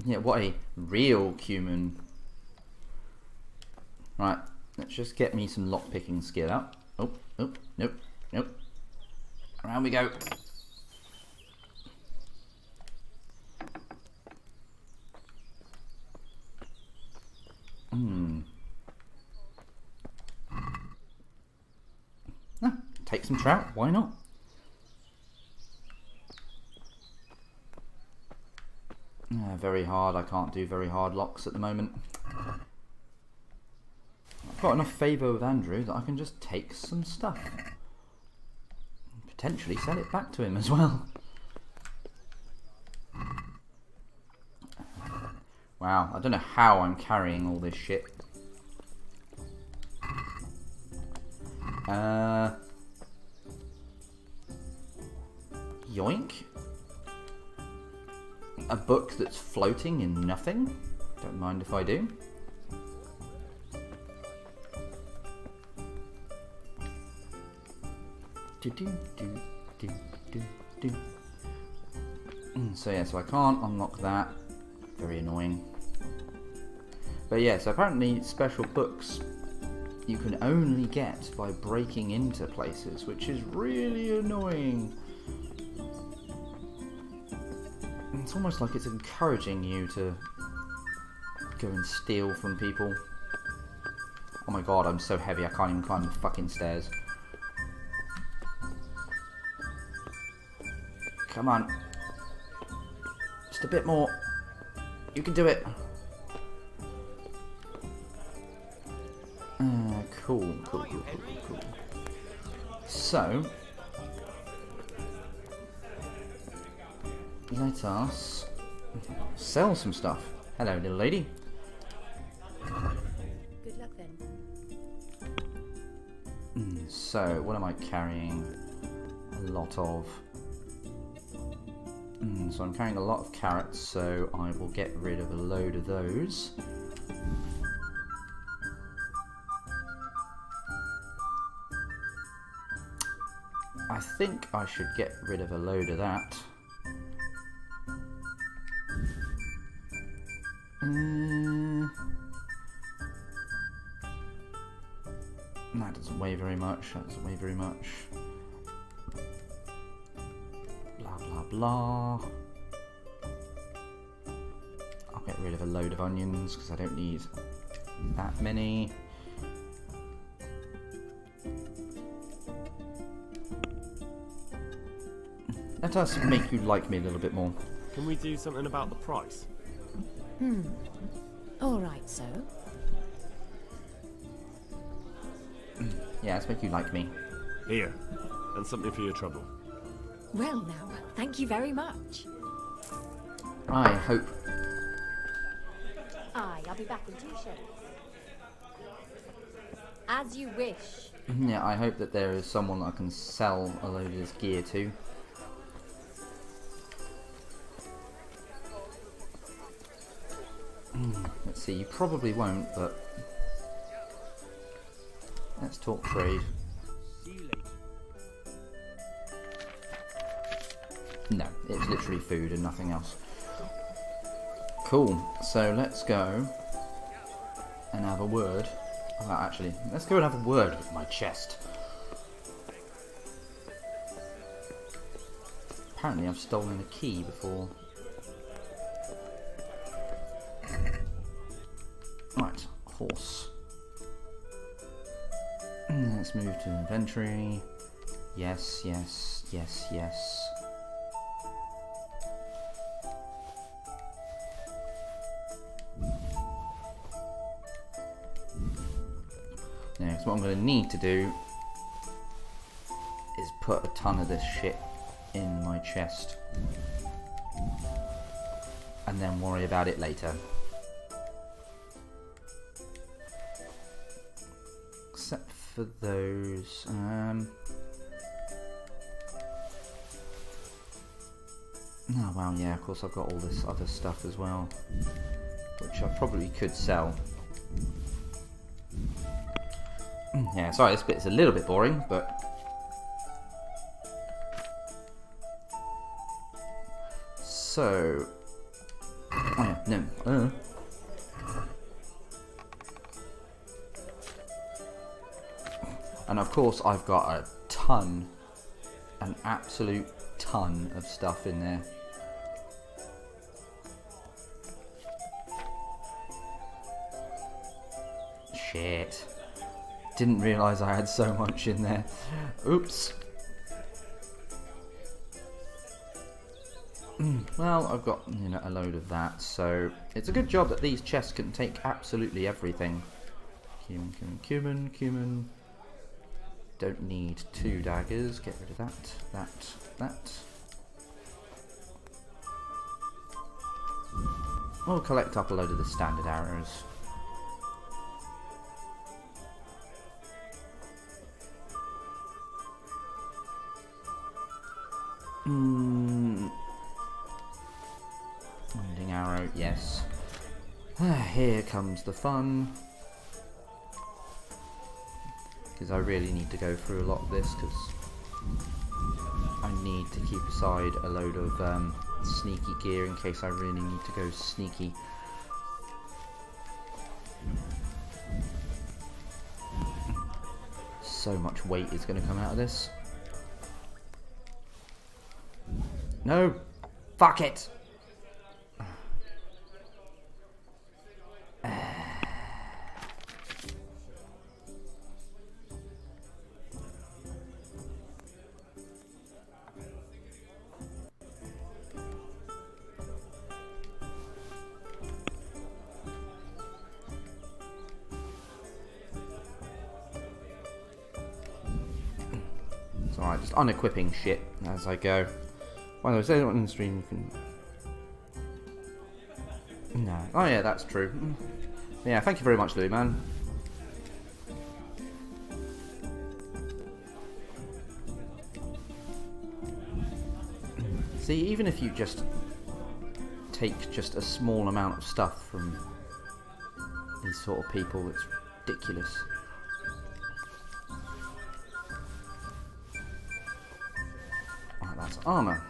Yeah, what a real human. Right, let's just get me some lockpicking skill up. Oh, nope. Around we go. take some trout. Why not? Very hard. I can't do very hard locks at the moment. I've got enough favour with Andrew that I can just take some stuff. Potentially sell it back to him as well. Wow, I don't know how I'm carrying all this shit. Yoink. A book that's floating in nothing. Don't mind if I do. So yeah, so I can't unlock that. Very annoying. But yeah, so apparently special books you can only get by breaking into places, which is really annoying. It's almost like it's encouraging you to go and steal from people. Oh my god, I'm so heavy I can't even climb the fucking stairs. Come on. Just a bit more. You can do it. Cool. So, let us sell some stuff. Hello, little lady. Good luck then. So, what am I carrying? A lot of. So I'm carrying a lot of carrots, so I will get rid of a load of those. I think I should get rid of a load of that. That doesn't weigh very much. That doesn't weigh very much. Blah blah blah. I'll get rid of a load of onions because I don't need that many. Let us make you like me a little bit more. Can we do something about the price? All right, so. Yeah, let's make you like me. Here, and something for your trouble. Well now, thank you very much. I hope. Aye, I'll be back in 2 shillings. As you wish. Yeah, I hope that there is someone that I can sell a load of this gear to. Let's see, you probably won't, but let's talk trade. No, it's literally food and nothing else. Cool, so let's go and have a word. Oh, actually, let's go and have a word with my chest. Apparently I've stolen a key before. Right, horse. Let's move to inventory. Yes, yes, yes, yes. Now, so what I'm going to need to do is put a ton of this shit in my chest. And then worry about it later. Except for those. Oh wow, yeah, of course I've got all this other stuff as well, which I probably could sell. Yeah, sorry, this bit's a little bit boring, but so oh yeah, no. And of course I've got a ton, an absolute ton of stuff in there. Shit. Didn't realise I had so much in there. Oops. Well, I've got, you know, a load of that, so it's a good job that these chests can take absolutely everything. Cumin. Don't need 2 daggers. Get rid of that. We'll collect up a load of the standard arrows. Ending arrow, yes. Here comes the fun. Because I really need to go through a lot of this, because I need to keep aside a load of sneaky gear in case I really need to go sneaky. So much weight is going to come out of this. No! Fuck it! It's alright, just unequipping shit as I go. By the way, say on the stream you can... No. Oh yeah, that's true. Yeah, thank you very much, Louis, man. See, even if you just take just a small amount of stuff from these sort of people, it's ridiculous. Right, that's armor.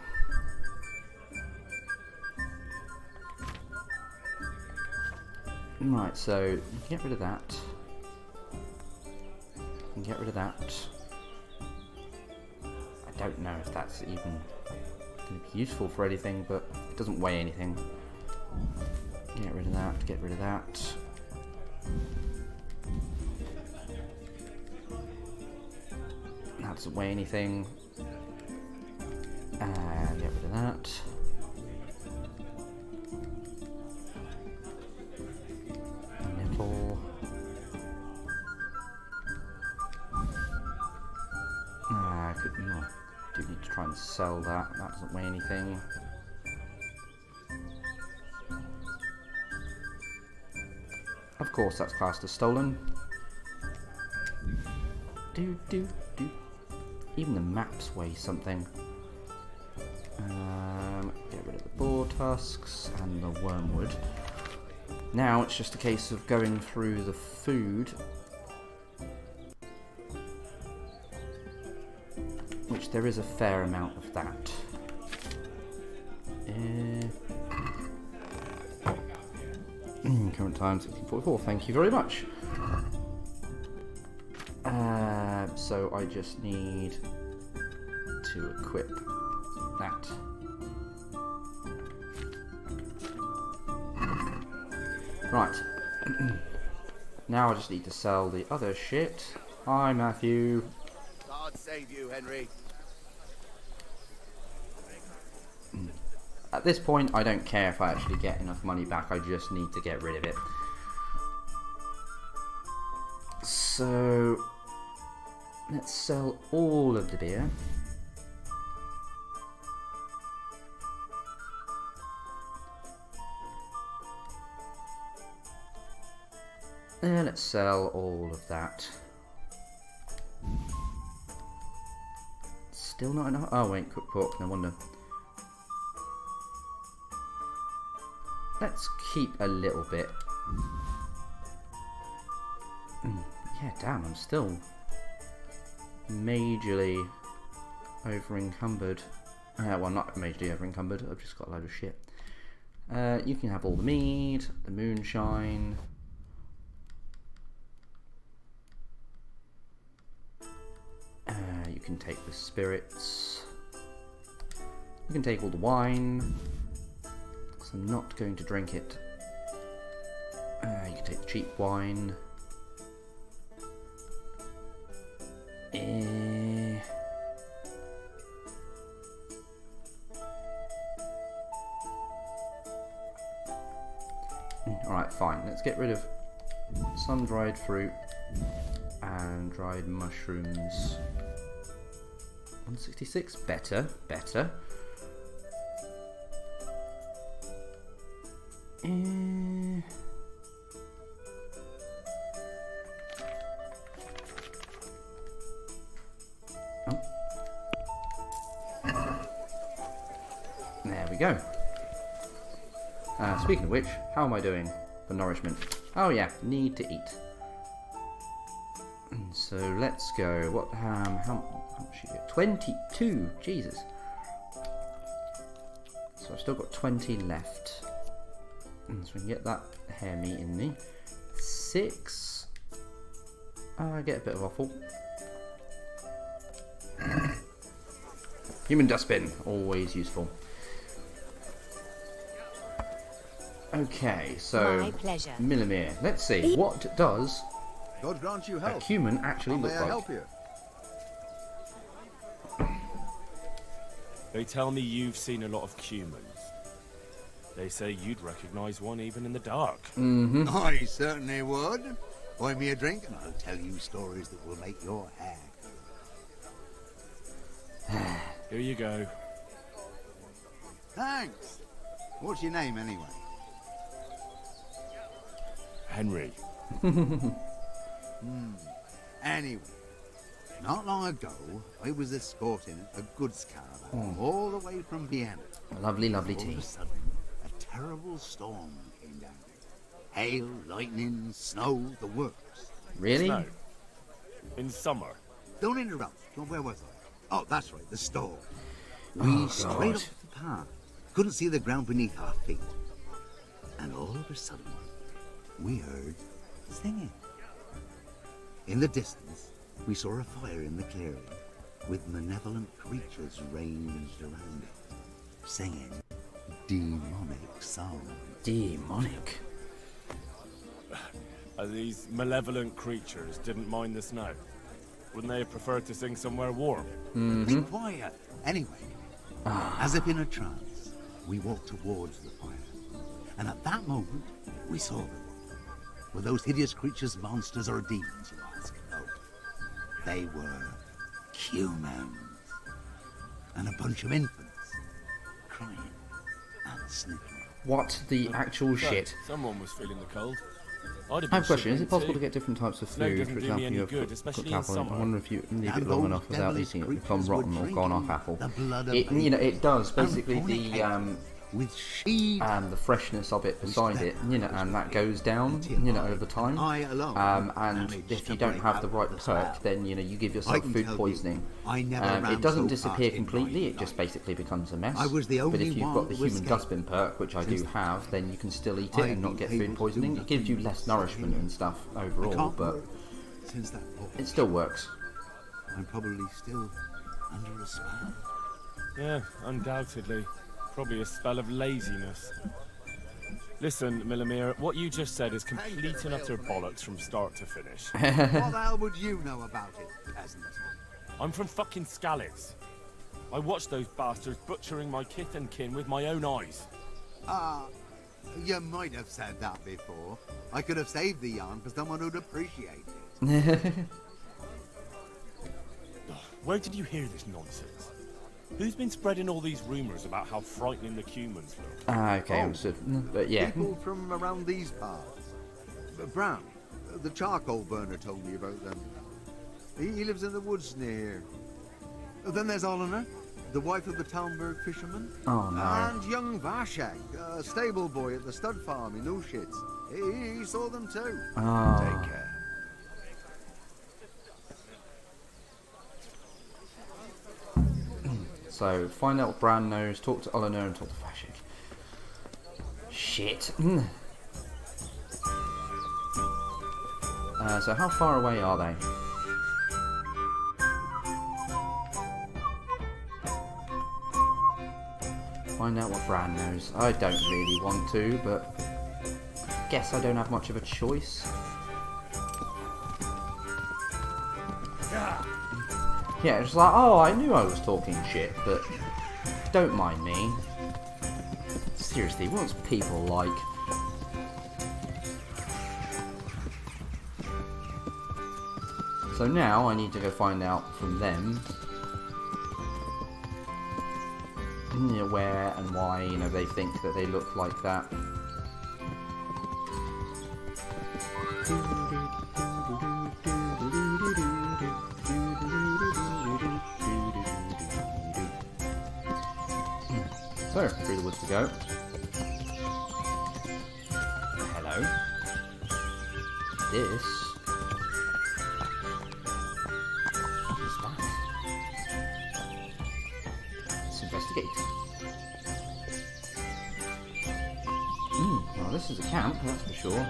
Right, so get rid of that. And get rid of that. I don't know if that's even going to be useful for anything, but it doesn't weigh anything. Get rid of that, get rid of that. That doesn't weigh anything. Get rid of that. Nipple. I do need to try and sell that. That doesn't weigh anything. Of course, that's classed as stolen. Even the maps weigh something. Get rid of the boar tusks and the wormwood. Now it's just a case of going through the food, which there is a fair amount of that. Current time 1644. Thank you very much. So I just need to equip that. Right. Now I just need to sell the other shit. Hi, Matthew. God save you, Henry. At this point, I don't care if I actually get enough money back. I just need to get rid of it. So let's sell all of the beer. And let's sell all of that. Still not enough. Oh wait, cooked pork, no wonder. Let's keep a little bit. Yeah, damn, I'm still majorly over encumbered. Well, not majorly over encumbered, I've just got a load of shit. You can have all the mead, the moonshine. You can take the spirits. You can take all the wine. Because I'm not going to drink it. You can take the cheap wine. Alright, fine. Let's get rid of some dried fruit and dried mushrooms. 166. Better. Better. There we go. Speaking of which, how am I doing for nourishment? Oh yeah, need to eat. So let's go. What? How much you get? 22. Jesus. So I've still got 20 left. So we can get that hare meat in me. 6. I get a bit of offal. Human dustbin, always useful. Okay, so My pleasure. Millimere. Let's see, what does God grant you a health. cumin actually How look may I like? help you? They tell me you've seen a lot of cumins. They say you'd recognise one even in the dark. Mm-hmm. I certainly would. Buy me a drink and I'll tell you stories that will make your hair. Here you go. Thanks. What's your name anyway? Henry. Anyway, not long ago, I was escorting a goods caravan all the way from Vienna. Lovely, lovely All tea. of a sudden, a terrible storm came down. Hail, lightning, snow, the works. Really? Snow. In summer. Don't interrupt. Well, where was I? Oh, that's right, the storm. We straight God. off the path. Couldn't see the ground beneath our feet. And all of a sudden, we heard singing. In the distance, we saw a fire in the clearing, with malevolent creatures ranged around it, singing demonic songs. Demonic? These malevolent creatures didn't mind the snow. Wouldn't they have preferred to sing somewhere warm? Be quiet. Anyway, as if in a trance, we walked towards the fire. And at that moment, we saw them. Were those hideous creatures monsters or demons, you ask? No. They were humans. And a bunch of infants, crying and sniffling. What the actual So, shit? Someone was feeling the cold. I'd have I been have a question. Is shivering it possible too. to get different types of Snow food? doesn't For do me example, any you have good, cooked especially in apple. I summer. wonder if you leave it And long those enough without devilish eating it, it becomes creatures were rotten or gone off drinking apple. the blood of It, you know, it does and basically fornicating with she the freshness of it beside it, you know, and that goes down, you know, over time. I alone And managed if to you don't break have out the right the spell. perk, then you know you give I yourself can food tell you, poisoning. I never ran It doesn't so disappear fast in completely; my it just life. basically becomes a mess. I was the but only if you've one got the to human escape dustbin perk, which I since do have, then you can still eat it I've and not been get able food to do poisoning. It gives you nothing less but nourishment and stuff I overall, can't but work since that war. it still works. I'm probably still under a spell. Yeah, undoubtedly. Probably a spell of laziness. Listen, Millimere, what you just said is complete and utter bollocks from start to finish. What the hell would you know about it, peasant? I'm from fucking Skalitz. I watched those bastards butchering my kith and kin with my own eyes. You might have said that before. I could have saved the yarn for someone who'd appreciate it. Where did you hear this nonsense? Who's been spreading all these rumours about how frightening the humans look? Okay, understood. But yeah. People from around these parts. Brown, the charcoal burner told me about them. He lives in the woods near here. Then there's Olener, the wife of the Talmberg fisherman. Oh, no. And young Vashek, a stable boy at the stud farm in Ushitz. He saw them too. Oh. Take care. So, find out what Bran knows, talk to Olener and talk to Vashik. Shit. So how far away are they? Find out what Bran knows. I don't really want to, but guess I don't have much of a choice. Yeah, it's like, oh, I knew I was talking shit, but don't mind me. Seriously, what's people like? So now I need to go find out from them, you know, where and why, you know, they think that they look like that. So, through the woods we go. Hello. This is that. Let's investigate. Well, this is a camp, that's for sure.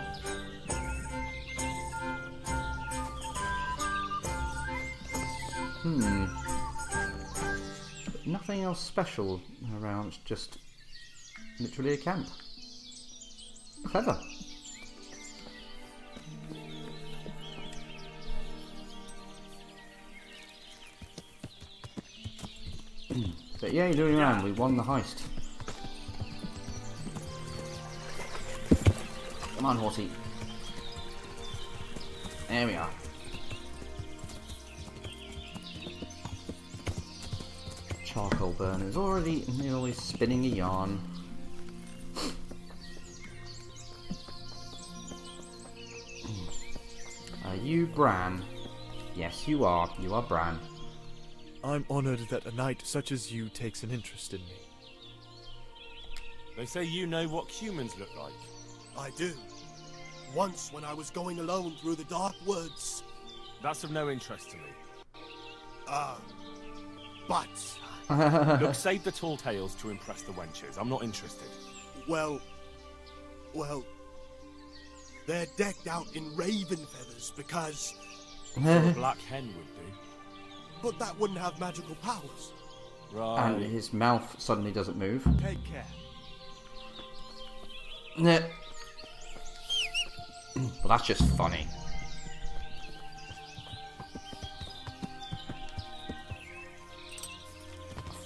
Nothing else special around, it's just literally a camp. Clever. But yeah, you're doing around, we won the heist. Come on, horsey. There we are. Charcoal burners already always spinning a yarn. Are you Bran? Yes, you are. You are Bran. I'm honored that a knight such as you takes an interest in me. They say you know what humans look like. I do. Once when I was going alone through the dark woods. That's of no interest to me. But... Look, save the tall tales to impress the wenches. I'm not interested. Well... They're decked out in raven feathers because... A black hen would do. But that wouldn't have magical powers. Right. And his mouth suddenly doesn't move. Take care. Well, that's just funny.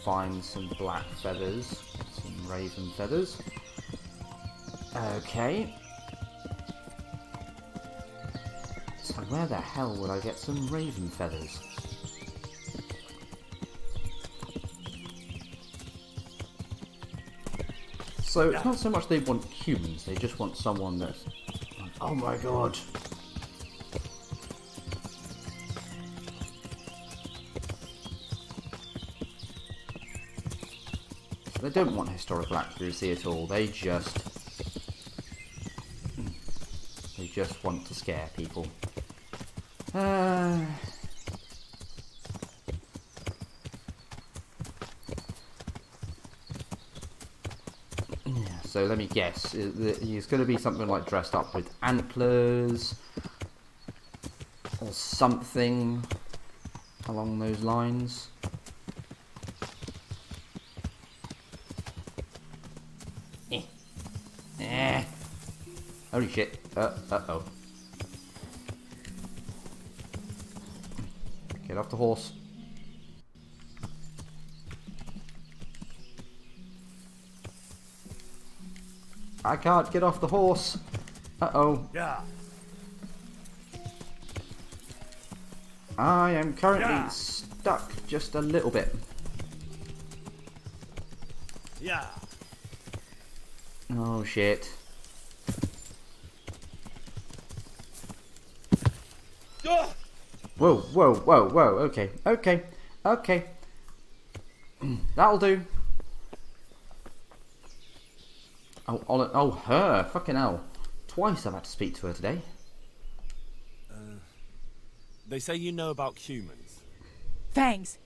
Find some black feathers, some raven feathers. Okay. So where the hell would I get some raven feathers? So it's not so much they want humans, they just want someone that's... Oh my god. So they don't want historical accuracy at all, they just want to scare people. So let me guess, he's going to be something like dressed up with antlers or something along those lines. Holy shit. Uh-oh. Get off the horse. I can't get off the horse. Uh-oh. Yeah. I am currently stuck just a little bit. Yeah. Oh shit. Whoa, whoa, whoa, whoa, okay, okay, okay. That'll do. Oh, her, fucking hell. Twice I've had to speak to her today. They say you know about humans. Fangs.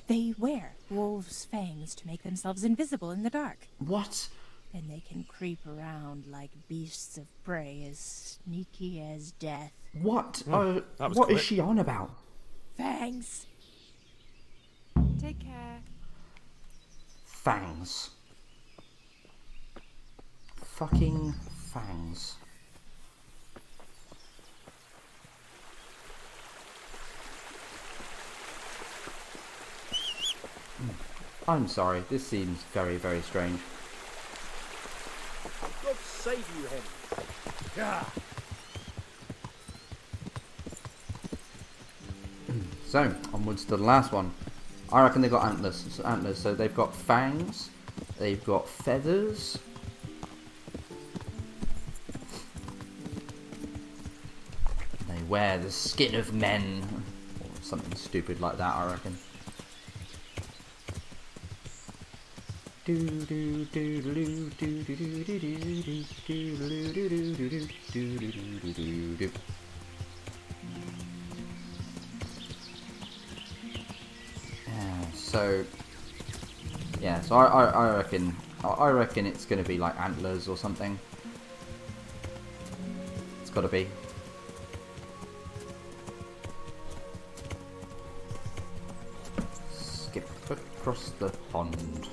They wear wolves' fangs to make themselves invisible in the dark. What? And they can creep around like beasts of prey as sneaky as death. What? What is she on about? Fangs. Take care. Fangs. Fucking fangs. I'm sorry, this seems very, very strange. God save you, Henry. Yeah. So, onwards to the last one. I reckon they've got antlers. So they've got fangs, they've got feathers. They wear the skin of men. Or something stupid like that, I reckon. So I reckon it's gonna be like antlers or something. It's gotta be. Skip across the pond.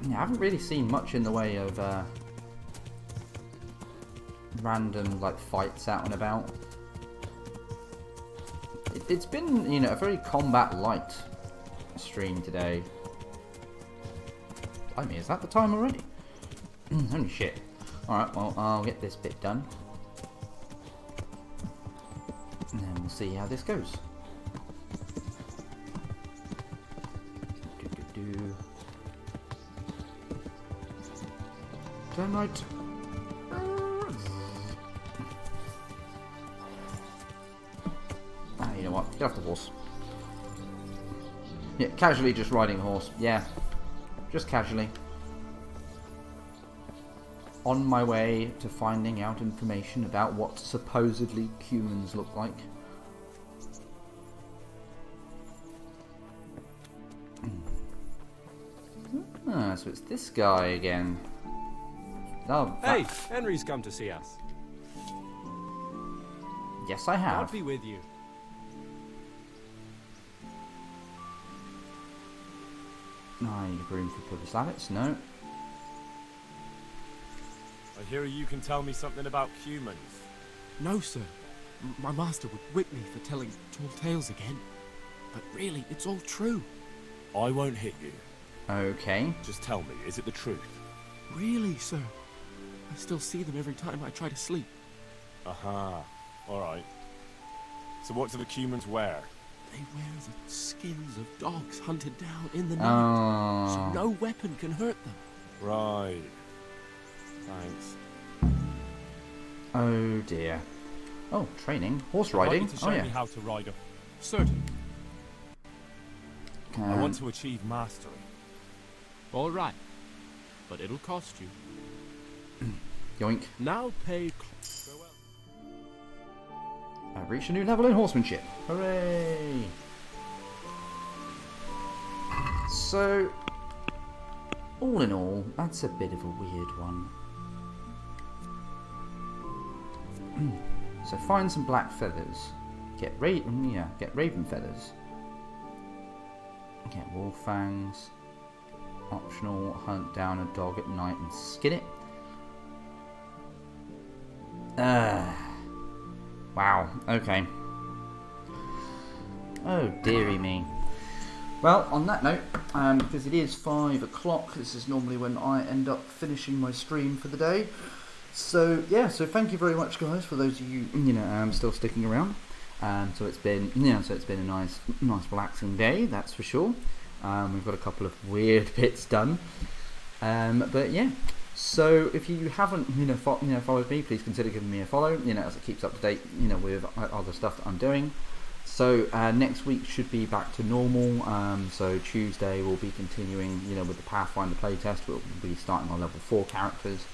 Yeah, I haven't really seen much in the way of random like fights out and about. It's been, you know, a very combat light stream today. I mean, is that the time already? Holy shit. Alright, well, I'll get this bit done. And then we'll see how this goes. Turn right. You know what? Get off the horse. Yeah, casually just riding a horse. Yeah, just casually. On my way to finding out information about what supposedly humans look like. Ah, so it's this guy again. Oh, hey, Henry's come to see us. Yes, I have. I'll be with you. I need room for purple slavets. No. I hear you can tell me something about humans. No, sir. My master would whip me for telling tall tales again. But really, it's all true. I won't hit you. Okay. Just tell me, is it the truth? Really, sir? I still see them every time I try to sleep. Aha. Alright. So what do the humans wear? They wear the skins of dogs hunted down in the night, so no weapon can hurt them. Right. Thanks. Oh dear. Oh, training. Horse riding. I'd like you to show me how to ride a... Certainly. I want to achieve mastery. All right. But it'll cost you. Yoink. Now pay... I've reached a new level in horsemanship. Hooray! So, all in all, that's a bit of a weird one. So find some black feathers. Get raven feathers. Get wolf fangs. Optional, hunt down a dog at night and skin it. Wow, okay. Oh, dearie me. Well, on that note, because it is 5 o'clock, this is normally when I end up finishing my stream for the day. So, yeah, so thank you very much, guys, for those of you, still sticking around. So it's been, a nice relaxing day, that's for sure. We've got a couple of weird bits done. But yeah. So if you haven't, followed me, please consider giving me a follow. As it keeps up to date, with other stuff that I'm doing. So next week should be back to normal. So Tuesday we'll be continuing, with the Pathfinder playtest. We'll be starting on level 4 characters.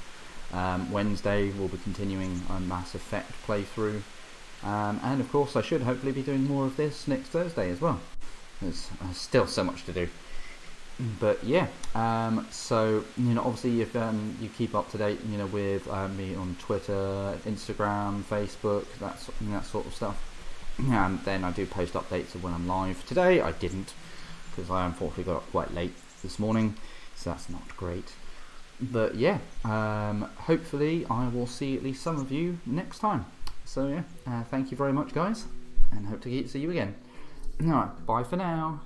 Wednesday we'll be continuing a Mass Effect playthrough. And of course I should hopefully be doing more of this next Thursday as well. There's still so much to do. But yeah, so obviously if you keep up to date with me on Twitter, Instagram, Facebook, that sort of stuff, and then I do post updates of when I'm live. Today I didn't, because I unfortunately got up quite late this morning, so that's not great. But yeah, hopefully I will see at least some of you next time. So yeah, thank you very much, guys, and hope to see you again. Alright, bye for now.